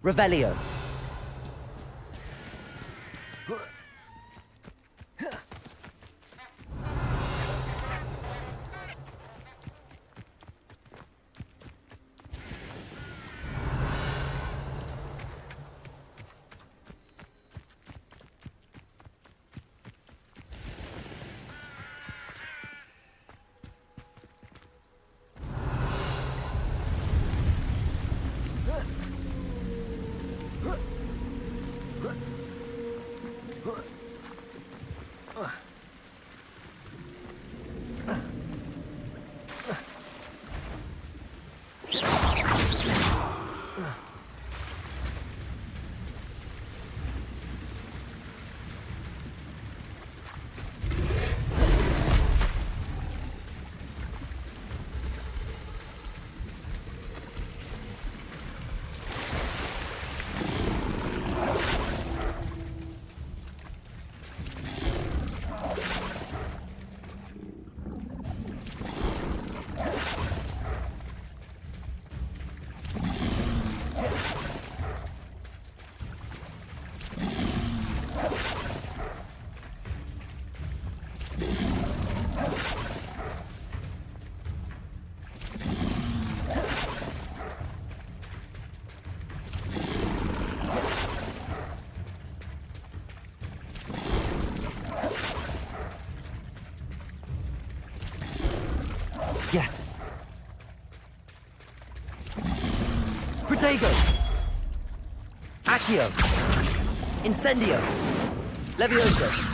Revelio. Yes. Protego. Accio. Incendio. Levioso.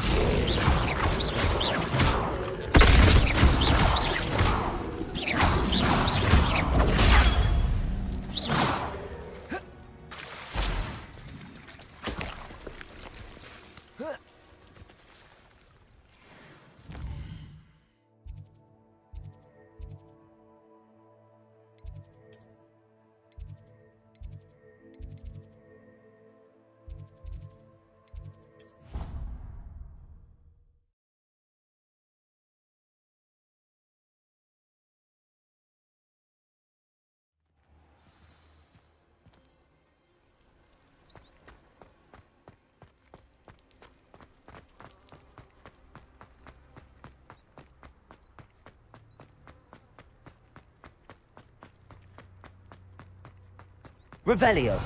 Revelio.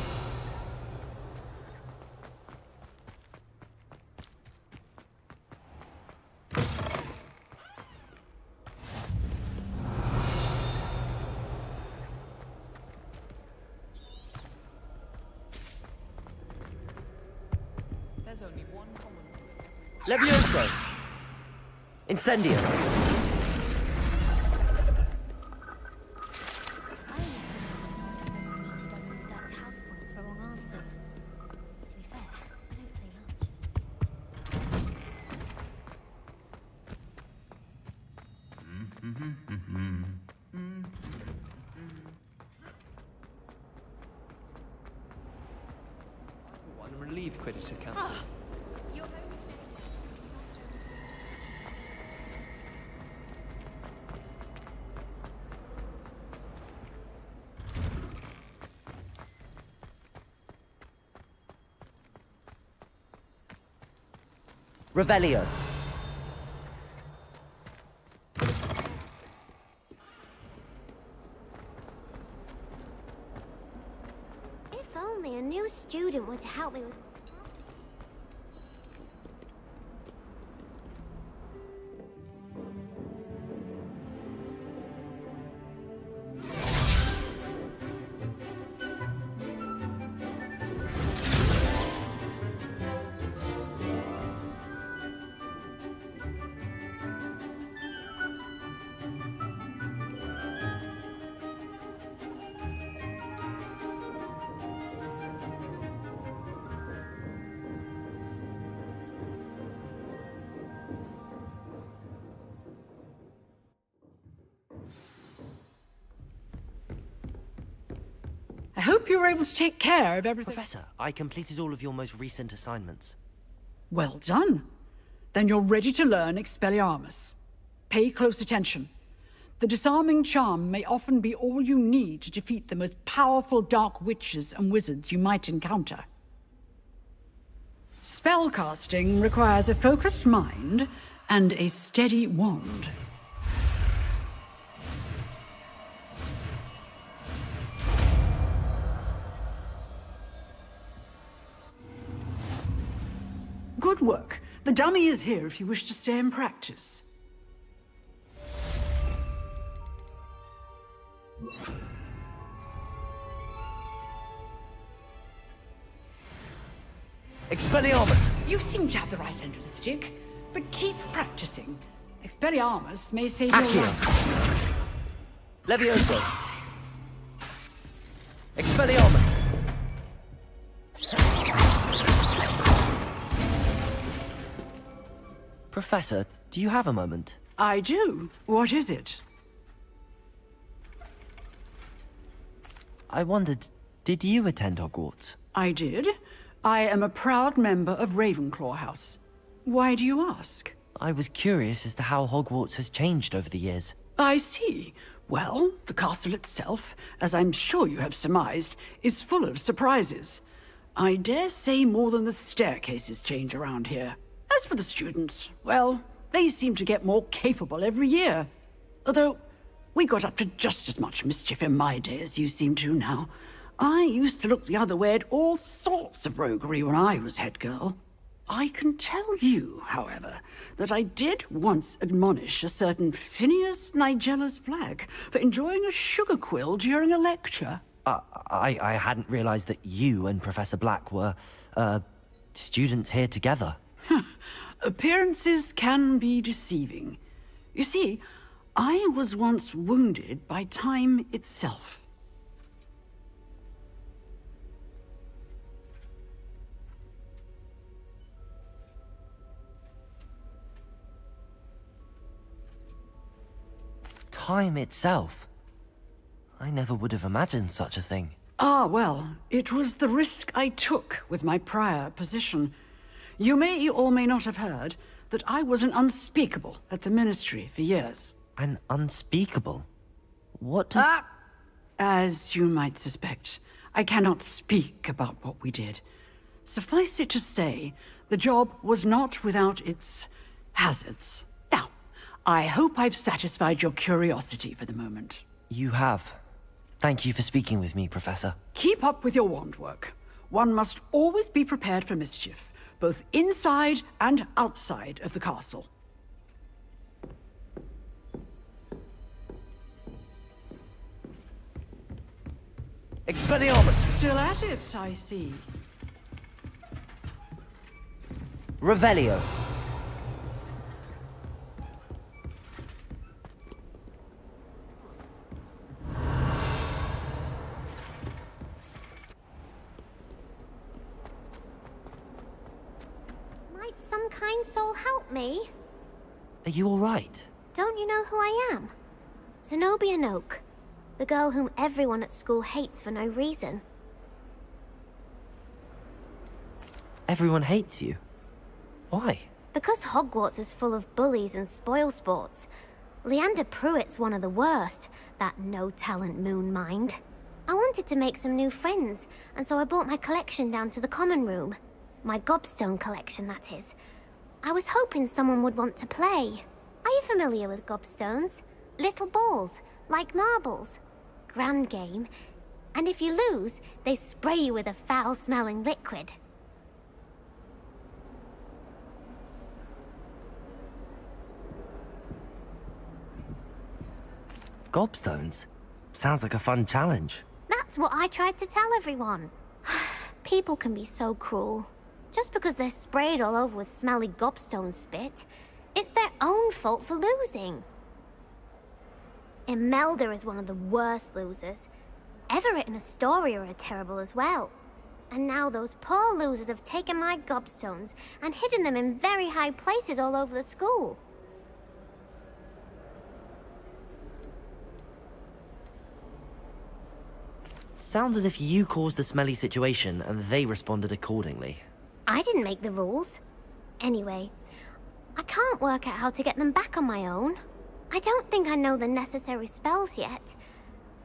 There's only one common. Levioso. Incendio. One relieved Quidditch Council. Revelio. If only a new student were to help me with... I hope you were able to take care of everything. Professor, I completed all of your most recent assignments. Well done. Then you're ready to learn Expelliarmus. Pay close attention. The disarming charm may often be all you need to defeat the most powerful dark witches and wizards you might encounter. Spellcasting requires a focused mind and a steady wand. Good work. The dummy is here if you wish to stay and practice. Expelliarmus! You seem to have the right end of the stick, but keep practicing. Expelliarmus may save your Accio! life. Levioso! Expelliarmus! Professor, do you have a moment? I do. What is it? I wondered, did you attend Hogwarts? I did. I am a proud member of Ravenclaw House. Why do you ask? I was curious as to how Hogwarts has changed over the years. I see. Well, the castle itself, as I'm sure you have surmised, is full of surprises. I dare say more than the staircases change around here. As for the students, well, they seem to get more capable every year. Although, we got up to just as much mischief in my day as you seem to now. I used to look the other way at all sorts of roguery when I was head girl. I can tell you, however, that I did once admonish a certain Phineas Nigella's Black for enjoying a sugar quill during a lecture. I hadn't realized that you and Professor Black were, students here together. Appearances can be deceiving. You see, I was once wounded by time itself. Time itself? I never would have imagined such a thing. Ah, well, it was the risk I took with my prior position. You may or may not have heard that I was an unspeakable at the Ministry for years. An unspeakable? What does... As you might suspect, I cannot speak about what we did. Suffice it to say, the job was not without its hazards. Now, I hope I've satisfied your curiosity for the moment. You have. Thank you for speaking with me, Professor. Keep up with your wand work. One must always be prepared for mischief, both inside and outside of the castle. Expelliarmus! Still at it, I see. Revelio. Might some kind soul help me? Are you all right? Don't you know who I am? Zenobia Noak, the girl whom everyone at school hates for no reason. Everyone hates you. Why? Because Hogwarts is full of bullies and spoilsports. Leander Pruitt's one of the worst, that no-talent moon mind. I wanted to make some new friends, and so I brought my collection down to the common room. My gobstone collection, that is. I was hoping someone would want to play. Are you familiar with gobstones? Little balls, like marbles. Grand game. And if you lose, they spray you with a foul-smelling liquid. Gobstones? Sounds like a fun challenge. That's what I tried to tell everyone. People can be so cruel. Just because they're sprayed all over with smelly gobstone spit, it's their own fault for losing. Imelda is one of the worst losers. Everett and Astoria are terrible as well. And now those poor losers have taken my gobstones and hidden them in very high places all over the school. Sounds as if you caused the smelly situation and they responded accordingly. I didn't make the rules. Anyway, I can't work out how to get them back on my own. I don't think I know the necessary spells yet.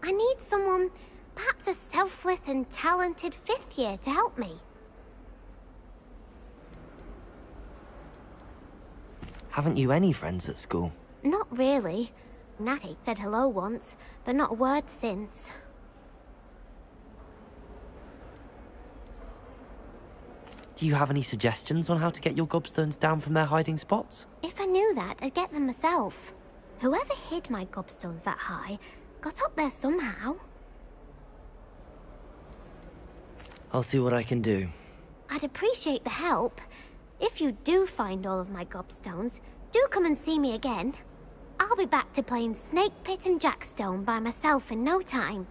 I need someone, perhaps a selfless and talented 5th year to help me. Haven't you any friends at school? Not really. Natty said hello once, but not a word since. Do you have any suggestions on how to get your gobstones down from their hiding spots? If I knew that, I'd get them myself. Whoever hid my gobstones that high got up there somehow. I'll see what I can do. I'd appreciate the help. If you do find all of my gobstones, do come and see me again. I'll be back to playing Snake Pit and Jackstone by myself in no time.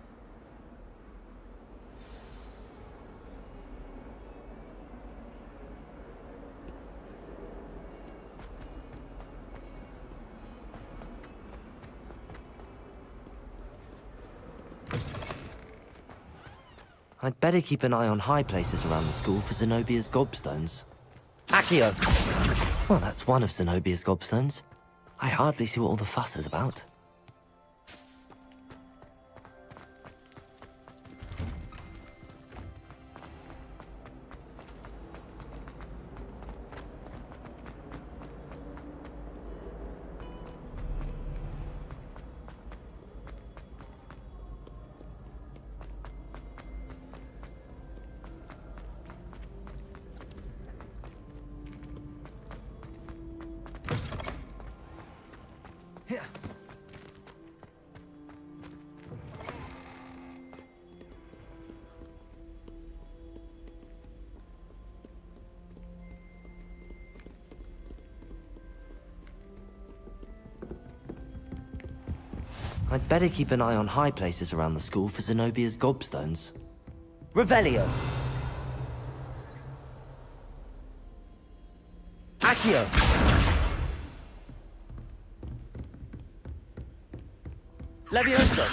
I'd better keep an eye on high places around the school for Zenobia's gobstones. Accio! Well, that's one of Zenobia's gobstones. I hardly see what all the fuss is about. I'd better keep an eye on high places around the school for Zenobia's gobstones. Revelio! Accio! Levioso!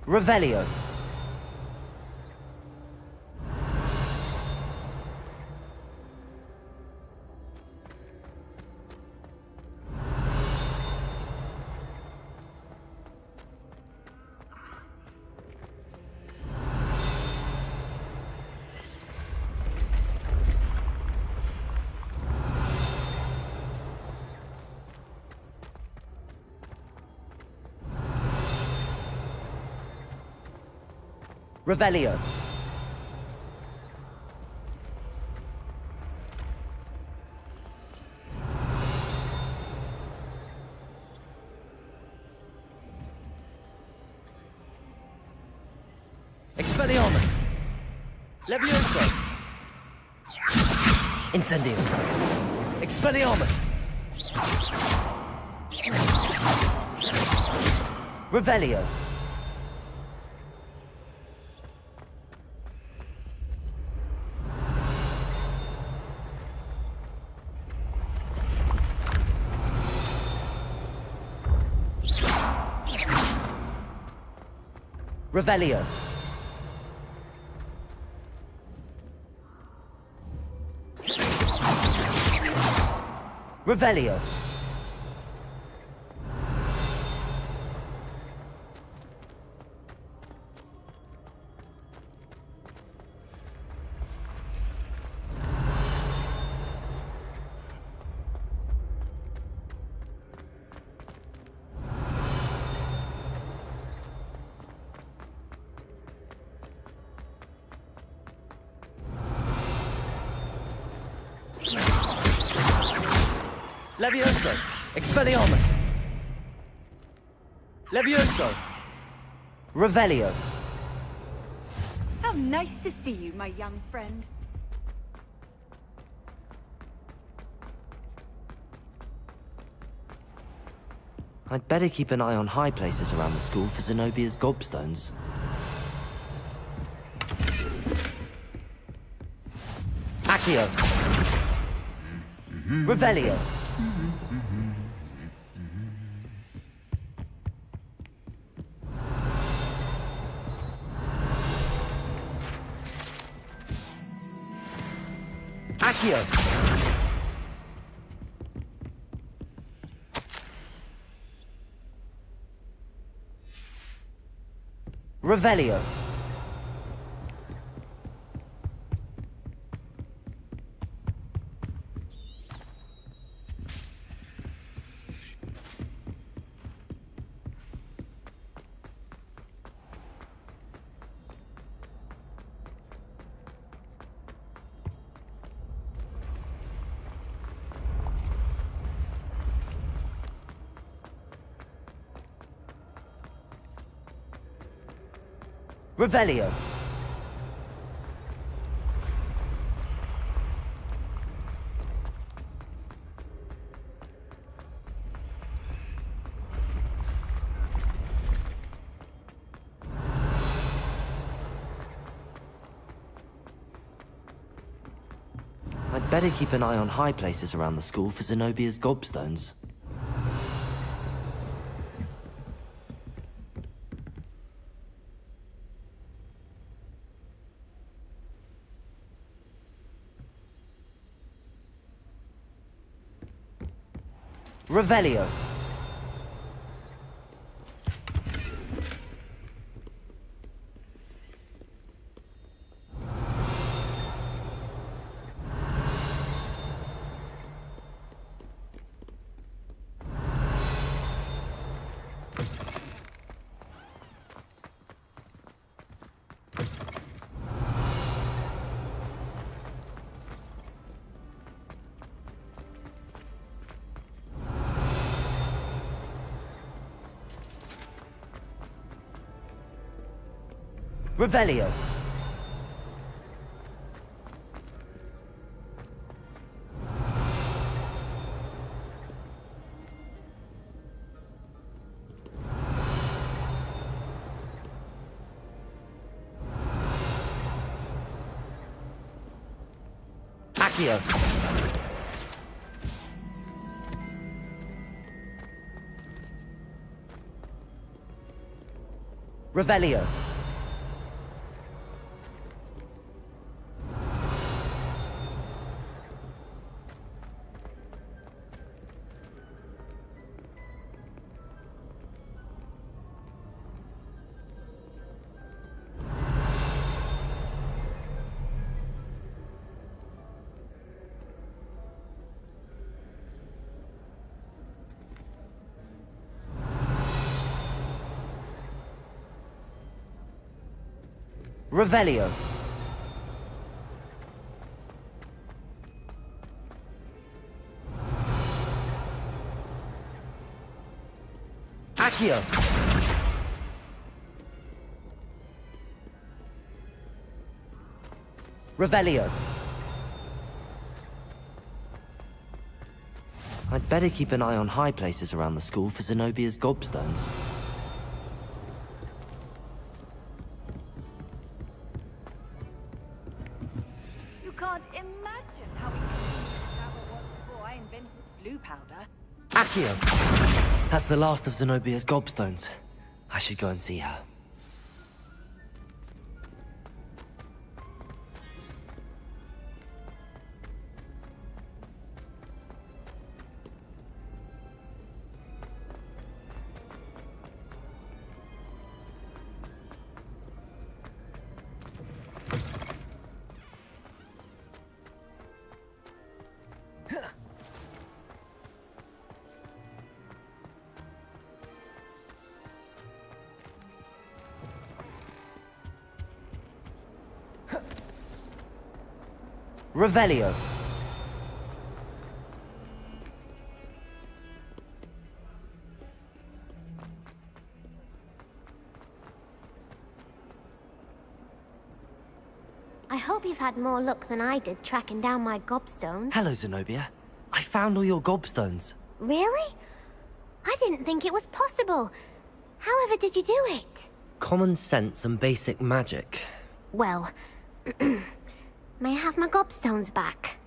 Revelio! Revelio. Expelliarmus. Levioso. Incendio. Expelliarmus. Revelio. Revelio. Revelio. Levioso! Expelliarmus! Levioso! Revelio! How nice to see you, my young friend. I'd better keep an eye on high places around the school for Zenobia's gobstones. Accio! Revelio! Accio! Revelio. Revelio. I'd better keep an eye on high places around the school for Zenobia's gobstones. Revelio. Revelio. Accio. Revelio. Revelio. Accio. Revelio. I'd better keep an eye on high places around the school for Zenobia's gobstones. Accio! That's the last of Zenobia's gobstones. I should go and see her. Revelio. I hope you've had more luck than I did tracking down my gobstones. Hello, Zenobia. I found all your gobstones. Really? I didn't think it was possible. However did you do it? Common sense and basic magic. Well, may I have my gobstones back?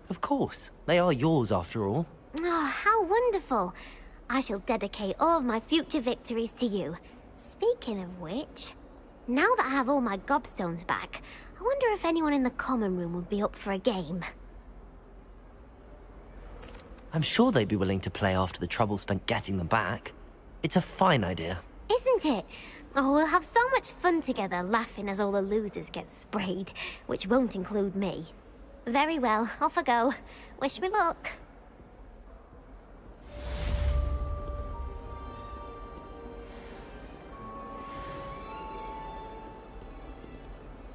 Of course. They are yours after all. Oh, how wonderful. I shall dedicate all of my future victories to you. Speaking of which, now that I have all my gobstones back, I wonder if anyone in the common room would be up for a game. I'm sure they'd be willing to play after the trouble spent getting them back. It's a fine idea. Isn't it? Oh, we'll have so much fun together, laughing as all the losers get sprayed, which won't include me. Very well, off I go. Wish me luck.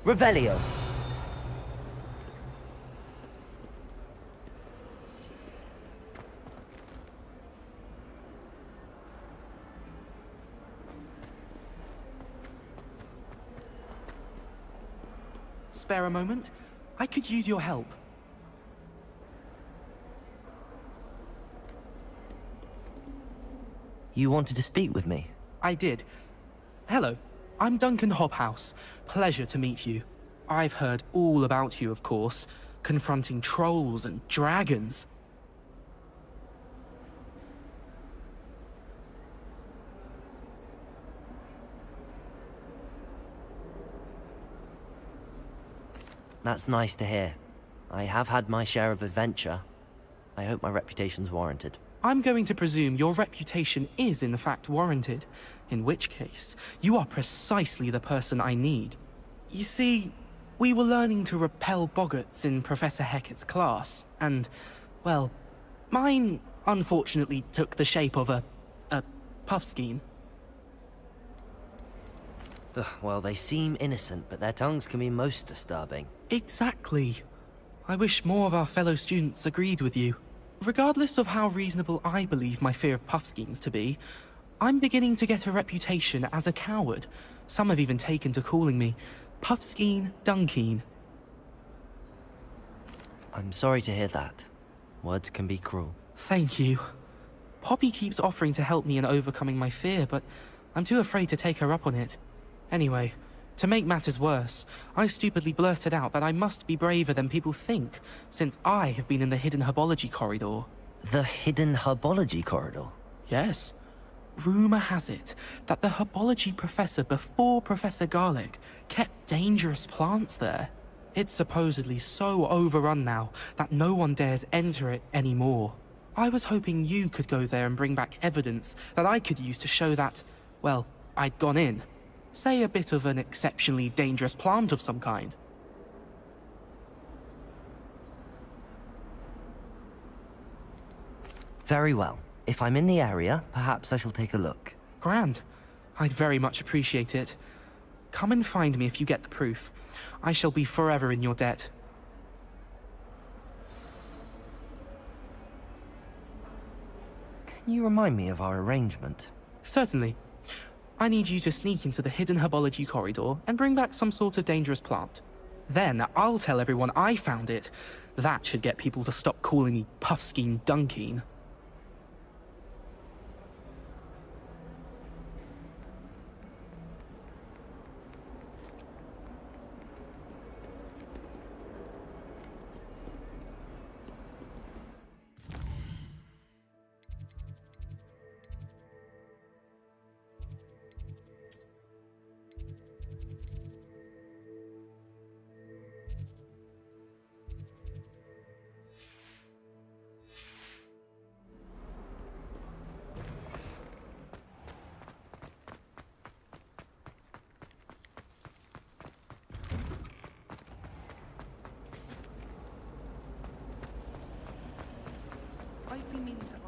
Revelio. Spare a moment? I could use your help. You wanted to speak with me? I did. Hello, I'm Duncan Hobhouse. Pleasure to meet you. I've heard all about you, of course, confronting trolls and dragons. That's nice to hear. I have had my share of adventure. I hope my reputation's warranted. I'm going to presume your reputation is in fact warranted, in which case, you are precisely the person I need. You see, we were learning to repel boggarts in Professor Hecat's class, and, well, mine unfortunately took the shape of a puffskein. Ugh, well, they seem innocent, but their tongues can be most disturbing. Exactly. I wish more of our fellow students agreed with you. Regardless of how reasonable I believe my fear of puffskeins to be, I'm beginning to get a reputation as a coward. Some have even taken to calling me Puffskeen Dunkeen. I'm sorry to hear that. Words can be cruel. Thank you. Poppy keeps offering to help me in overcoming my fear, but I'm too afraid to take her up on it. Anyway, to make matters worse, I stupidly blurted out that I must be braver than people think, since I have been in the hidden herbology corridor. The hidden herbology corridor? Yes. Rumour has it that the herbology professor before Professor Garlic kept dangerous plants there. It's supposedly so overrun now that no one dares enter it anymore. I was hoping you could go there and bring back evidence that I could use to show that, well, I'd gone in. Say a bit of an exceptionally dangerous plant of some kind. Very well. If I'm in the area, perhaps I shall take a look. Grand. I'd very much appreciate it. Come and find me if you get the proof. I shall be forever in your debt. Can you remind me of our arrangement? Certainly. I need you to sneak into the hidden herbology corridor and bring back some sort of dangerous plant. Then I'll tell everyone I found it. That should get people to stop calling me Puffskeen Dunkeen.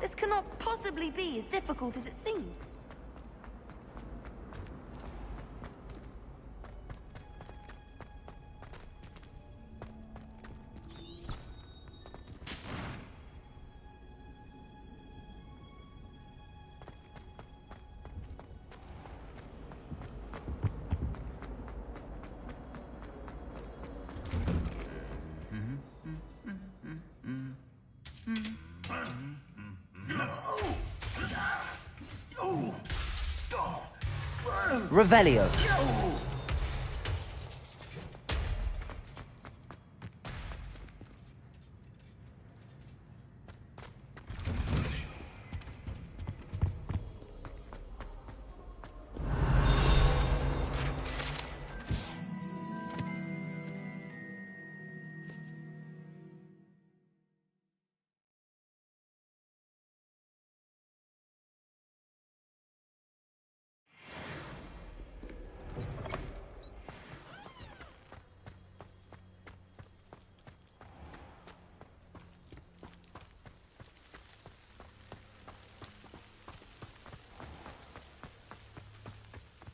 This cannot possibly be as difficult as it seems. Revelio.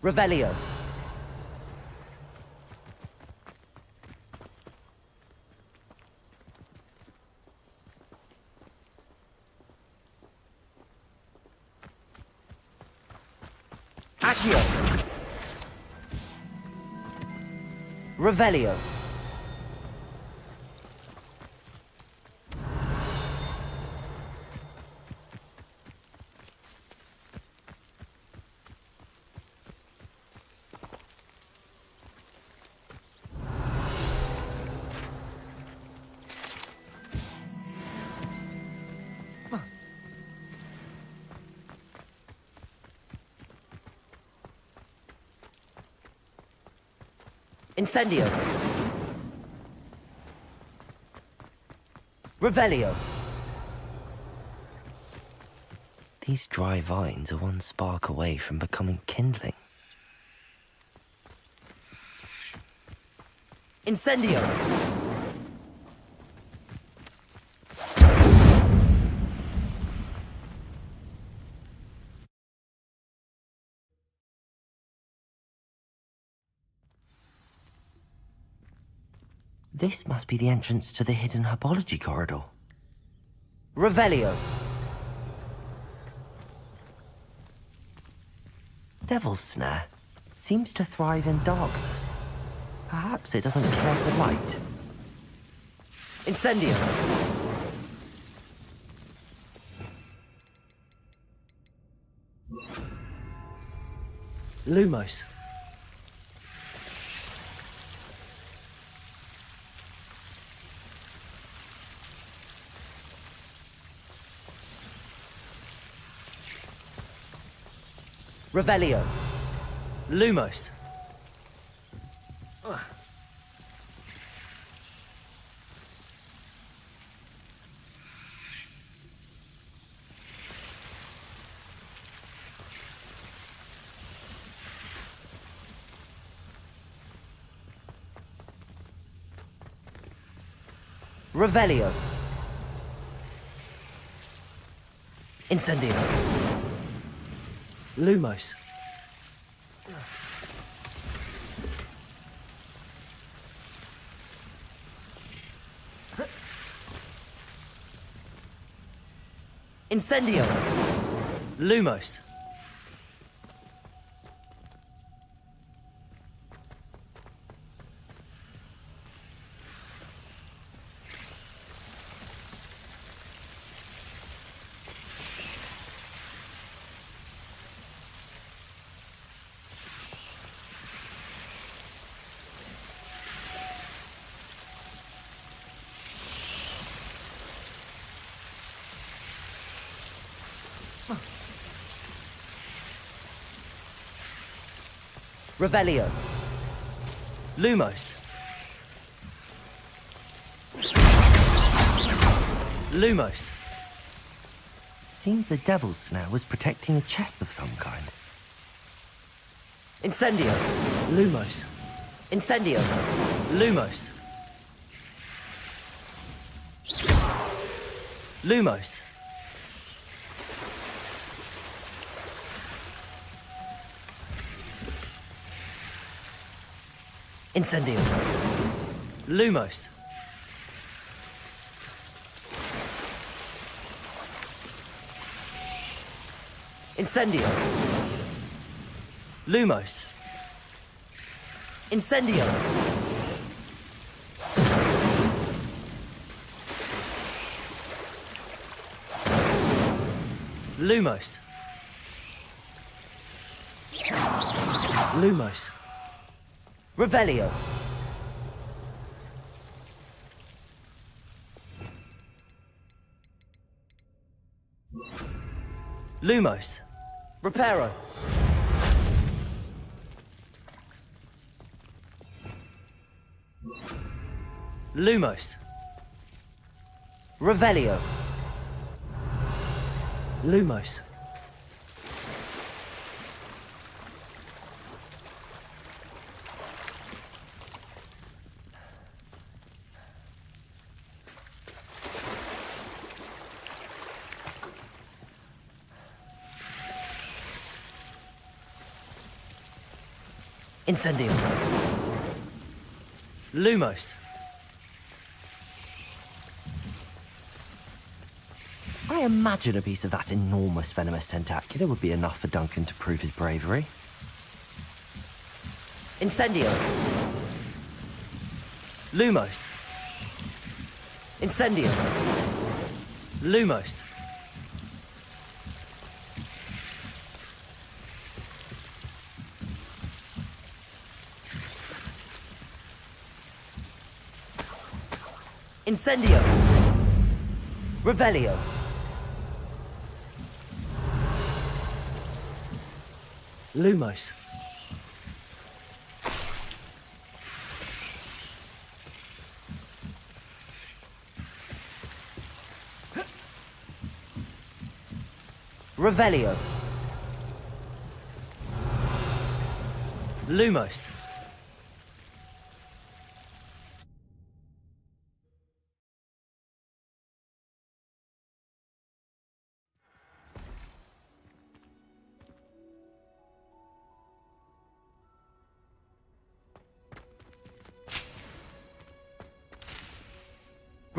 Revelio. Accio. Revelio. Incendio. Revelio. These dry vines are one spark away from becoming kindling. Incendio. This must be the entrance to the hidden herbology corridor. Revelio. Devil's Snare seems to thrive in darkness. Perhaps it doesn't care for light. Incendio. Lumos. Revelio. Lumos. Revelio. Incendio. Lumos. Incendio. Lumos. Revelio. Lumos. Lumos. Seems the Devil's Snare was protecting a chest of some kind. Incendio. Lumos. Incendio. Lumos. Lumos. Incendio. Lumos. Incendio. Lumos. Incendio. Lumos. Lumos. Revelio. Lumos. Reparo. Lumos. Revelio. Lumos. Incendio. Lumos. I imagine a piece of that enormous venomous tentacular would be enough for Duncan to prove his bravery. Incendio. Lumos. Incendio. Lumos. Incendio. Revelio. Lumos. Revelio. Lumos.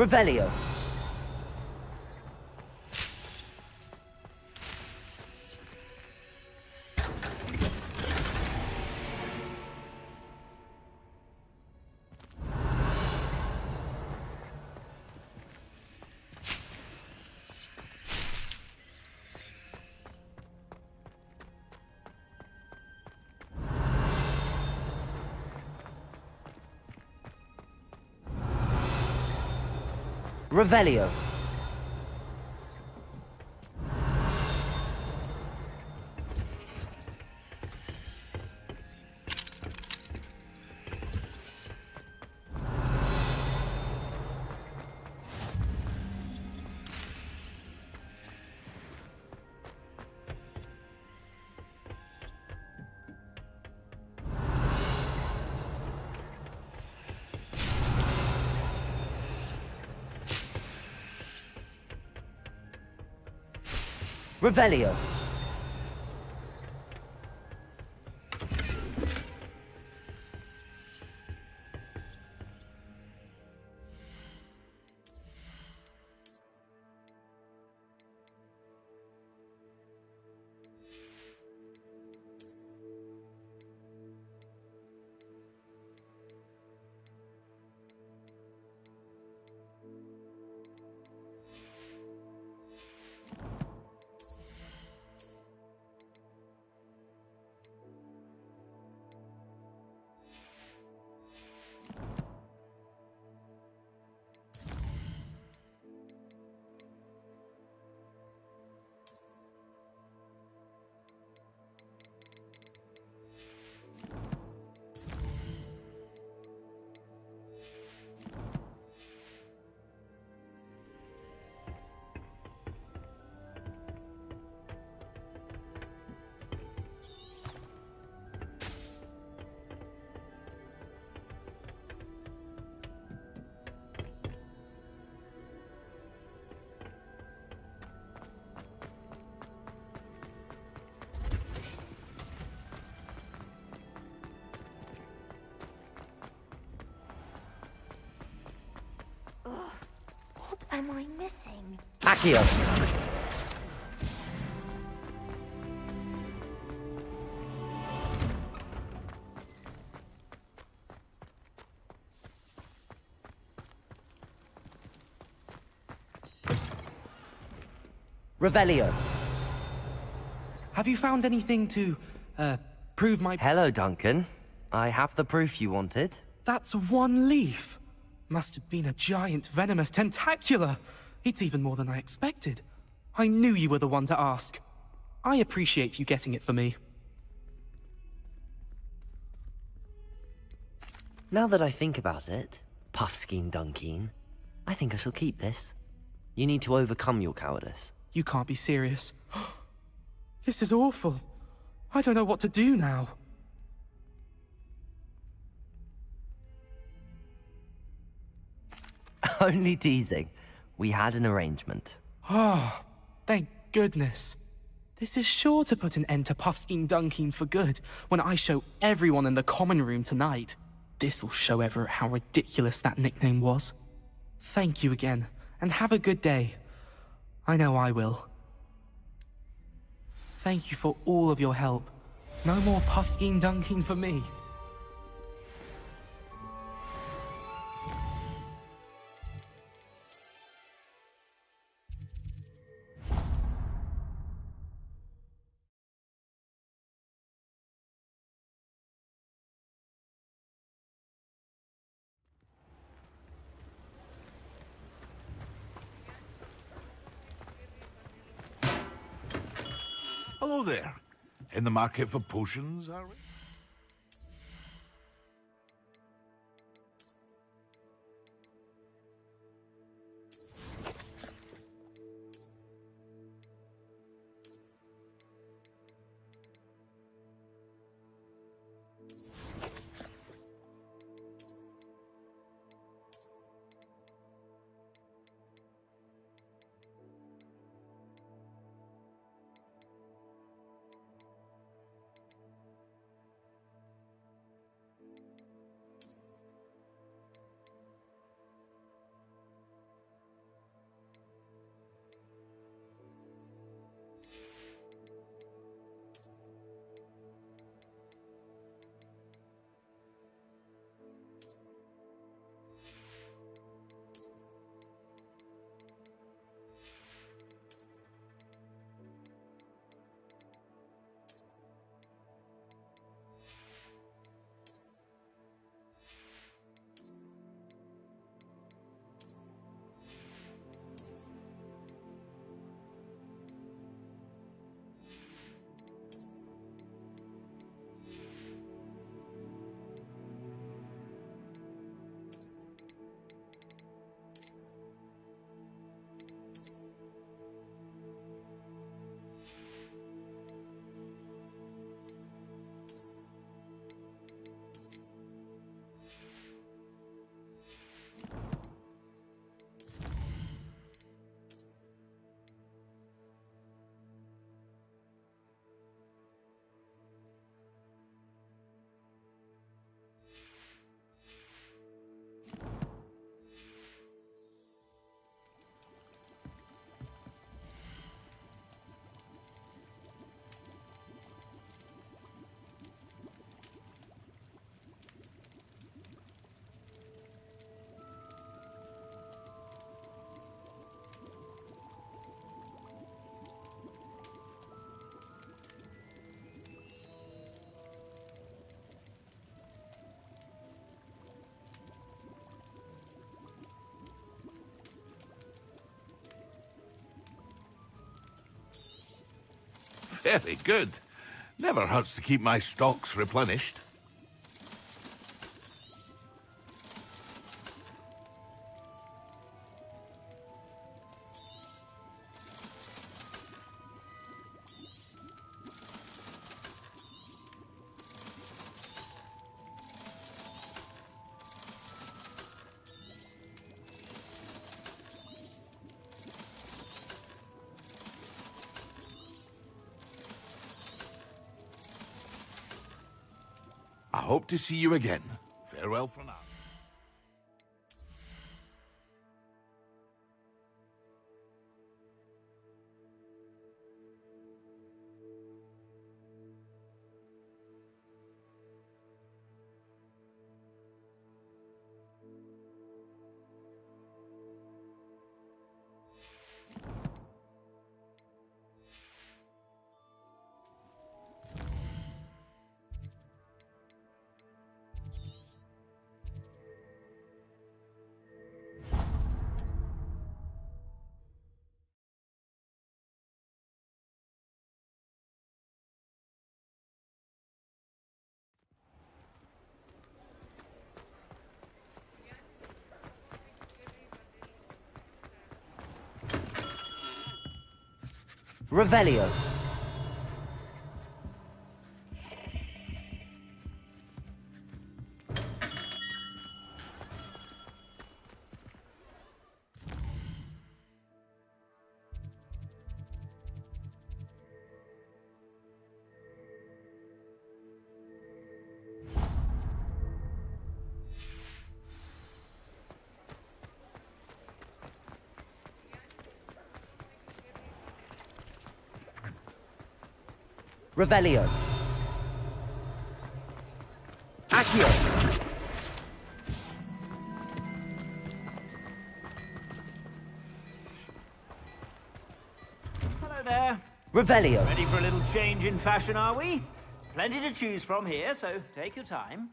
Revelio. Revelio. Revelio. What am I missing? Accio. Revelio. Have you found anything to, prove my... Hello, Duncan. I have the proof you wanted. That's one leaf. Must have been a giant venomous tentacula. It's even more than I expected. I knew you were the one to ask. I appreciate you getting it for me. Now that I think about it, Puffskein Dunkeen, I think I shall keep this. You need to overcome your cowardice. You can't be serious. This is awful. I don't know what to do now. Only teasing. We had an arrangement. Ah, thank goodness. This is sure to put an end to Puffskein Dunkeen for good when I show everyone in the common room tonight. This'll show Everett how ridiculous that nickname was. Thank you again, and have a good day. I know I will. Thank you for all of your help. No more Puffskein Dunkeen for me. Hello there. In the market for potions, are we? Very good. Never hurts to keep my stocks replenished. I hope to see you again. Farewell for now. Revelio. Revelio. Accio. Hello there. Revelio. Ready for a little change in fashion, are we? Plenty to choose from here, so take your time.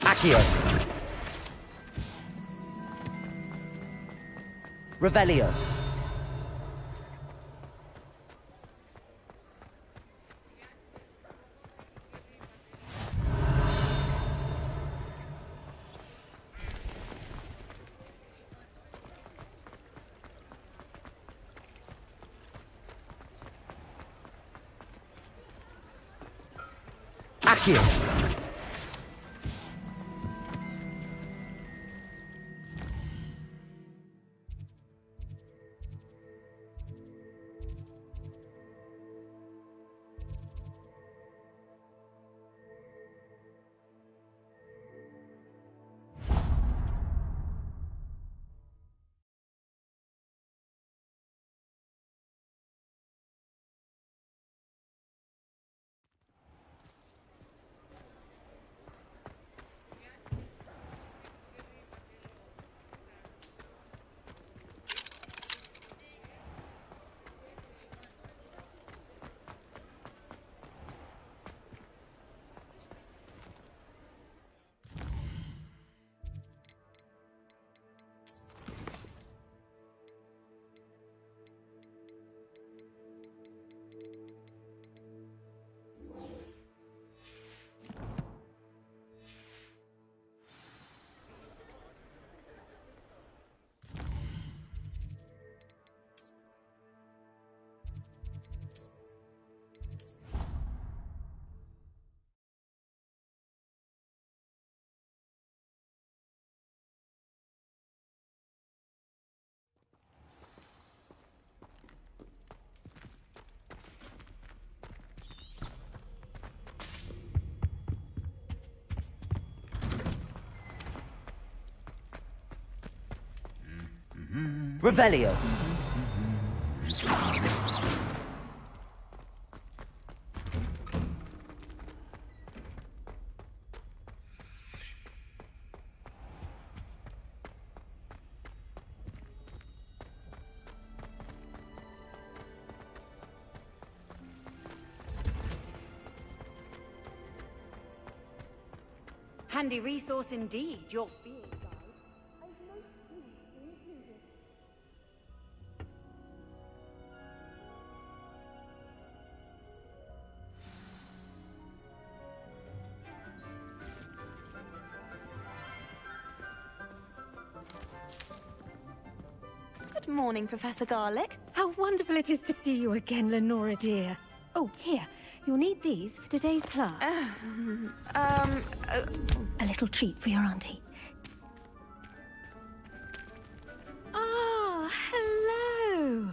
Accio. Revelio. Accio. Revelio. Handy resource indeed, your field guide. Good morning, Professor Garlic. How wonderful it is to see you again, Lenora dear. Oh, here. You'll need these for today's class. A little treat for your auntie. Ah, hello.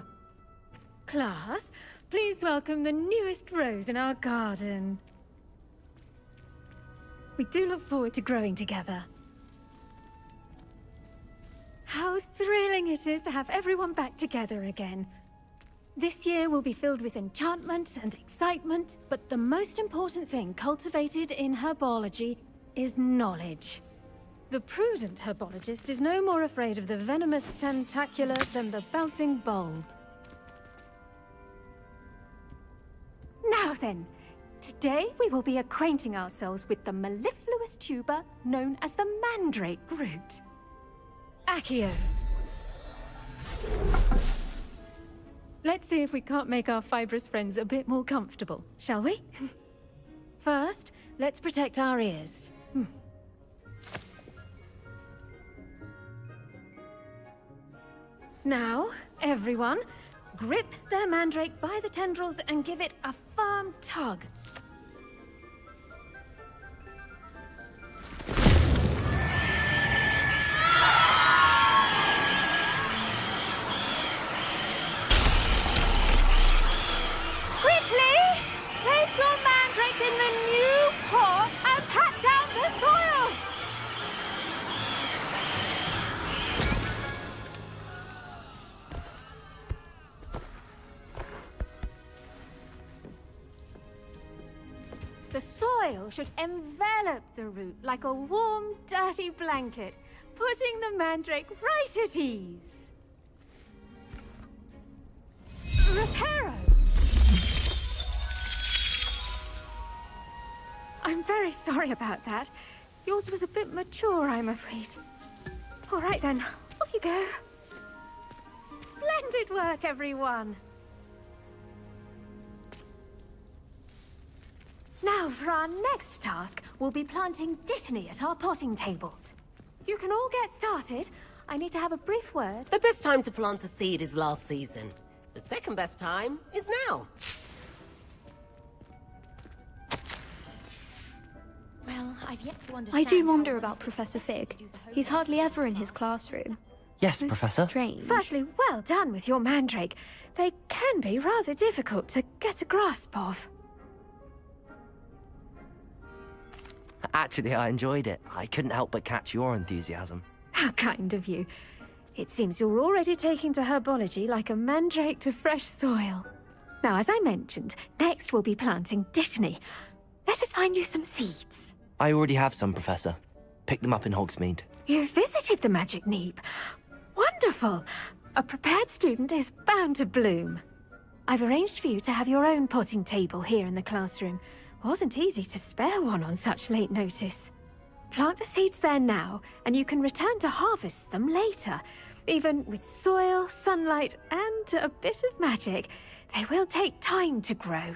Class, please welcome the newest rose in our garden. We do look forward to growing together. How thrilling it is to have everyone back together again. This year will be filled with enchantment and excitement, but the most important thing cultivated in herbology is knowledge. The prudent herbologist is no more afraid of the venomous tentacula than the bouncing bulb. Now then, today we will be acquainting ourselves with the mellifluous tuber known as the mandrake root. Accio. Let's see if we can't make our fibrous friends a bit more comfortable, shall we? First, let's protect our ears. Now, everyone, grip their mandrake by the tendrils and give it a firm tug. Place your mandrake in the new pot and pat down the soil! soil should envelop the root like a warm, dirty blanket, putting the mandrake right at ease. Reparo! I'm very sorry about that. Yours was a bit mature, I'm afraid. All right then, off you go. Splendid work, everyone. Now, for our next task, we'll be planting Dittany at our potting tables. You can all get started. I need to have a brief word. The best time to plant a seed is last season. The second best time is now. Well, I've yet to understand. I do wonder about Professor Fig. He's hardly ever in his classroom. Yes, Most Professor. Strange. Firstly, well done with your mandrake. They can be rather difficult to get a grasp of. Actually, I enjoyed it. I couldn't help but catch your enthusiasm. How kind of you. It seems you're already taking to herbology like a mandrake to fresh soil. Now, as I mentioned, next we'll be planting Dittany. Let us find you some seeds. I already have some, Professor. Picked them up in Hogsmeade. You visited the Magic Neep. Wonderful! A prepared student is bound to bloom. I've arranged for you to have your own potting table here in the classroom. Wasn't easy to spare one on such late notice. Plant the seeds there now, and you can return to harvest them later. Even with soil, sunlight, and a bit of magic, they will take time to grow.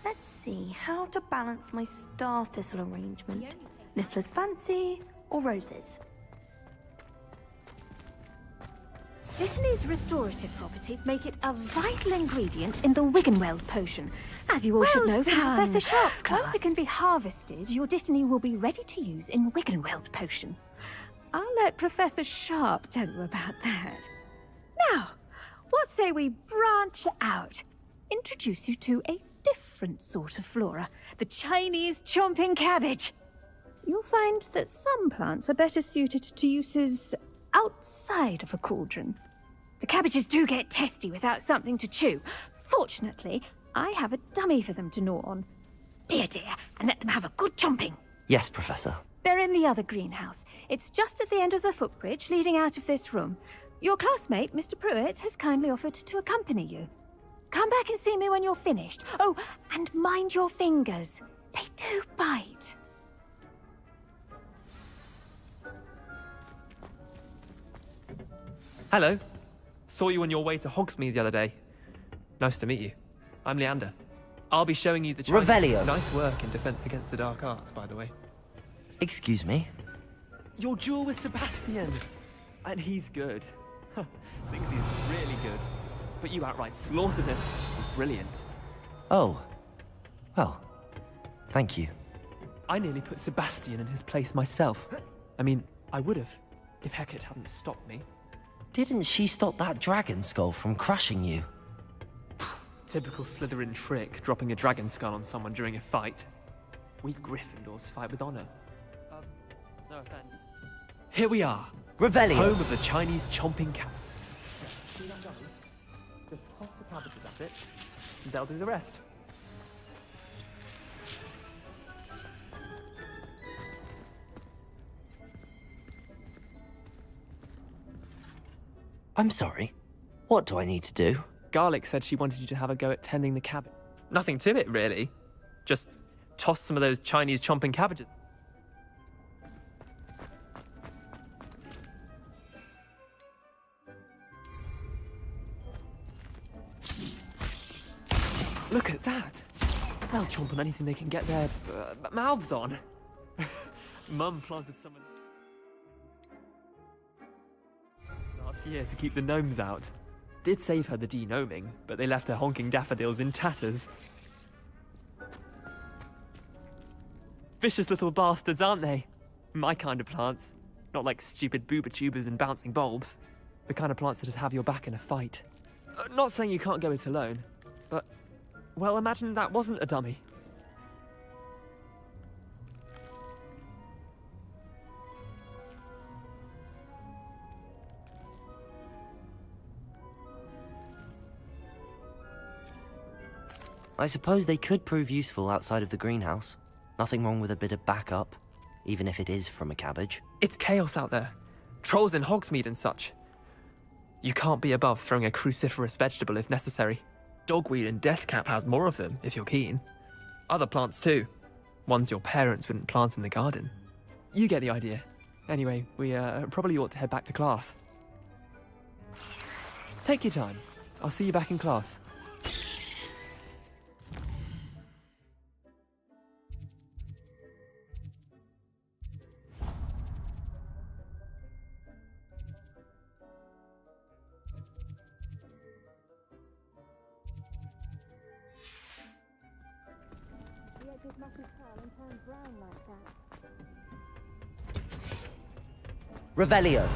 Let's see how to balance my star thistle arrangement. Niffler's fancy or roses? Dittany's restorative properties make it a vital ingredient in the Wiggenweld potion. As you all should know from Professor Sharp's class. Once it can be harvested, your Dittany will be ready to use in Wiggenweld potion. I'll let Professor Sharp tell you about that. Now, what say we branch out? Introduce you to a different sort of flora, the Chinese chomping cabbage. You'll find that some plants are better suited to uses outside of a cauldron. The cabbages do get testy without something to chew. Fortunately, I have a dummy for them to gnaw on. Be a dear and let them have a good chomping. Yes, Professor. They're in the other greenhouse. It's just at the end of the footbridge leading out of this room. Your classmate, Mr. Pruitt, has kindly offered to accompany you. Come back and see me when you're finished. Oh, and mind your fingers. They do bite. Hello. Saw you on your way to Hogsmeade the other day. Nice to meet you. I'm Leander. I'll be showing you the Chinese... Revelio. Nice work in Defense Against the Dark Arts, by the way. Excuse me? Your duel with Sebastian. And he's good. Thinks he's really good. But you outright slaughtered him. It was brilliant. Oh. Well, thank you. I nearly put Sebastian in his place myself. I mean, I would have, if Hecate hadn't stopped me. Didn't she stop that dragon skull from crushing you? Typical Slytherin trick, dropping a dragon skull on someone during a fight. We Gryffindors fight with honor. No offense. Here we are. Revelio. Home of the Chinese chomping cat. See that dummy? Just toss the cabbages at it, and they'll do the rest. I'm sorry. What do I need to do? Garlic said she wanted you to have a go at tending the cabbage. Nothing to it, really. Just toss some of those Chinese chomping cabbages. Look at that. They'll chomp on anything they can get their mouths on. Mum planted some last year to keep the gnomes out. Did save her the de-gnoming, but they left her honking daffodils in tatters. Vicious little bastards, aren't they? My kind of plants. Not like stupid booba tubers and bouncing bulbs. The kind of plants that'd have your back in a fight. Not saying you can't go it alone, but... well, imagine that wasn't a dummy. I suppose they could prove useful outside of the greenhouse. Nothing wrong with a bit of backup, even if it is from a cabbage. It's chaos out there. Trolls in Hogsmeade and such. You can't be above throwing a cruciferous vegetable if necessary. Dogweed and deathcap has more of them, if you're keen. Other plants too. Ones your parents wouldn't plant in the garden. You get the idea. Anyway, we probably ought to head back to class. Take your time. I'll see you back in class. Revelio.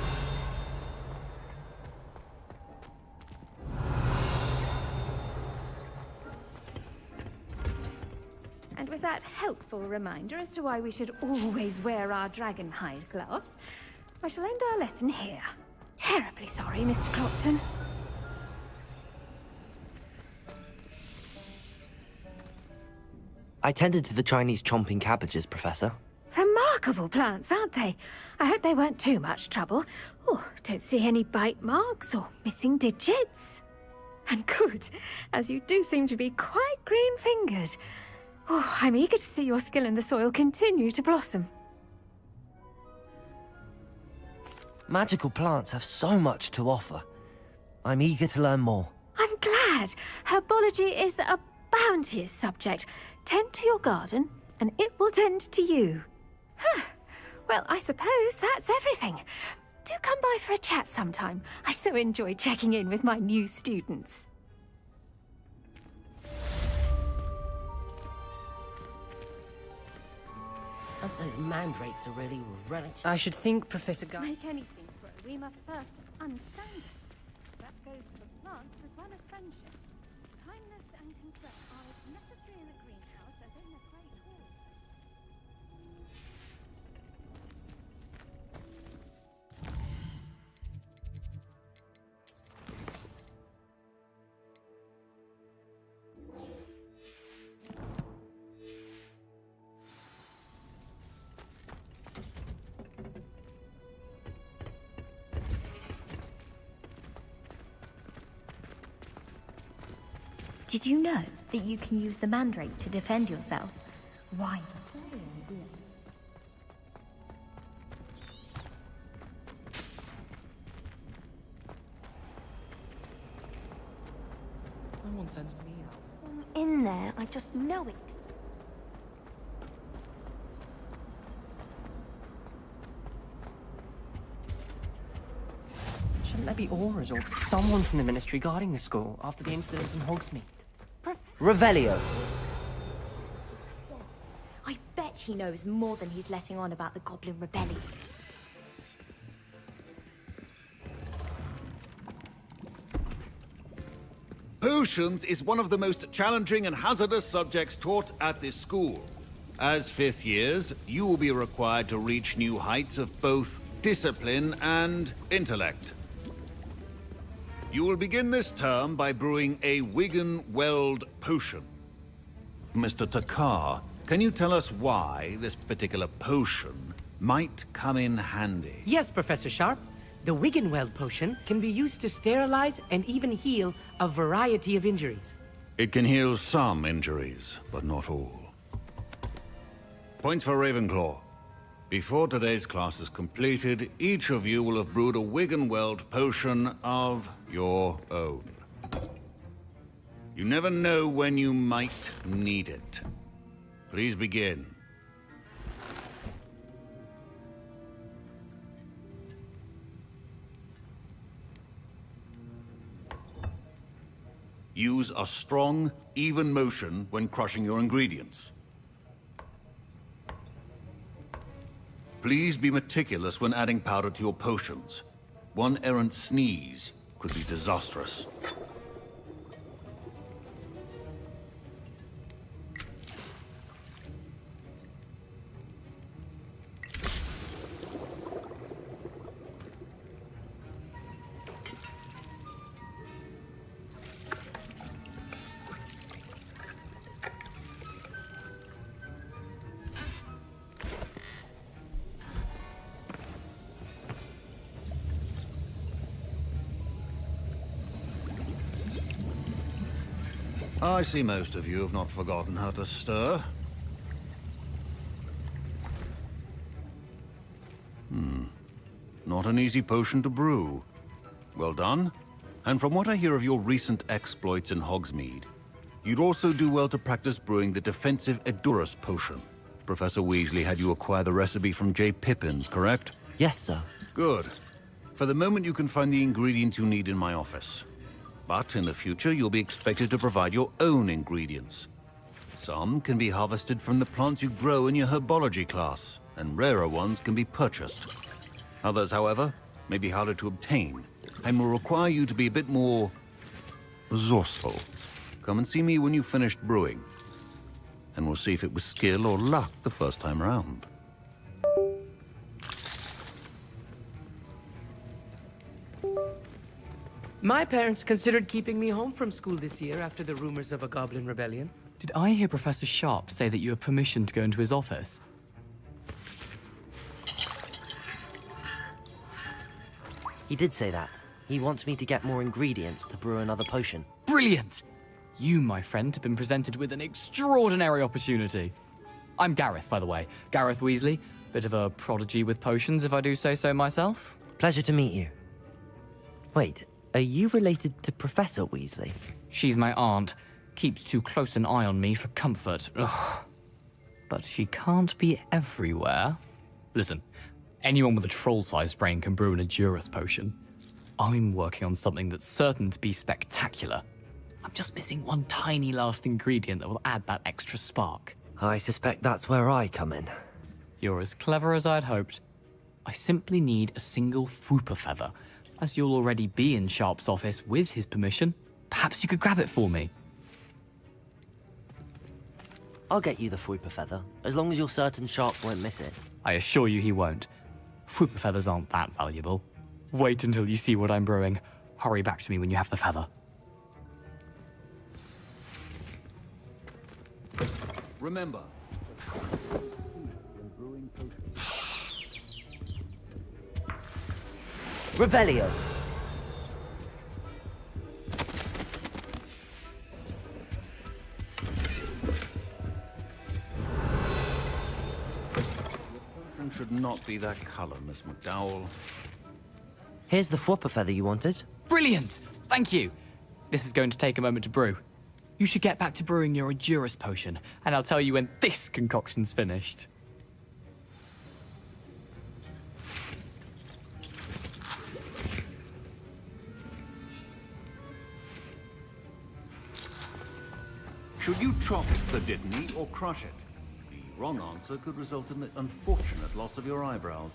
And with that helpful reminder as to why we should always wear our dragon hide gloves, I shall end our lesson here. Terribly sorry, Mr. Clopton. I tended to the Chinese chomping cabbages, Professor. Remarkable plants, aren't they? I hope they weren't too much trouble. Oh, don't see any bite marks or missing digits. And good, as you do seem to be quite green-fingered. Oh, I'm eager to see your skill in the soil continue to blossom. Magical plants have so much to offer. I'm eager to learn more. I'm glad. Herbology is a bounteous subject. Tend to your garden, and it will tend to you. Huh. Well, I suppose that's everything. Do come by for a chat sometime. I so enjoy checking in with my new students. Those mandrakes are really relish. I should think, Professor To make anything grow, we must first understand it. That goes for plants as well as friendships. Kindness and concern are as necessary in a greenhouse as in a great hall. Did you know that you can use the mandrake to defend yourself? Why? No one sends me out. I'm in there, I just know it. Shouldn't there be auras or someone from the Ministry guarding the school after the incident in Hogsmeade? Revelio. I bet he knows more than he's letting on about the Goblin Rebellion. Potions is one of the most challenging and hazardous subjects taught at this school. As fifth years, you will be required to reach new heights of both discipline and intellect. You will begin this term by brewing a Wigan-Weld potion. Mr. Takar, can you tell us why this particular potion might come in handy? Yes, Professor Sharp. The Wigan-Weld potion can be used to sterilize and even heal a variety of injuries. It can heal some injuries, but not all. Points for Ravenclaw. Before today's class is completed, each of you will have brewed a Wigan-Weld potion of your own. You never know when you might need it. Please begin. Use a strong, even motion when crushing your ingredients. Please be meticulous when adding powder to your potions. One errant sneeze could be disastrous. I see most of you have not forgotten how to stir. Not an easy potion to brew. Well done. And from what I hear of your recent exploits in Hogsmeade, you'd also do well to practice brewing the defensive Edurus potion. Professor Weasley had you acquire the recipe from J. Pippins, correct? Yes, sir. Good. For the moment, you can find the ingredients you need in my office. But in the future, you'll be expected to provide your own ingredients. Some can be harvested from the plants you grow in your herbology class, and rarer ones can be purchased. Others, however, may be harder to obtain, and will require you to be a bit more resourceful. Come and see me when you've finished brewing, and we'll see if it was skill or luck the first time around. My parents considered keeping me home from school this year after the rumors of a goblin rebellion. Did I hear Professor Sharp say that you have permission to go into his office? He did say that. He wants me to get more ingredients to brew another potion. Brilliant! You, my friend, have been presented with an extraordinary opportunity. I'm Gareth, by the way. Gareth Weasley. Bit of a prodigy with potions, if I do say so myself. Pleasure to meet you. Wait, are you related to Professor Weasley? She's my aunt. Keeps too close an eye on me for comfort. Ugh. But she can't be everywhere. Listen, anyone with a troll-sized brain can brew an Edurus potion. I'm working on something that's certain to be spectacular. I'm just missing one tiny last ingredient that will add that extra spark. I suspect that's where I come in. You're as clever as I'd hoped. I simply need a single Fwooper feather. As you'll already be in Sharp's office with his permission, perhaps you could grab it for me. I'll get you the Fwooper feather, as long as you're certain Sharp won't miss it. I assure you he won't. Fwooper feathers aren't that valuable. Wait until you see what I'm brewing. Hurry back to me when you have the feather. Remember. Revelio. Should not be that color, Miss McDowell. Here's the Fwooper feather you wanted. Brilliant! Thank you. This is going to take a moment to brew. You should get back to brewing your Edurus potion, and I'll tell you when this concoction's finished. Should you chop the Dittany or crush it? The wrong answer could result in the unfortunate loss of your eyebrows.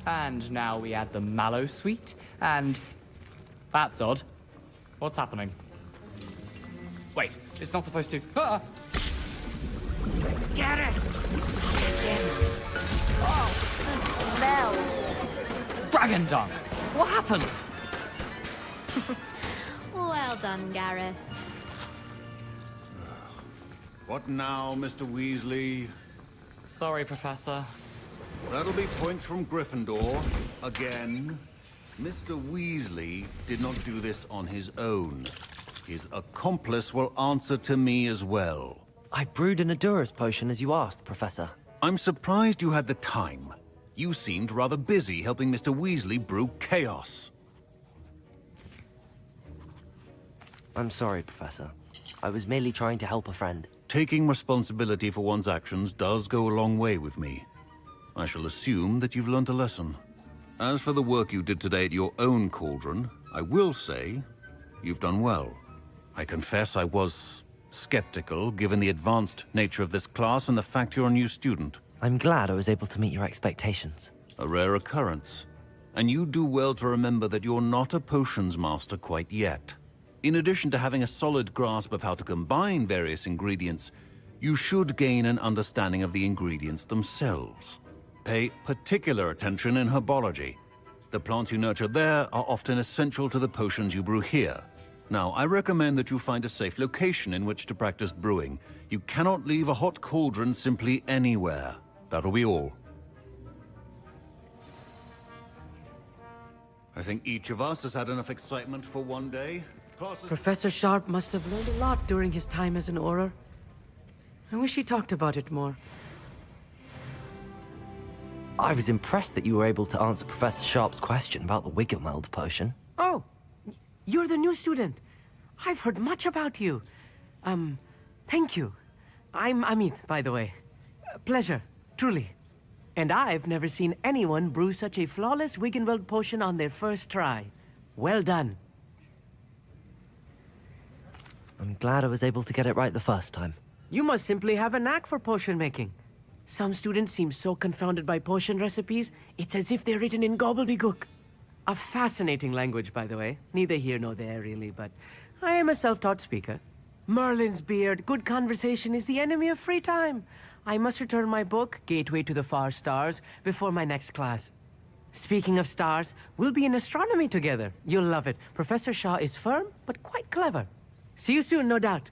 And now we add the mallow sweet, and... That's odd. What's happening? Wait, it's not supposed to... Ah! Get it! Oh, the smell! Dragon dung! What happened? Well done, Gareth. What now, Mr. Weasley? Sorry, Professor. That'll be points from Gryffindor. Again. Mr. Weasley did not do this on his own. His accomplice will answer to me as well. I brewed an Edurus potion as you asked, Professor. I'm surprised you had the time. You seemed rather busy helping Mr. Weasley brew chaos. I'm sorry, Professor. I was merely trying to help a friend. Taking responsibility for one's actions does go a long way with me. I shall assume that you've learnt a lesson. As for the work you did today at your own cauldron, I will say you've done well. I confess I was skeptical, given the advanced nature of this class and the fact you're a new student. I'm glad I was able to meet your expectations. A rare occurrence. And you do well to remember that you're not a potions master quite yet. In addition to having a solid grasp of how to combine various ingredients, you should gain an understanding of the ingredients themselves. Pay particular attention in herbology. The plants you nurture there are often essential to the potions you brew here. Now, I recommend that you find a safe location in which to practice brewing. You cannot leave a hot cauldron simply anywhere. That'll be all. I think each of us has had enough excitement for one day. Professor Sharp must have learned a lot during his time as an Auror. I wish he talked about it more. I was impressed that you were able to answer Professor Sharp's question about the Wiggenweld potion. Oh, you're the new student. I've heard much about you. Thank you. I'm Amit, by the way. Pleasure, truly. And I've never seen anyone brew such a flawless Wiggenweld potion on their first try. Well done. I'm glad I was able to get it right the first time. You must simply have a knack for potion making. Some students seem so confounded by potion recipes, it's as if they're written in gobbledygook. A fascinating language, by the way. Neither here nor there, really, but I am a self-taught speaker. Merlin's beard, good conversation is the enemy of free time. I must return my book, Gateway to the Far Stars, before my next class. Speaking of stars, we'll be in astronomy together. You'll love it. Professor Shah is firm, but quite clever. See you soon, no doubt.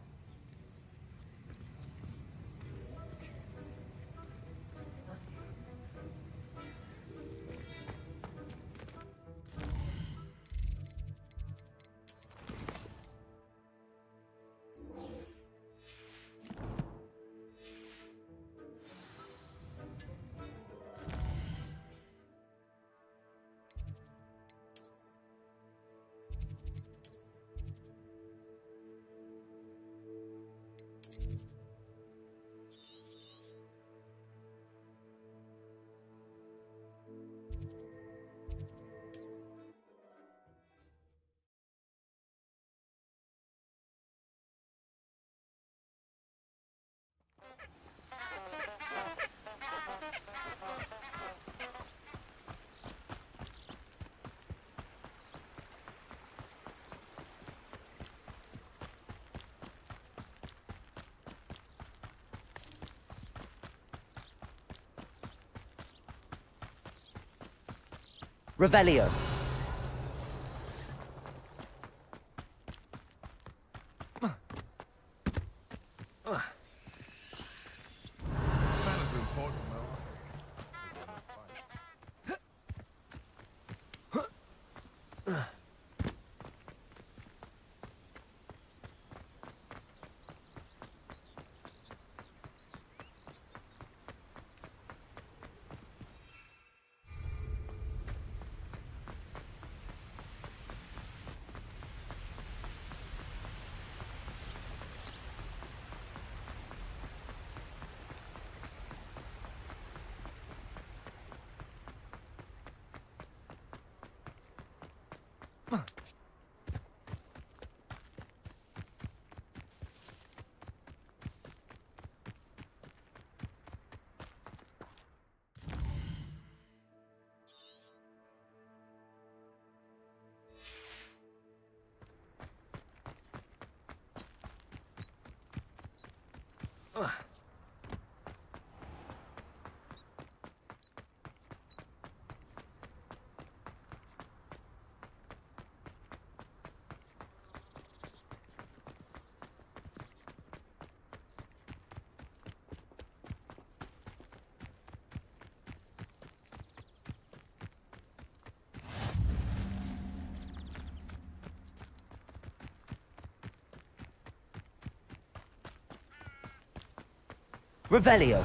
Revelio. Revelio.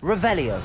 Revelio.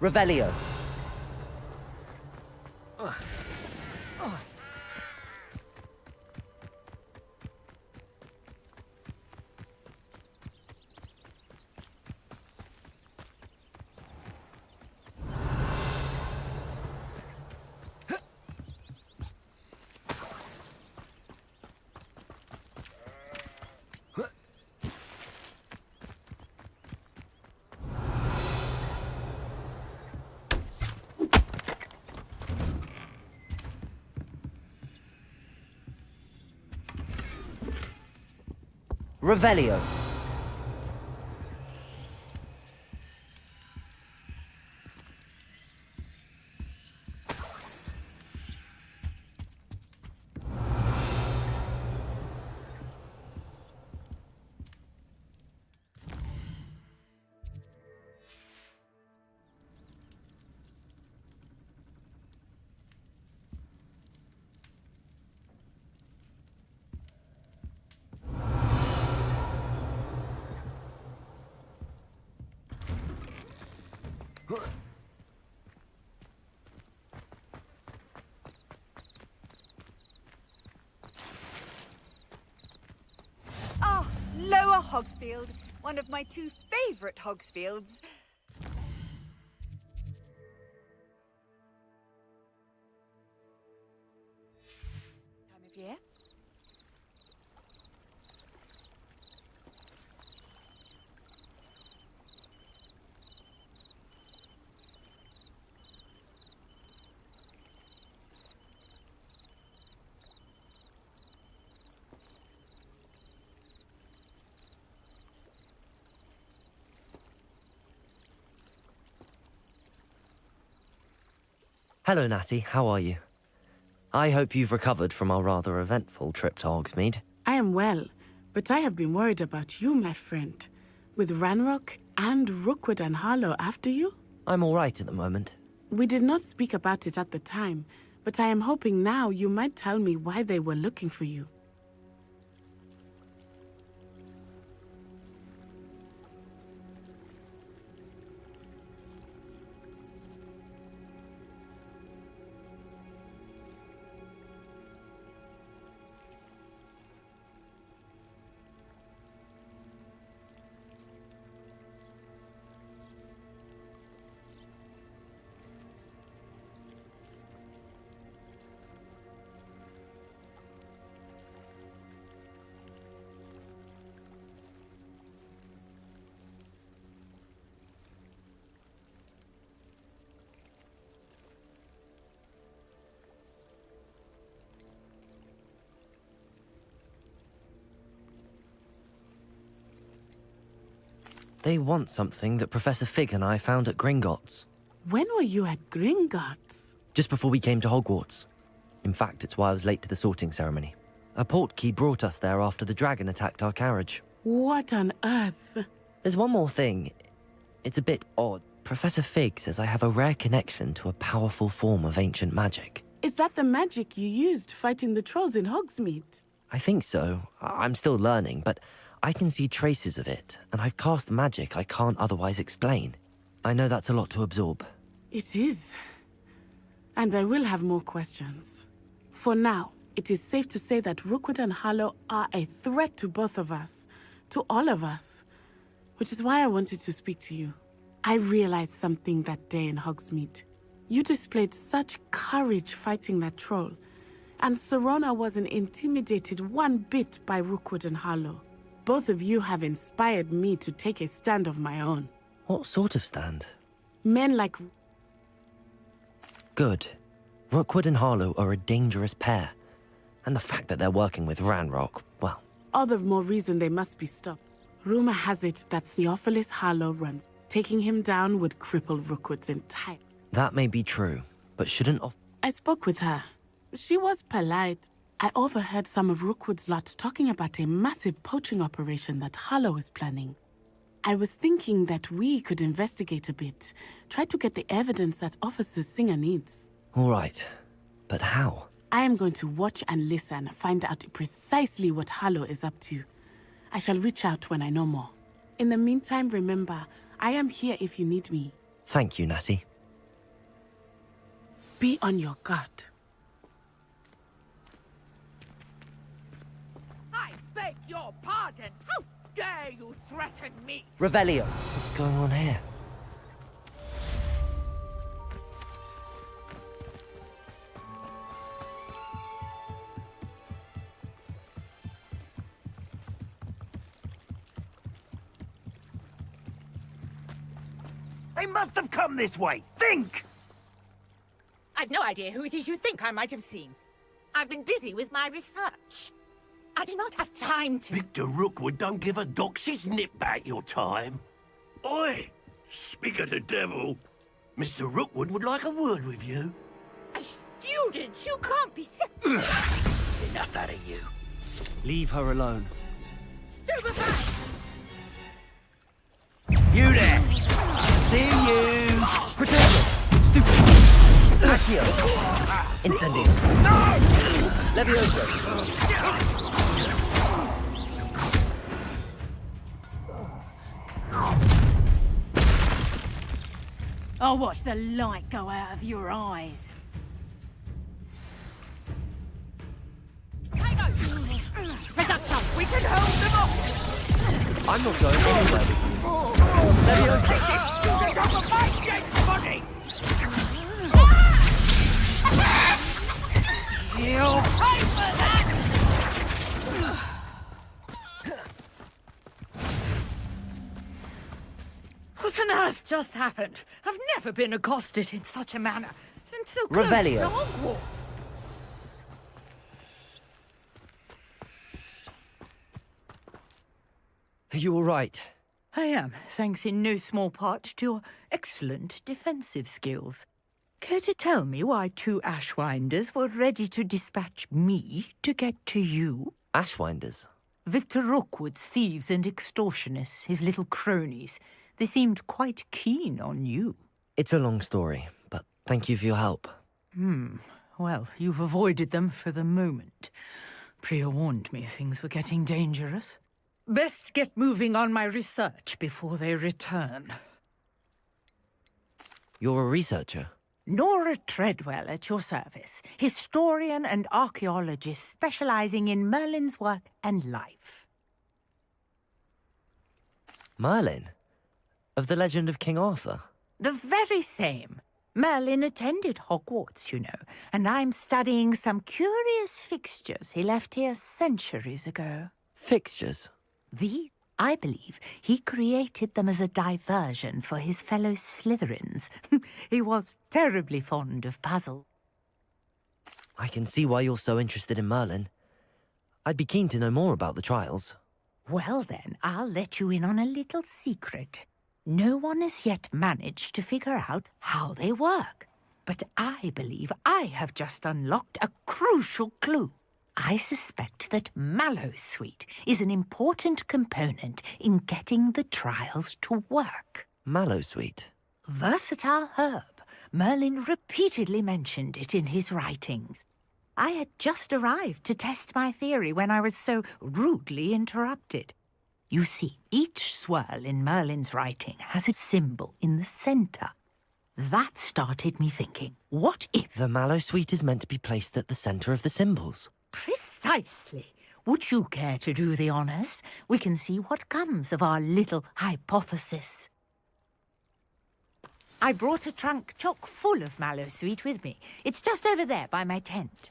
Revelio. Revelio. Ah, Lower Hogsfield, one of my two favourite Hogsfields. Time of year. Hello, Natty. How are you? I hope you've recovered from our rather eventful trip to Hogsmeade. I am well, but I have been worried about you, my friend. With Ranrok and Rookwood and Harlow after you? I'm all right at the moment. We did not speak about it at the time, but I am hoping now you might tell me why they were looking for you. They want something that Professor Fig and I found at Gringotts. When were you at Gringotts? Just before we came to Hogwarts. In fact, it's why I was late to the sorting ceremony. A portkey brought us there after the dragon attacked our carriage. What on earth? There's one more thing. It's a bit odd. Professor Fig says I have a rare connection to a powerful form of ancient magic. Is that the magic you used fighting the trolls in Hogsmeade? I think so. I'm still learning, but I can see traces of it, and I've cast magic I can't otherwise explain. I know that's a lot to absorb. It is. And I will have more questions. For now, it is safe to say that Rookwood and Harlow are a threat to both of us, to all of us, which is why I wanted to speak to you. I realized something that day in Hogsmeade. You displayed such courage fighting that troll, and Serona wasn't intimidated one bit by Rookwood and Harlow. Both of you have inspired me to take a stand of my own. What sort of stand? Men like... Good. Rookwood and Harlow are a dangerous pair. And the fact that they're working with Ranrok, well... All the more reason they must be stopped. Rumor has it that Theophilus Harlow runs. Taking him down would cripple Rookwood's entire... That may be true, but shouldn't... I spoke with her. She was polite. I overheard some of Rookwood's lot talking about a massive poaching operation that Harlow is planning. I was thinking that we could investigate a bit, try to get the evidence that Officer Singer needs. All right, but how? I am going to watch and listen, find out precisely what Harlow is up to. I shall reach out when I know more. In the meantime, remember, I am here if you need me. Thank you, Natty. Be on your guard. I beg your pardon. How dare you threaten me? Revelio. What's going on here? They must have come this way. Think! I've no idea who it is you think I might have seen. I've been busy with my research. I do not have time to... Victor Rookwood don't give a doxy's nip back your time. Oi! Speak of the devil. Mr. Rookwood would like a word with you. A student? You can't be... Enough out of you. Leave her alone. Stupefy! You there! I see you! Protego! Stupid! Accio! Incendio! Levioso! I'll watch the light go out of your eyes. Tango! Reductor, we can hold them off! I'm not going anywhere with you. Levioso! This student off of my dead body! You'll pay for that! What on earth just happened? I've never been accosted in such a manner. And so close Revelio. to Hogwarts. Are you all right? I am, thanks in no small part to your excellent defensive skills. Care to tell me why 2 Ashwinders were ready to dispatch me to get to you? Ashwinders? Victor Rookwood's thieves and extortionists, his little cronies. They seemed quite keen on you. It's a long story, but thank you for your help. Well, you've avoided them for the moment. Priya warned me things were getting dangerous. Best get moving on my research before they return. You're a researcher? Nora Treadwell at your service, historian and archaeologist specializing in Merlin's work and life. Merlin? Of the legend of King Arthur? The very same. Merlin attended Hogwarts, you know, and I'm studying some curious fixtures he left here centuries ago. Fixtures? These, I believe, he created them as a diversion for his fellow Slytherins. He was terribly fond of puzzles. I can see why you're so interested in Merlin. I'd be keen to know more about the trials. Well then, I'll let you in on a little secret. No one has yet managed to figure out how they work. But I believe I have just unlocked a crucial clue. I suspect that Mallowsweet is an important component in getting the trials to work. Mallowsweet? Versatile herb. Merlin repeatedly mentioned it in his writings. I had just arrived to test my theory when I was so rudely interrupted. You see, each swirl in Merlin's writing has a symbol in the center. That started me thinking, what if... The Mallowsweet is meant to be placed at the center of the symbols. Precisely. Would you care to do the honors? We can see what comes of our little hypothesis. I brought a trunk chock full of Mallowsweet with me. It's just over there by my tent.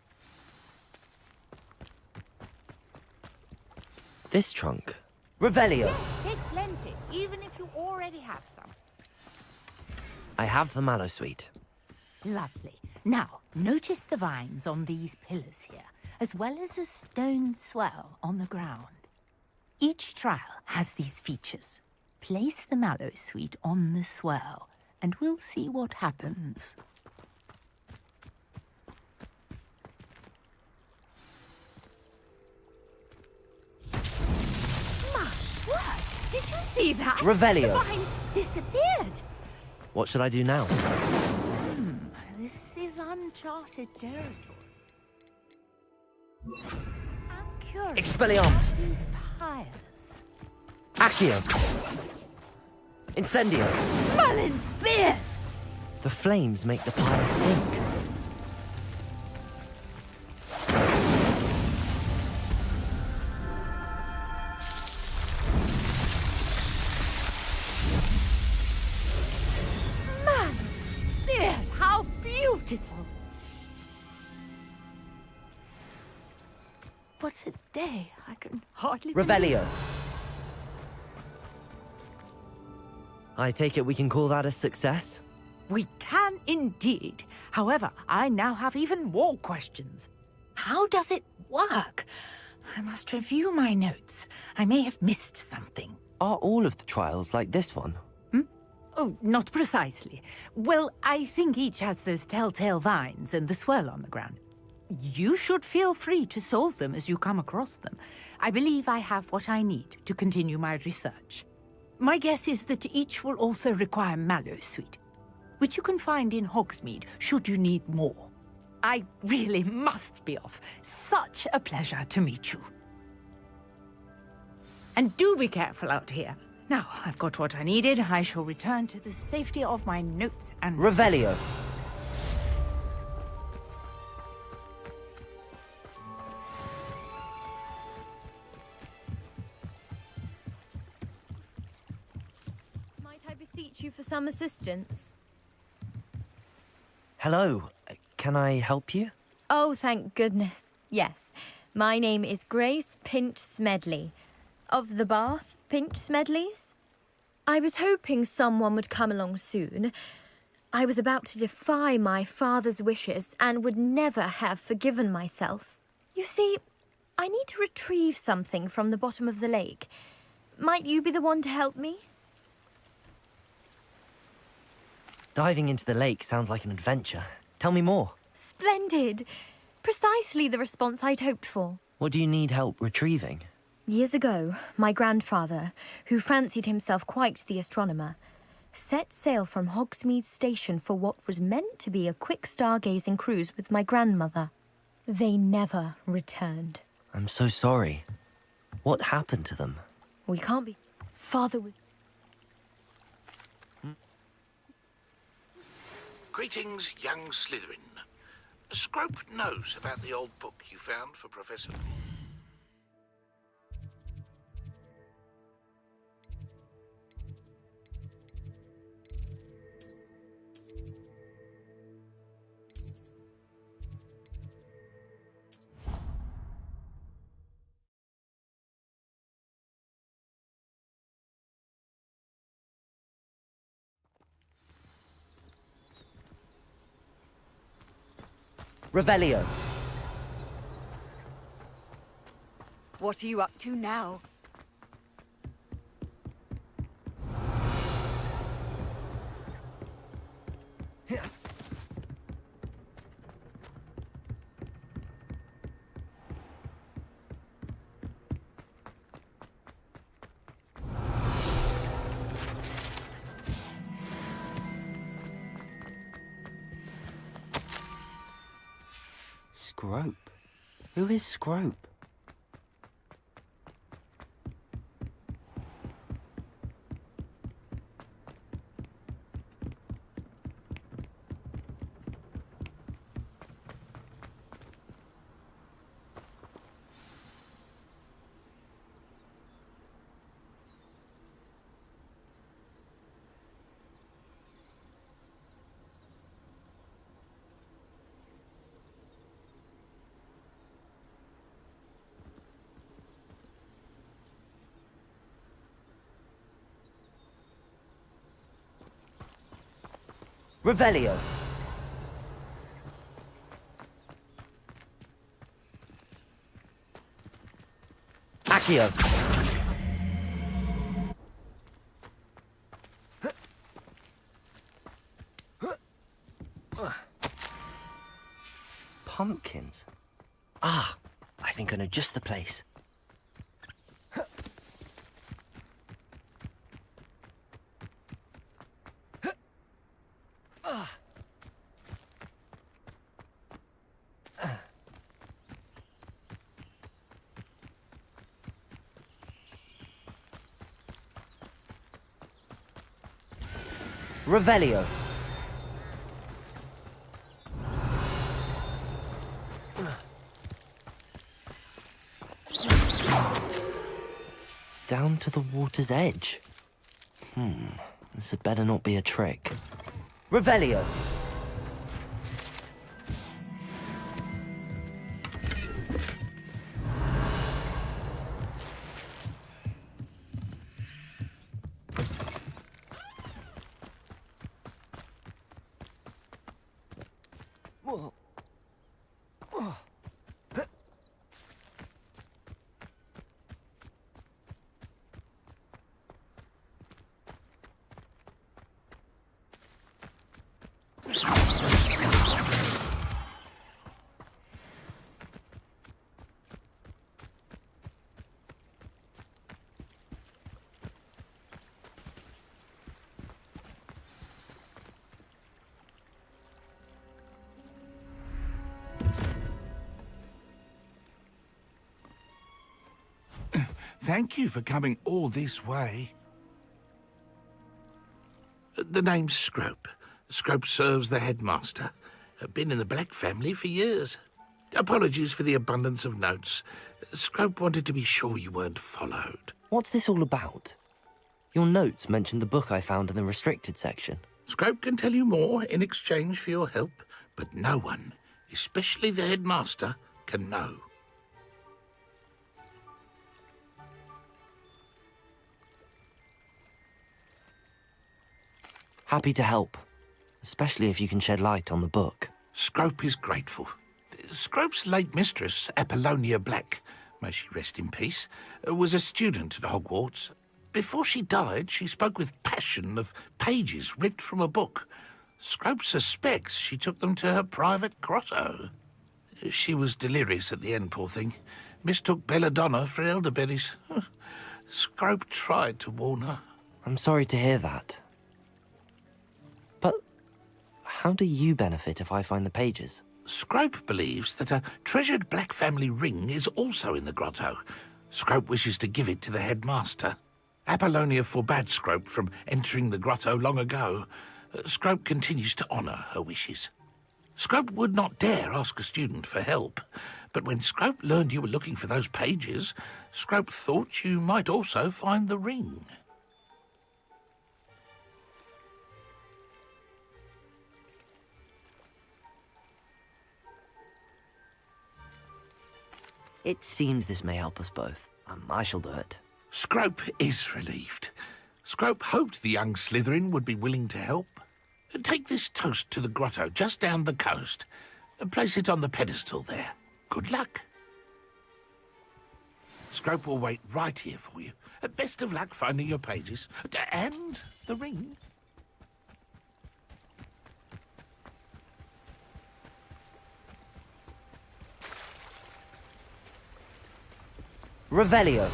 This trunk? Revelio! Yes, take plenty, even if you already have some. I have the Mallowsweet. Lovely. Now, notice the vines on these pillars here, as well as a stone swell on the ground. Each trial has these features. Place the Mallowsweet on the swell, and we'll see what happens. My word! Did you see that? Revelio. The vines disappeared. What should I do now? This is uncharted territory. I'm curious Expelliarmus. about these pyres. Accio! Incendio! Merlin's beard! The flames make the pyre sink. Merlin's beard! How beautiful! What a day. I can Hardly Revelio. I take it we can call that a success? We can indeed. However, I now have even more questions. How does it work? I must review my notes. I may have missed something. Are all of the trials like this one? Oh, not precisely. Well, I think each has those telltale vines and the swirl on the ground. You should feel free to solve them as you come across them. I believe I have what I need to continue my research. My guess is that each will also require mallow sweet, which you can find in Hogsmeade should you need more. I really must be off. Such a pleasure to meet you. And do be careful out here. Now, I've got what I needed. I shall return to the safety of my notes and... Revelio. Might I beseech you for some assistance? Hello. Can I help you? Oh, thank goodness. Yes. My name is Grace Pinch Smedley. Of the Bath Pinch Smedleys? I was hoping someone would come along soon. I was about to defy my father's wishes and would never have forgiven myself. You see, I need to retrieve something from the bottom of the lake. Might you be the one to help me? Diving into the lake sounds like an adventure. Tell me more. Splendid! Precisely the response I'd hoped for. What do you need help retrieving? Years ago, my grandfather, who fancied himself quite the astronomer, set sail from Hogsmeade Station for what was meant to be a quick stargazing cruise with my grandmother. They never returned. I'm so sorry. What happened to them? We can't be... Father would... Greetings, young Slytherin. Scrope knows about the old book you found for Professor... Revelio. What are you up to now? Scrope? Who is Scrope? Revelio. Accio. Pumpkins. Ah, I think I know just the place. Revelio. Down to the water's edge. This had better not be a trick. Revelio. Thank you for coming all this way. The name's Scrope. Scrope serves the headmaster. Been in the Black family for years. Apologies for the abundance of notes. Scrope wanted to be sure you weren't followed. What's this all about? Your notes mentioned the book I found in the restricted section. Scrope can tell you more in exchange for your help, but no one, especially the headmaster, can know. Happy to help, especially if you can shed light on the book. Scrope is grateful. Scrope's late mistress, Apollonia Black, may she rest in peace, was a student at Hogwarts. Before she died, she spoke with passion of pages ripped from a book. Scrope suspects she took them to her private grotto. She was delirious at the end, poor thing. Mistook belladonna for elderberries. Scrope tried to warn her. I'm sorry to hear that. But how do you benefit if I find the pages? Scrope believes that a treasured Black family ring is also in the grotto. Scrope wishes to give it to the headmaster. Apollonia forbade Scrope from entering the grotto long ago. Scrope continues to honour her wishes. Scrope would not dare ask a student for help, but when Scrope learned you were looking for those pages, Scrope thought you might also find the ring. It seems this may help us both. I shall do it. Scrope is relieved. Scrope hoped the young Slytherin would be willing to help. Take this toast to the grotto just down the coast. Place it on the pedestal there. Good luck. Scrope will wait right here for you. Best of luck finding your pages. And the ring. Revelio.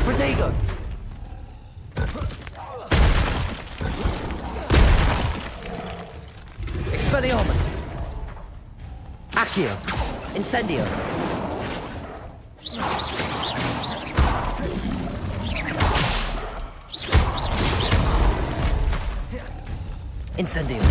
Protego. Expelliarmus. Accio. Incendio. Incendio.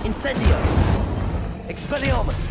Incendio! Expelliarmus!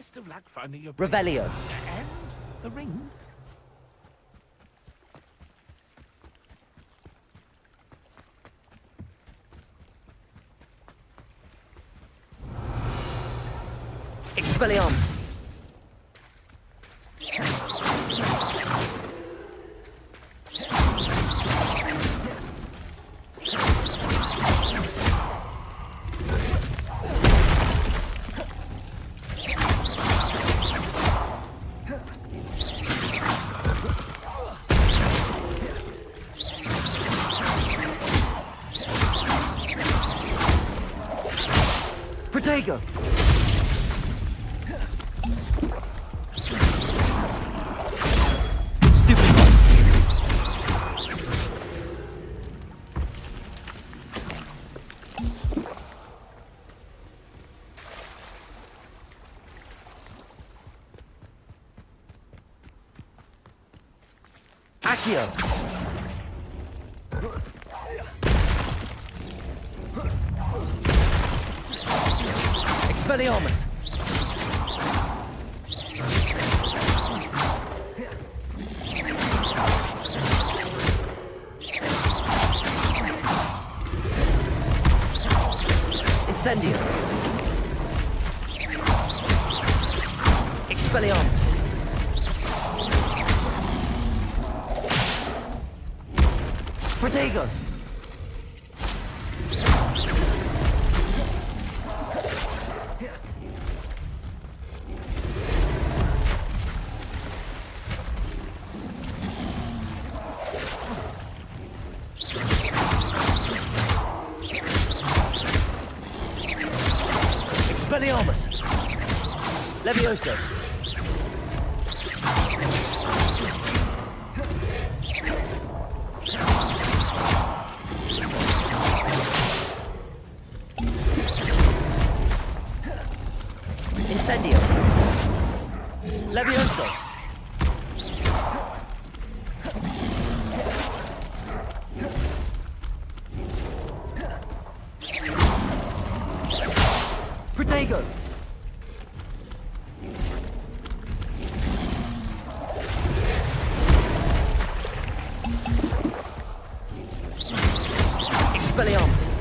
Best of luck finding your Revelio. And the ring. Expelliarmus. Protego. Accio. Expelliarmus. Incendio. Expelliarmus. Protego. Expelliarmus. Levioso. Incendio. Levioso. Protego. Expelliarmus.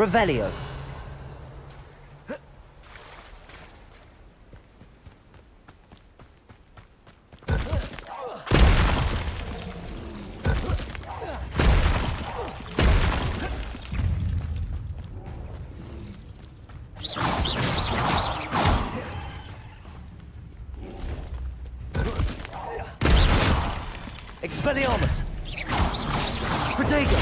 Revelio. Expelliarmus! Protego!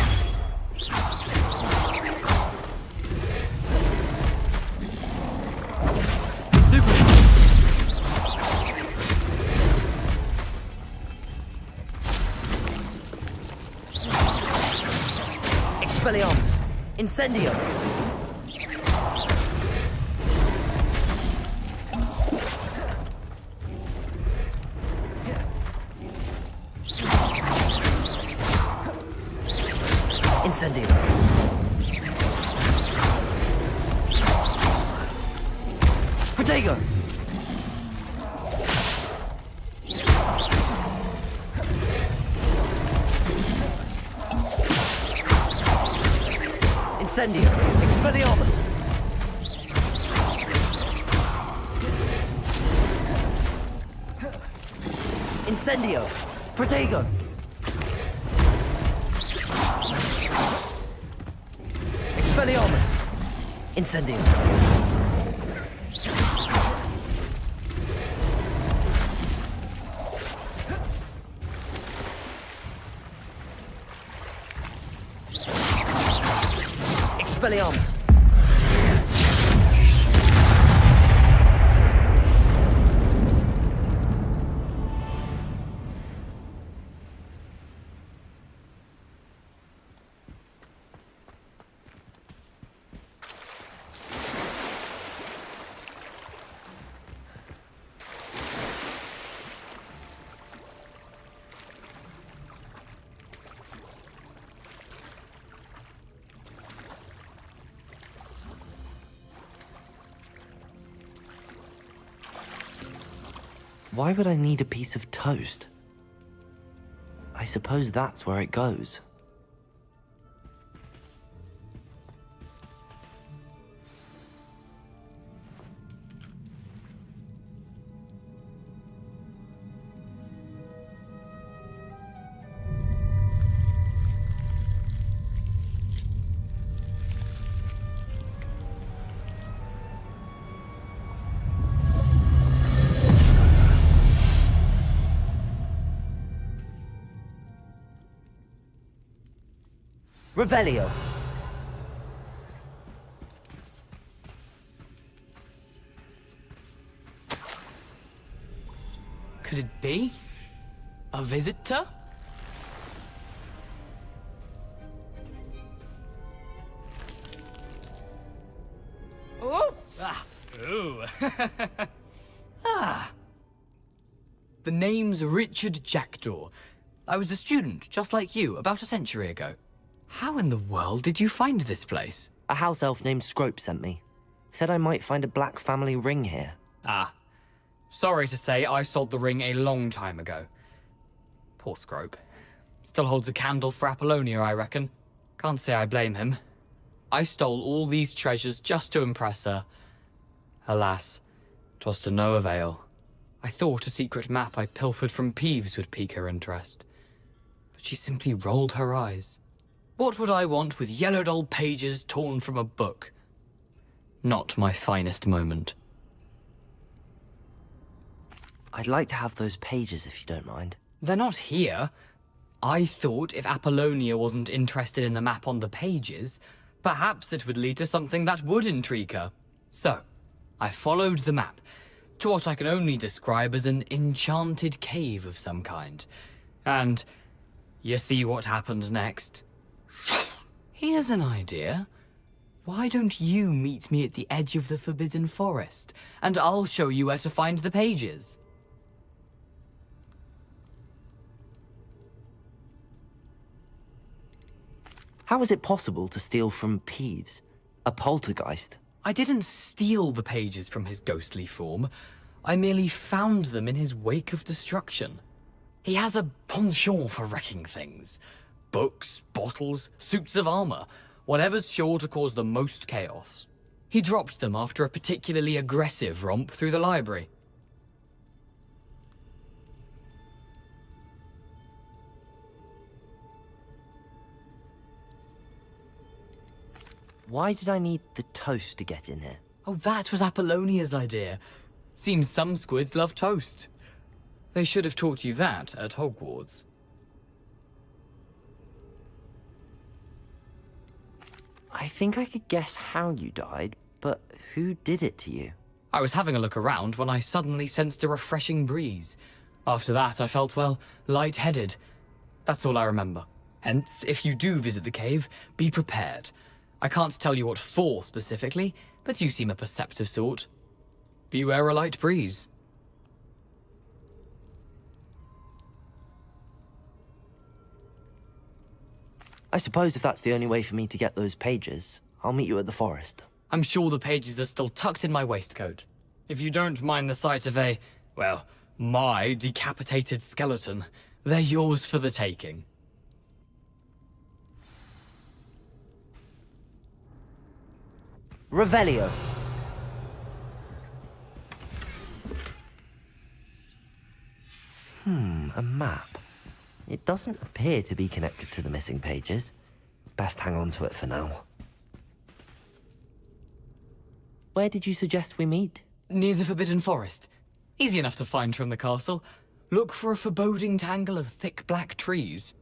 Expelliarmus! Incendio! Incendio. Protego. Incendio. Expelliarmus. Incendio. Protego. Expelliarmus! Incendio! Expelliarmus! Why would I need a piece of toast? I suppose that's where it goes. Revelio. Could it be? A visitor? Oh! Ah! Ooh! Ah! The name's Richard Jackdaw. I was a student, just like you, about a century ago. How in the world did you find this place? A house elf named Scrope sent me. Said I might find a black family ring here. Ah. Sorry to say, I sold the ring a long time ago. Poor Scrope. Still holds a candle for Apollonia, I reckon. Can't say I blame him. I stole all these treasures just to impress her. Alas, 'twas to no avail. I thought a secret map I pilfered from Peeves would pique her interest. But she simply rolled her eyes. What would I want with yellowed old pages torn from a book? Not my finest moment. I'd like to have those pages if you don't mind. They're not here. I thought if Apollonia wasn't interested in the map on the pages, perhaps it would lead to something that would intrigue her. So, I followed the map to what I can only describe as an enchanted cave of some kind. And you see what happened next? Here's an idea. Why don't you meet me at the edge of the Forbidden Forest, and I'll show you where to find the pages. How is it possible to steal from Peeves? A poltergeist? I didn't steal the pages from his ghostly form. I merely found them in his wake of destruction. He has a penchant for wrecking things. Books, bottles, suits of armor. whatever's sure to cause the most chaos. He dropped them after a particularly aggressive romp through the library. Why did I need the toast to get in here? Oh, that was Apollonia's idea. Seems some squids love toast. They should have taught you that at Hogwarts. I think I could guess how you died, but who did it to you? I was having a look around when I suddenly sensed a refreshing breeze. After that, I felt, well, lightheaded. That's all I remember. Hence, if you do visit the cave, be prepared. I can't tell you what for specifically, but you seem a perceptive sort. Beware a light breeze. I suppose if that's the only way for me to get those pages, I'll meet you at the forest. I'm sure the pages are still tucked in my waistcoat. If you don't mind the sight of a, well, my decapitated skeleton, they're yours for the taking. Revelio. A map. It doesn't appear to be connected to the missing pages. Best hang on to it for now. Where did you suggest we meet? Near the Forbidden Forest. Easy enough to find from the castle. Look for a foreboding tangle of thick black trees.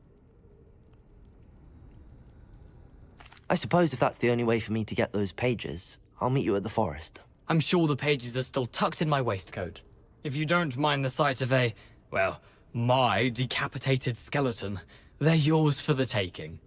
I suppose if that's the only way for me to get those pages, I'll meet you at the forest. I'm sure the pages are still tucked in my waistcoat. If you don't mind the sight of a, well, my decapitated skeleton, they're yours for the taking.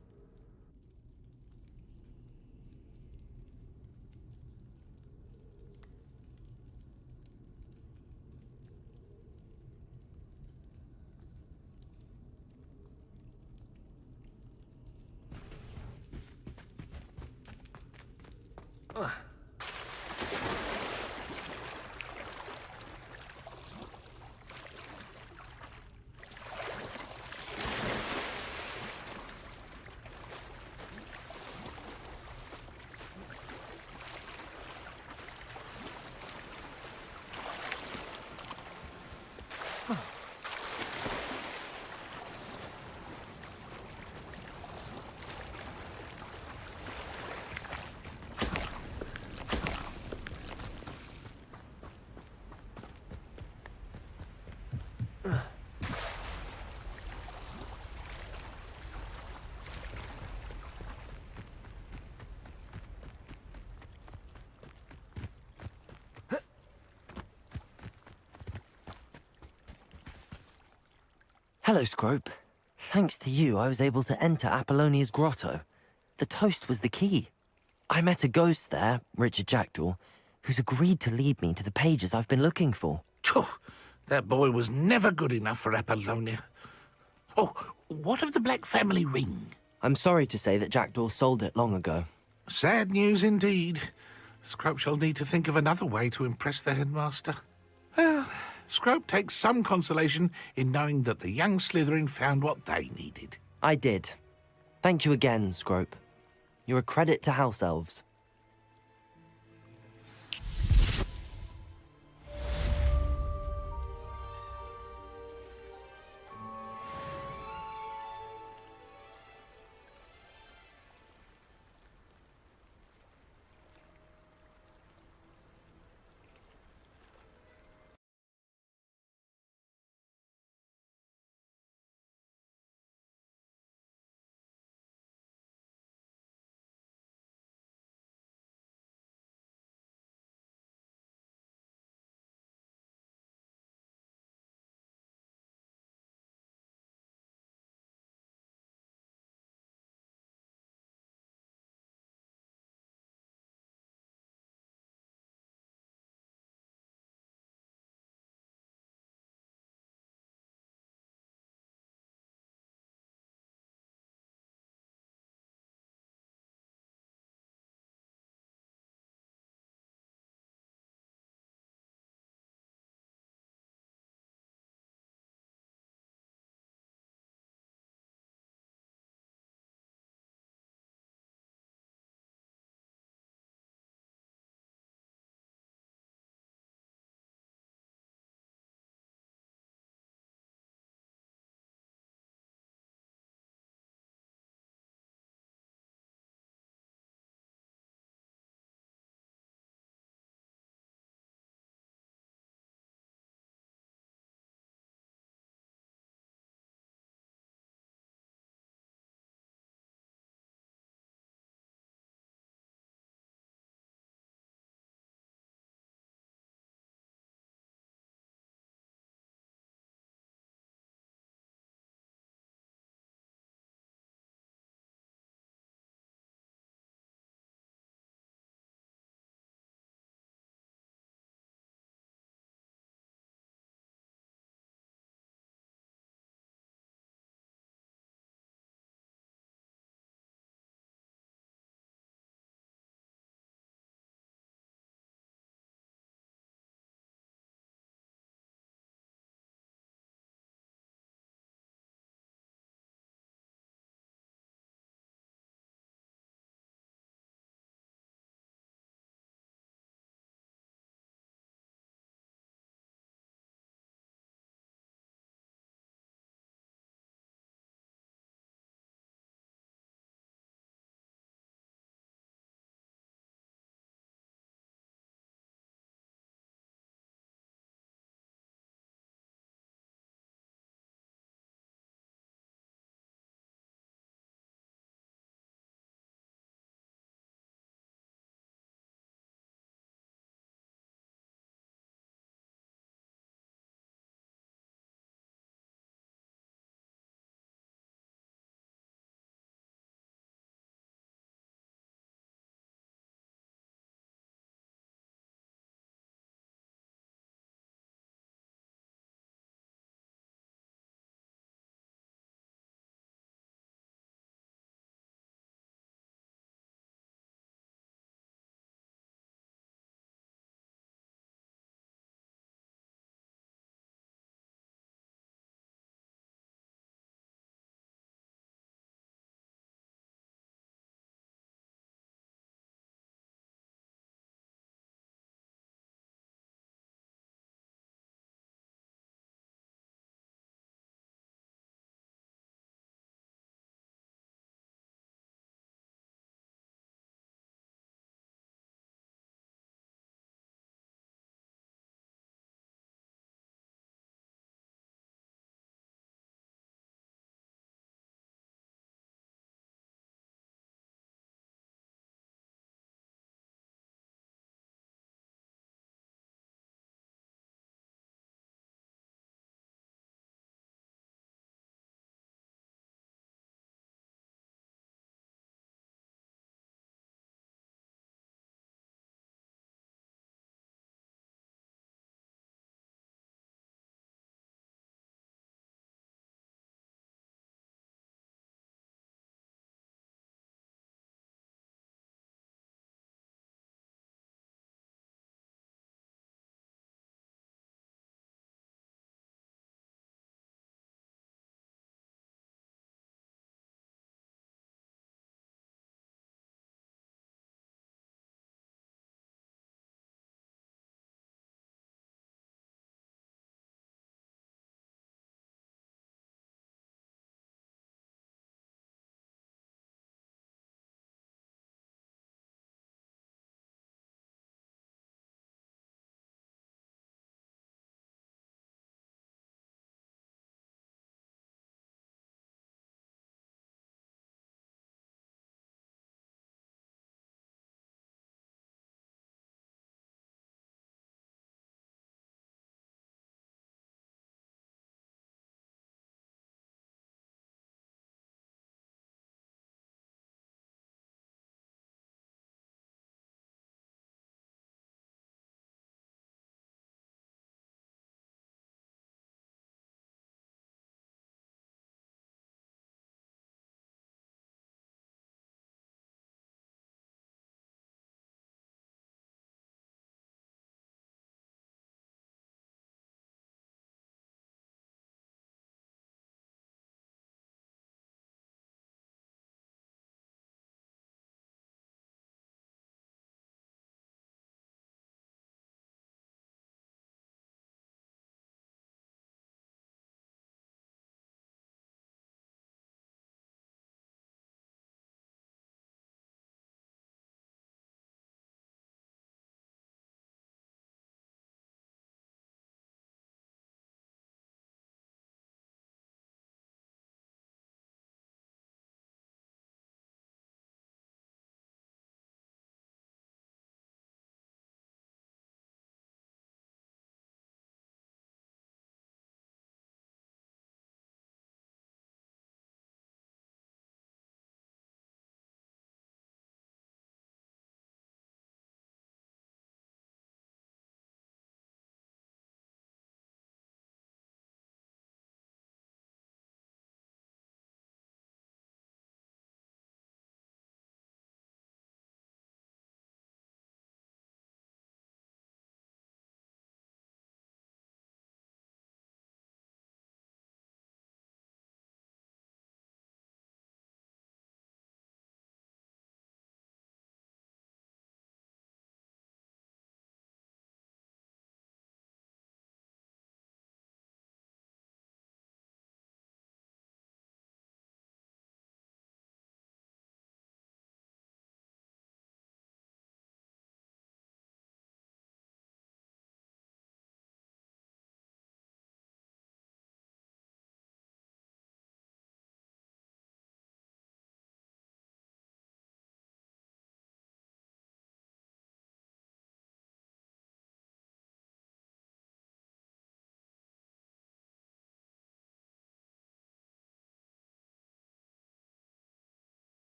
Hello, Scrope. Thanks to you, I was able to enter Apollonia's grotto. The toast was the key. I met a ghost there, Richard Jackdaw, who's agreed to lead me to the pages I've been looking for. That boy was never good enough for Apollonia. Oh, what of the Black family ring? I'm sorry to say that Jackdaw sold it long ago. Sad news indeed. Scrope shall need to think of another way to impress the headmaster. Well, Scrope takes some consolation in knowing that the young Slytherin found what they needed. I did. Thank you again, Scrope. You're a credit to House Elves.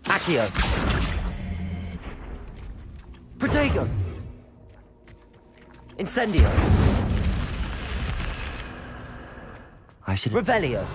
Accio. Protego. Incendio. I should... Revelio.